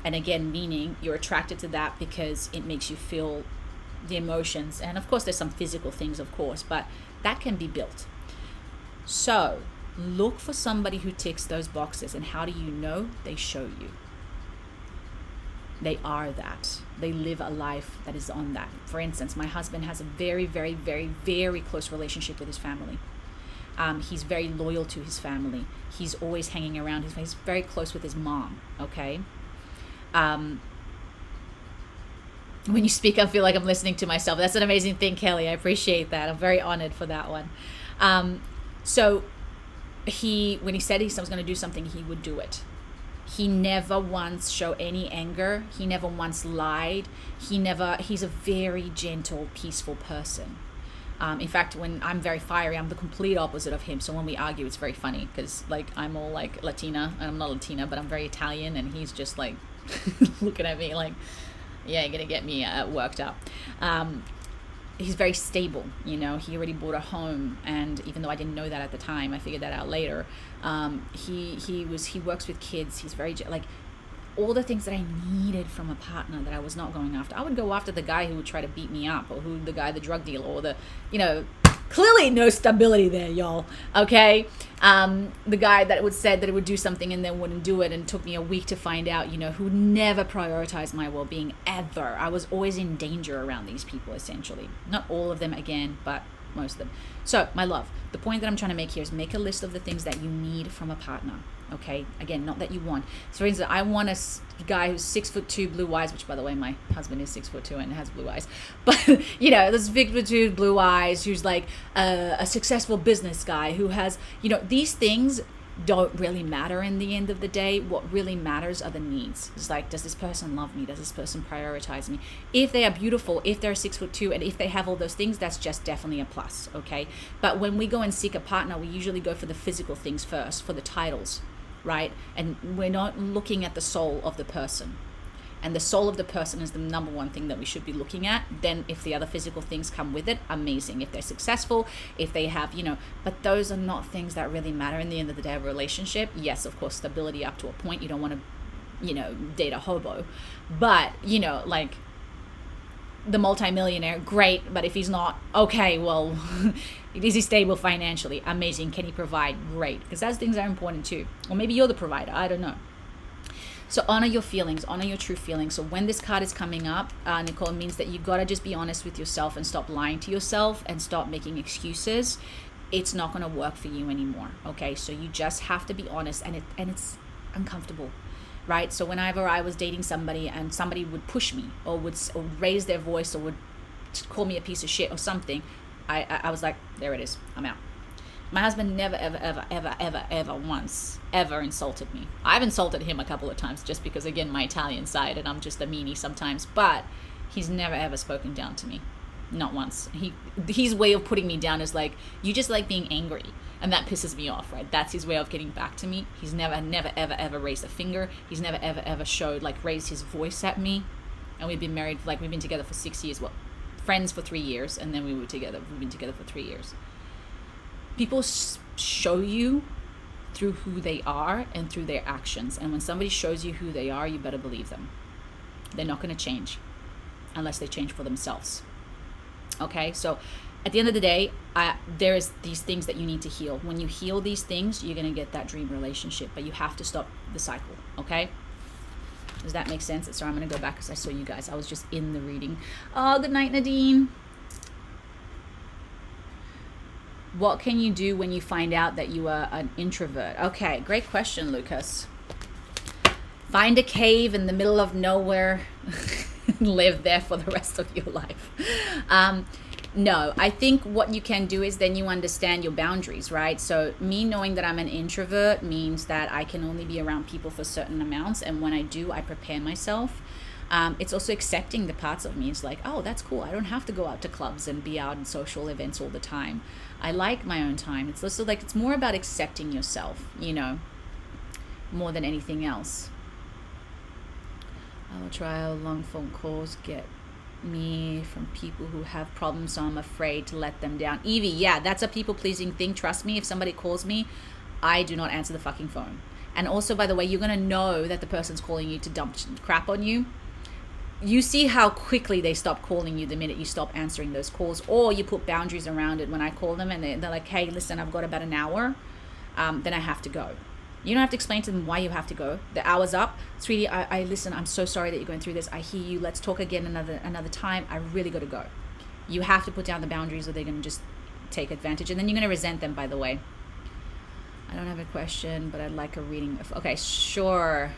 And again, meaning you're attracted to that because it makes you feel the emotions. And of course, there's some physical things, of course, but that can be built. So look for somebody who ticks those boxes. And how do you know? They show you. They are that. They live a life that is on that. For instance, my husband has a very, very, very, very close relationship with his family. He's very loyal to his family. He's always hanging around. He's very close with his mom, okay? When you speak, I feel like I'm listening to myself. That's an amazing thing, Kelly. I appreciate that. I'm very honored for that one. So when he said he was going to do something, he would do it. He never once showed any anger. He never once lied. He's a very gentle, peaceful person. In fact, when I'm very fiery, I'm the complete opposite of him. So when we argue, it's very funny because like I'm all like Latina, and I'm not Latina, but I'm very Italian, and he's just like looking at me like, yeah, you're gonna get me worked up. He's very stable, he already bought a home, and even though I didn't know that at the time, I figured that out later. He works with kids. He's very like all the things that I needed from a partner that I was not going after. I would go after the guy who would try to beat me up, or the drug dealer, or the clearly no stability there, y'all. Okay, the guy that said that it would do something and then wouldn't do it, and it took me a week to find out. Who never prioritized my well-being ever. I was always in danger around these people, essentially. Not all of them, again, but most of them. So, my love, the point that I'm trying to make here is make a list of the things that you need from a partner. Okay, again, not that you want. So, for instance, I want a guy who's 6'2", blue eyes, which, by the way, my husband is 6'2" and has blue eyes. But this 6'2", blue eyes, who's like a successful business guy who has, these things don't really matter in the end of the day. What really matters are the needs. It's like, does this person love me? Does this person prioritize me? If they are beautiful, if they're 6'2", and if they have all those things, that's just definitely a plus. Okay, but when we go and seek a partner, we usually go for the physical things first, for the titles. Right? And we're not looking at the soul of the person. And the soul of the person is the number one thing that we should be looking at. Then if the other physical things come with it, amazing. If they're successful, if they have, but those are not things that really matter in the end of the day of a relationship. Yes, of course, stability up to a point. You don't want to, date a hobo. But, like the multimillionaire, great. But if he's not, okay, well, is he stable financially? Amazing. Can he provide? Great. Because those things are important too. Or maybe you're the provider. I don't know. So honor your feelings, honor your true feelings. So when this card is coming up, Nicole, it means that you got to just be honest with yourself and stop lying to yourself and stop making excuses. It's not going to work for you anymore. Okay. So you just have to be honest, and it's uncomfortable, right? So whenever I was dating somebody and somebody would push me or would raise their voice or would call me a piece of shit or something, I was like, there it is. I'm out. My husband never, ever, ever, ever, ever, ever once ever insulted me. I've insulted him a couple of times just because, again, my Italian side, and I'm just a meanie sometimes, but he's never, ever spoken down to me. Not once. His way of putting me down is like, you just like being angry. And that pisses me off, right? That's his way of getting back to me. He's never, ever, ever raised a finger. He's never, ever, ever raised his voice at me. And we've been married, we've been together for 6 years. Well, friends for 3 years, and then we've been together for 3 years. People show you through who they are and through their actions. And when somebody shows you who they are, you better believe them. They're not going to change unless they change for themselves. Okay, so at the end of the day, there is these things that you need to heal. When you heal these things, you're going to get that dream relationship, but you have to stop the cycle. Okay, does that make sense? Sorry, I'm going to go back because I saw you guys. I was just in the reading. Oh, good night, Nadine. What can you do when you find out that you are an introvert? Okay, great question, Lucas. Find a cave in the middle of nowhere and live there for the rest of your life. No, I think what you can do is then you understand your boundaries, right? So me knowing that I'm an introvert means that I can only be around people for certain amounts. And when I do, I prepare myself. It's also accepting the parts of me. It's like, oh, that's cool. I don't have to go out to clubs and be out in social events all the time. I like my own time. It's also like, it's more about accepting yourself, more than anything else. I will try how long phone calls get me from people who have problems, so I'm afraid to let them down. Evie, yeah, that's a people-pleasing thing. Trust me, if somebody calls me, I do not answer the fucking phone. And also, by the way, you're going to know that the person's calling you to dump crap on you. You see how quickly they stop calling you the minute you stop answering those calls, or you put boundaries around it. When I call them and they're like, hey, listen, I've got about an hour, then I have to go. You don't have to explain to them why you have to go. The hour's up. Sweetie, I listen, I'm so sorry that you're going through this. I hear you. Let's talk again another time. I really got to go. You have to put down the boundaries or they're going to just take advantage. And then you're going to resent them, by the way. I don't have a question, but I'd like a reading. Okay, sure.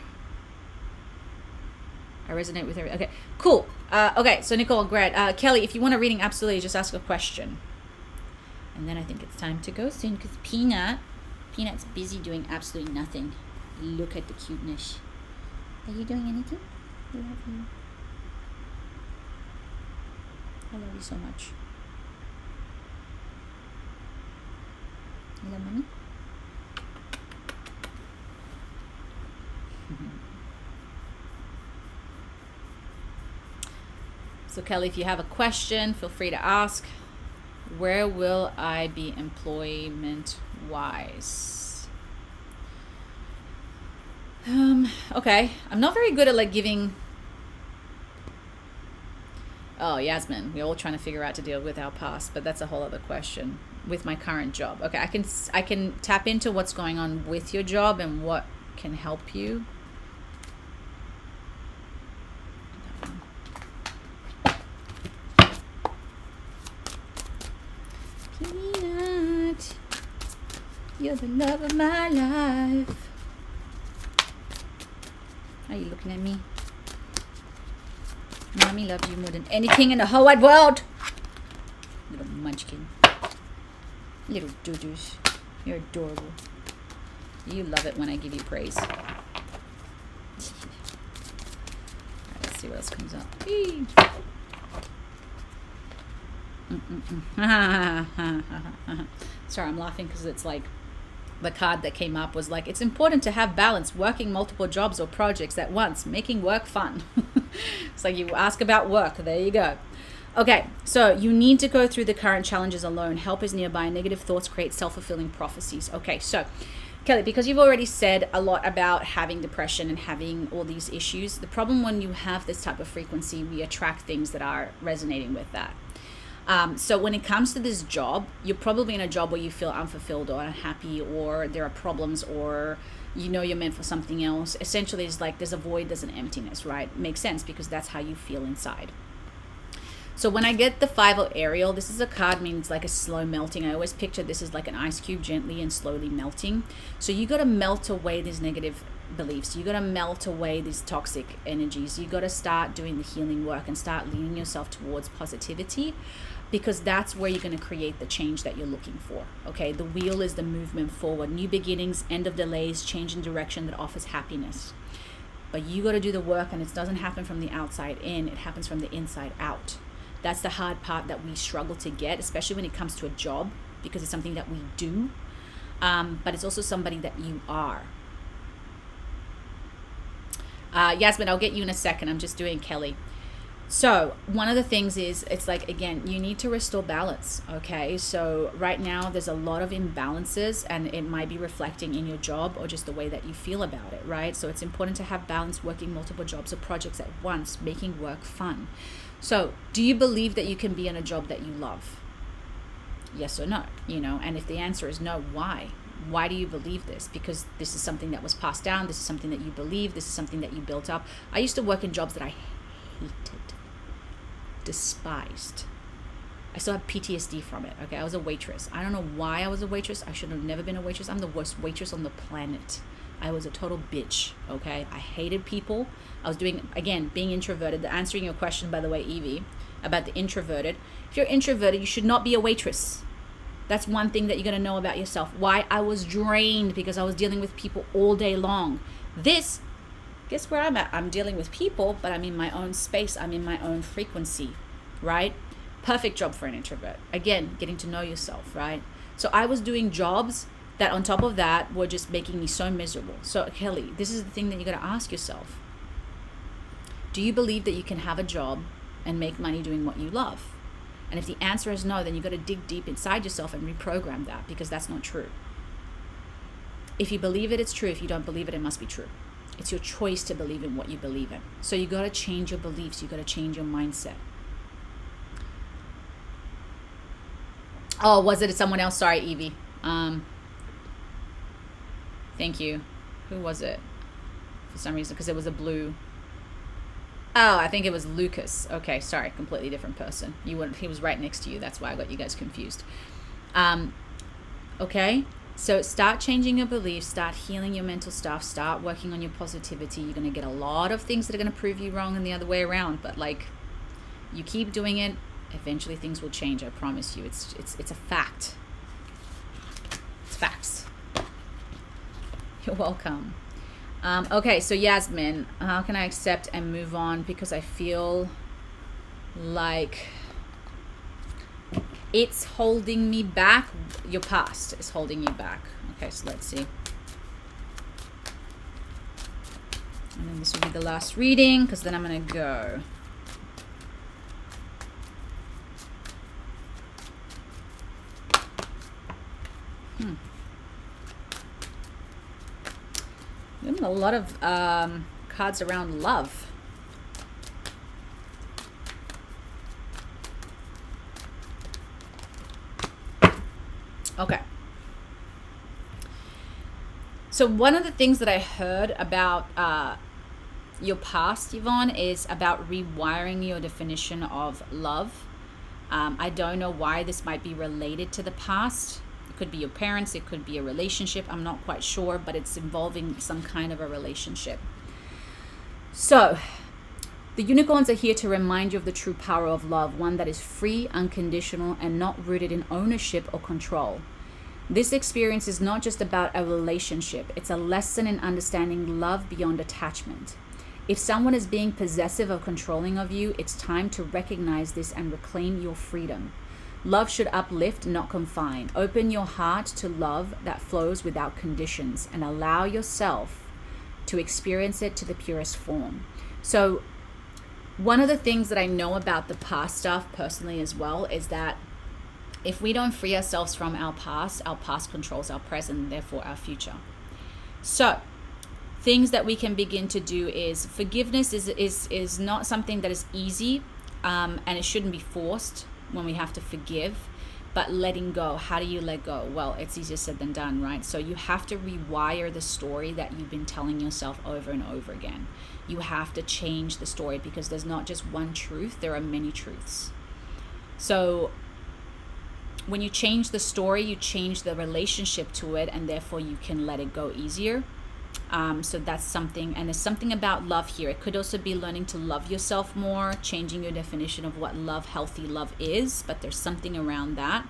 I resonate with everything. Okay, cool. Okay, so Nicole, great. Kelly, if you want a reading, absolutely, just ask a question. And then I think it's time to go soon because Peanut's busy doing absolutely nothing. Look at the cuteness. Are you doing anything? I love you. I love you so much. You love mommy? So Kelly, if you have a question, feel free to ask. Where will I be employment-wise? Okay. I'm not very good at giving... Oh, Yasmin. We're all trying to figure out to deal with our past, but that's a whole other question. With my current job. Okay, I can tap into what's going on with your job and what can help you. Peanut, you're the love of my life. Are you looking at me? Mommy loves you more than anything in the whole wide world. Little munchkin. Little doo-doos. You're adorable. You love it when I give you praise. Alright, let's see what else comes up. Sorry, I'm laughing because it's like the card that came up was like, it's important to have balance, working multiple jobs or projects at once, making work fun. It's like you ask about work. There you go. Okay, so you need to go through the current challenges alone. Help is nearby. Negative thoughts create self-fulfilling prophecies. Okay, so Kelly, because you've already said a lot about having depression and having all these issues, the problem when you have this type of frequency, we attract things that are resonating with that. So when it comes to this job, you're probably in a job where you feel unfulfilled or unhappy, or there are problems, or you know you're meant for something else. Essentially, it's like there's a void, there's an emptiness, right? Makes sense because that's how you feel inside. So when I get the 5 of Ariel, this is a card, means like a slow melting. I always picture this as like an ice cube gently and slowly melting. So you got to melt away these negative beliefs. You got to melt away these toxic energies. You got to start doing the healing work and start leading yourself towards positivity, because that's where you're going to create the change that you're looking for. Okay, the wheel is the movement forward, new beginnings, end of delays, change in direction that offers happiness. But you got to do the work, and it doesn't happen from the outside in, it happens from the inside out. That's the hard part that we struggle to get, especially when it comes to a job, because it's something that we do, but it's also somebody that you are. Yasmin, I'll get you in a second. I'm just doing Kelly. So one of the things is, it's like, again, you need to restore balance, okay? So right now there's a lot of imbalances, and it might be reflecting in your job or just the way that you feel about it, right? So it's important to have balance, working multiple jobs or projects at once, making work fun. So do you believe that you can be in a job that you love? Yes or no? You know, and if the answer is no, why? Why do you believe this? Because this is something that was passed down. This is something that you believe. This is something that you built up. I used to work in jobs that I hated, despised. I still have PTSD from it. Okay, I was a waitress. I don't know why I was a waitress. I should have never been a waitress. I'm the worst waitress on the planet. I was a total bitch. Okay, I hated people. I was doing, again, being introverted. Answering your question, by the way, Evie, about the introverted. If you're introverted, you should not be a waitress. That's one thing that you're going to know about yourself. Why? I was drained because I was dealing with people all day long. This, guess where I'm at? I'm dealing with people, but I'm in my own space. I'm in my own frequency, right? Perfect job for an introvert. Again, getting to know yourself, right? So I was doing jobs that on top of that were just making me so miserable. So Kelly, this is the thing that you got to ask yourself. Do you believe that you can have a job and make money doing what you love? And if the answer is no, then you got to dig deep inside yourself and reprogram that, because that's not true. If you believe it, it's true. If you don't believe it, it must be true. It's your choice to believe in what you believe in. So you got to change your beliefs. You got to change your mindset. Oh, was it someone else? Sorry, Evie. Thank you. Who was it? For some reason, because it was a blue. Oh, I think it was Lucas. Okay, sorry, completely different person. He was right next to you. That's why I got you guys confused. Okay, so start changing your beliefs, start healing your mental stuff, start working on your positivity. You're going to get a lot of things that are going to prove you wrong and the other way around. But like, you keep doing it, eventually things will change. I promise you. It's a fact. It's facts. You're welcome. Okay, so Yasmin, how can I accept and move on? Because I feel like it's holding me back. Your past is holding you back. Okay, so let's see. And then this will be the last reading, because then I'm going to go. A lot of cards around love. Okay. So one of the things that I heard about your past, Yvonne, is about rewiring your definition of love. I don't know why this might be related to the past. It could be your parents, it could be a relationship, I'm not quite sure, but it's involving some kind of a relationship. So, the unicorns are here to remind you of the true power of love, one that is free, unconditional, and not rooted in ownership or control. This experience is not just about a relationship, it's a lesson in understanding love beyond attachment. If someone is being possessive or controlling of you, it's time to recognize this and reclaim your freedom. Love should uplift, not confine. Open your heart to love that flows without conditions and allow yourself to experience it to the purest form. So one of the things that I know about the past stuff personally as well is that if we don't free ourselves from our past controls our present and therefore our future. So things that we can begin to do is forgiveness is not something that is easy, and it shouldn't be forced when we have to forgive. But letting go, how do you let go? Well, it's easier said than done, right? So you have to rewire the story that you've been telling yourself over and over again. You have to change the story, because there's not just one truth, there are many truths. So when you change the story, you change the relationship to it, and therefore you can let it go easier. So that's something. And there's something about love here. It could also be learning to love yourself more, changing your definition of what love, healthy love is, but there's something around that.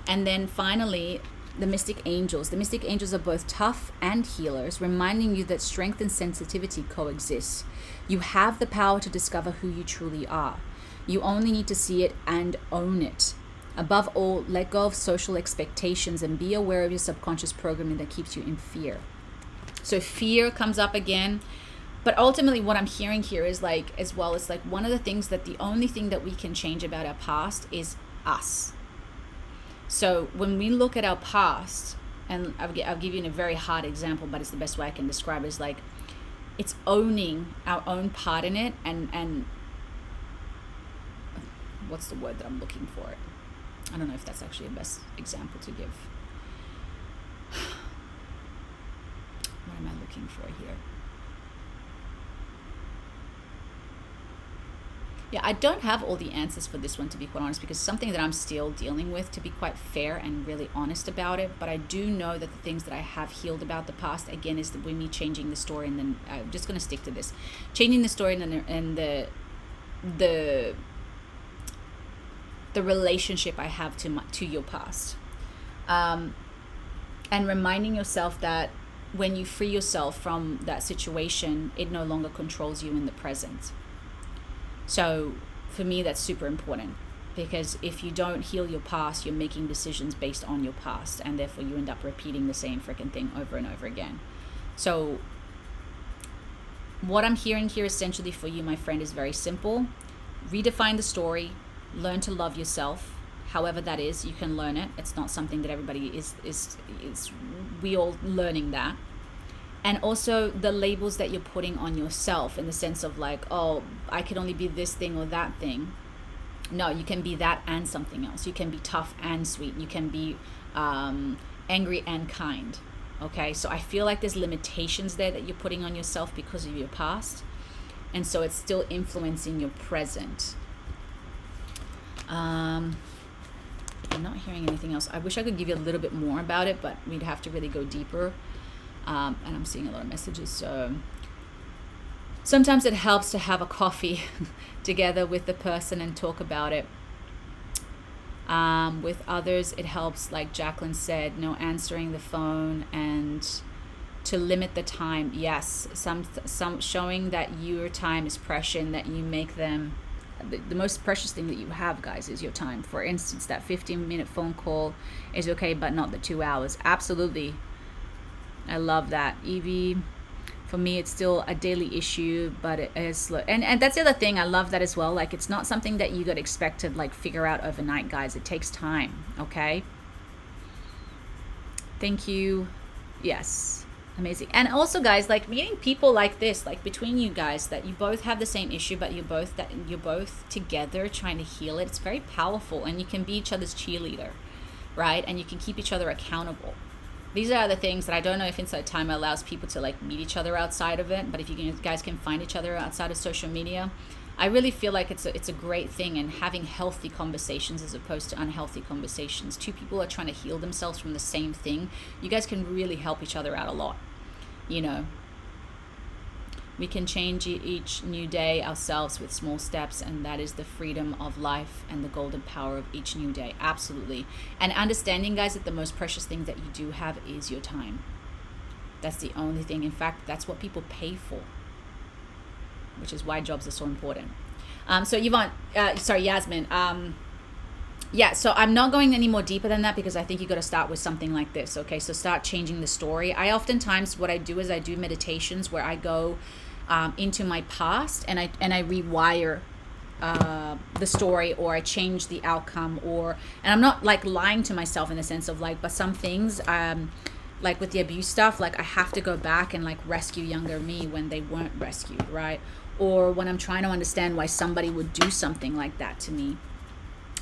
And then finally, the mystic angels. The mystic angels are both tough and healers, reminding you that strength and sensitivity coexist. You have the power to discover who you truly are. You only need to see it and own it. Above all, let go of social expectations and be aware of your subconscious programming that keeps you in fear. So fear comes up again, but ultimately what I'm hearing here is like, as well, it's like one of the things that the only thing that we can change about our past is us. So when we look at our past, and I'll give you a very hard example, but it's the best way I can describe it, is like, it's owning our own part in it, and what's the word that I'm looking for? I don't know if that's actually the best example to give. What am I looking for here? Yeah, I don't have all the answers for this one, to be quite honest, because it's something that I'm still dealing with, to be quite fair and really honest about it. But I do know that the things that I have healed about the past, again, is me changing the story. And then I'm just going to stick to this. Changing the story and the relationship I have to your past. And reminding yourself that when you free yourself from that situation, it no longer controls you in the present. So for me, that's super important, because if you don't heal your past, you're making decisions based on your past, and therefore you end up repeating the same freaking thing over and over again. So what I'm hearing here essentially for you, my friend, is very simple. Redefine the story, learn to love yourself. However that is, you can learn it. It's not something that everybody is we all learning that. And also the labels that you're putting on yourself, in the sense of like, oh, I can only be this thing or that thing. No, you can be that and something else. You can be tough and sweet. You can be angry and kind. Okay, so I feel like there's limitations there that you're putting on yourself because of your past. And so it's still influencing your present. I'm not hearing anything else. I wish I could give you a little bit more about it, but we'd have to really go deeper. And I'm seeing a lot of messages. So sometimes it helps to have a coffee together with the person and talk about it. With others, it helps, like Jacqueline said, no answering the phone, and to limit the time. Yes, some showing that your time is precious, and that you make them the most precious thing that you have, guys, is your time. For instance, that 15-minute phone call is okay, but not the 2 hours. Absolutely. I love that. Evie, for me, it's still a daily issue, but it is, and that's the other thing. I love that as well. Like, it's not something that you got to expect to like figure out overnight, guys. It takes time. Okay. Thank you. Yes. Amazing. And also, guys, like meeting people like this, like between you guys, that you both have the same issue, but you're both together trying to heal it. It's very powerful, and you can be each other's cheerleader, right? And you can keep each other accountable. These are the things that I don't know if Inside Time allows people to like meet each other outside of it, but if you guys can find each other outside of social media, I really feel like it's a great thing, and having healthy conversations as opposed to unhealthy conversations. Two people are trying to heal themselves from the same thing. You guys can really help each other out a lot. You know, we can change each new day ourselves with small steps, and that is the freedom of life and the golden power of each new day. Absolutely. And understanding, guys, that the most precious thing that you do have is your time. That's the only thing. In fact, that's what people pay for, which is why jobs are so important. So Yasmin, yeah, so I'm not going any more deeper than that, because I think you got to start with something like this. Okay, so start changing the story. I oftentimes, what I do is I do meditations where I go into my past, and I rewire the story, or I change the outcome, and I'm not like lying to myself in the sense of like, but some things, like with the abuse stuff, like I have to go back and like rescue younger me when they weren't rescued, right? Or when I'm trying to understand why somebody would do something like that to me.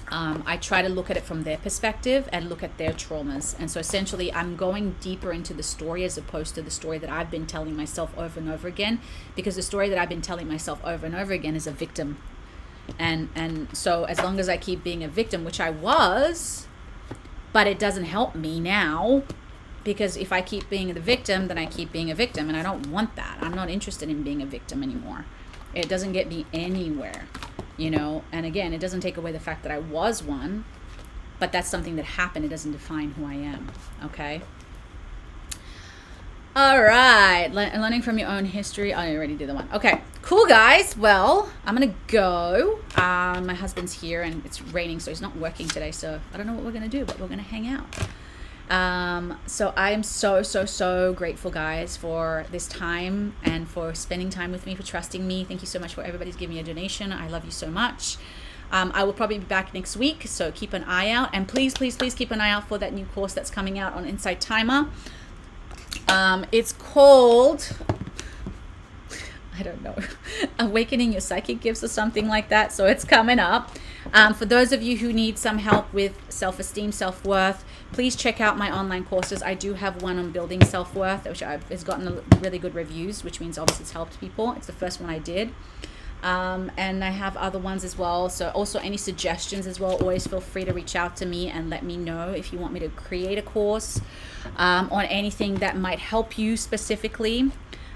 I try to look at it from their perspective and look at their traumas. And so essentially I'm going deeper into the story as opposed to the story that I've been telling myself over and over again, because the story that I've been telling myself over and over again is a victim. And so as long as I keep being a victim, which I was, but it doesn't help me now, because if I keep being the victim, then I keep being a victim, and I don't want that. I'm not interested in being a victim anymore. It doesn't get me anywhere. And again, it doesn't take away the fact that I was one, but that's something that happened. It doesn't define who I am. Okay. All right. Learning from your own history. I already did the one. Okay, cool guys. Well, I'm going to go. My husband's here and it's raining, so he's not working today. So I don't know what we're going to do, but we're going to hang out. So I am so grateful, guys, for this time and for spending time with me, for trusting me. Thank you so much for everybody's giving me a donation. I love you so much. I will probably be back next week, so keep an eye out, and please keep an eye out for that new course that's coming out on Insight Timer. It's called, I don't know, Awakening Your Psychic Gifts or something like that. So it's coming up. For those of you who need some help with self-esteem, self-worth, please check out my online courses. I do have one on building self-worth, which has gotten really good reviews, which means obviously it's helped people. It's the first one I did. And I have other ones as well. So also any suggestions as well, always feel free to reach out to me and let me know if you want me to create a course on anything that might help you specifically.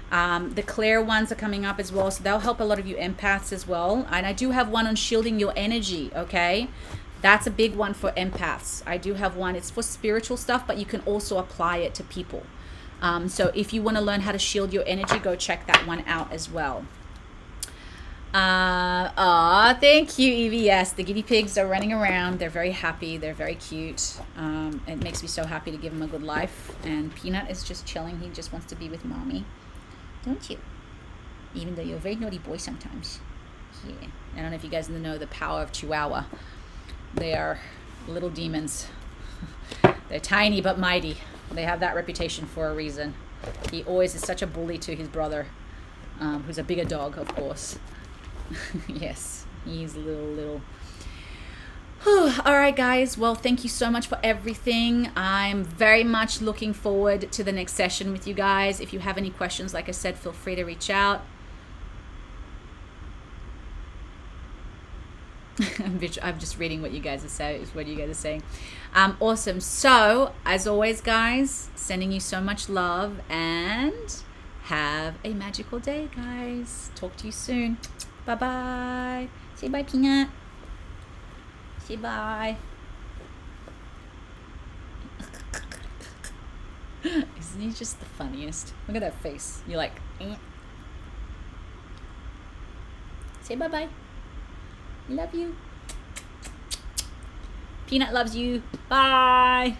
The clear ones are coming up as well, so they'll help a lot of you empaths as well. And I do have one on shielding your energy. Okay, that's a big one for empaths. I do have one. It's for spiritual stuff, but you can also apply it to people. So if you want to learn how to shield your energy, go check that one out as well. Thank you, Evie. Yes, the guinea pigs are running around. They're very happy. They're very cute. It makes me so happy to give them a good life. And Peanut is just chilling. He just wants to be with mommy. Don't you? Even though you're a very naughty boy sometimes. Yeah. I don't know if you guys know the power of Chihuahua. They are little demons. They're tiny but mighty. They have that reputation for a reason. He always is such a bully to his brother, who's a bigger dog, of course. Yes, he's little. All right, guys. Well, thank you so much for everything. I'm very much looking forward to the next session with you guys. If you have any questions, like I said, feel free to reach out. I'm just reading what you guys are saying. Awesome. So, as always, guys, sending you so much love and have a magical day, guys. Talk to you soon. Bye-bye. Say bye, Peanut. Say bye. Isn't he just the funniest? Look at that face. You're like, eh. Say bye-bye. Love you. Peanut loves you. Bye.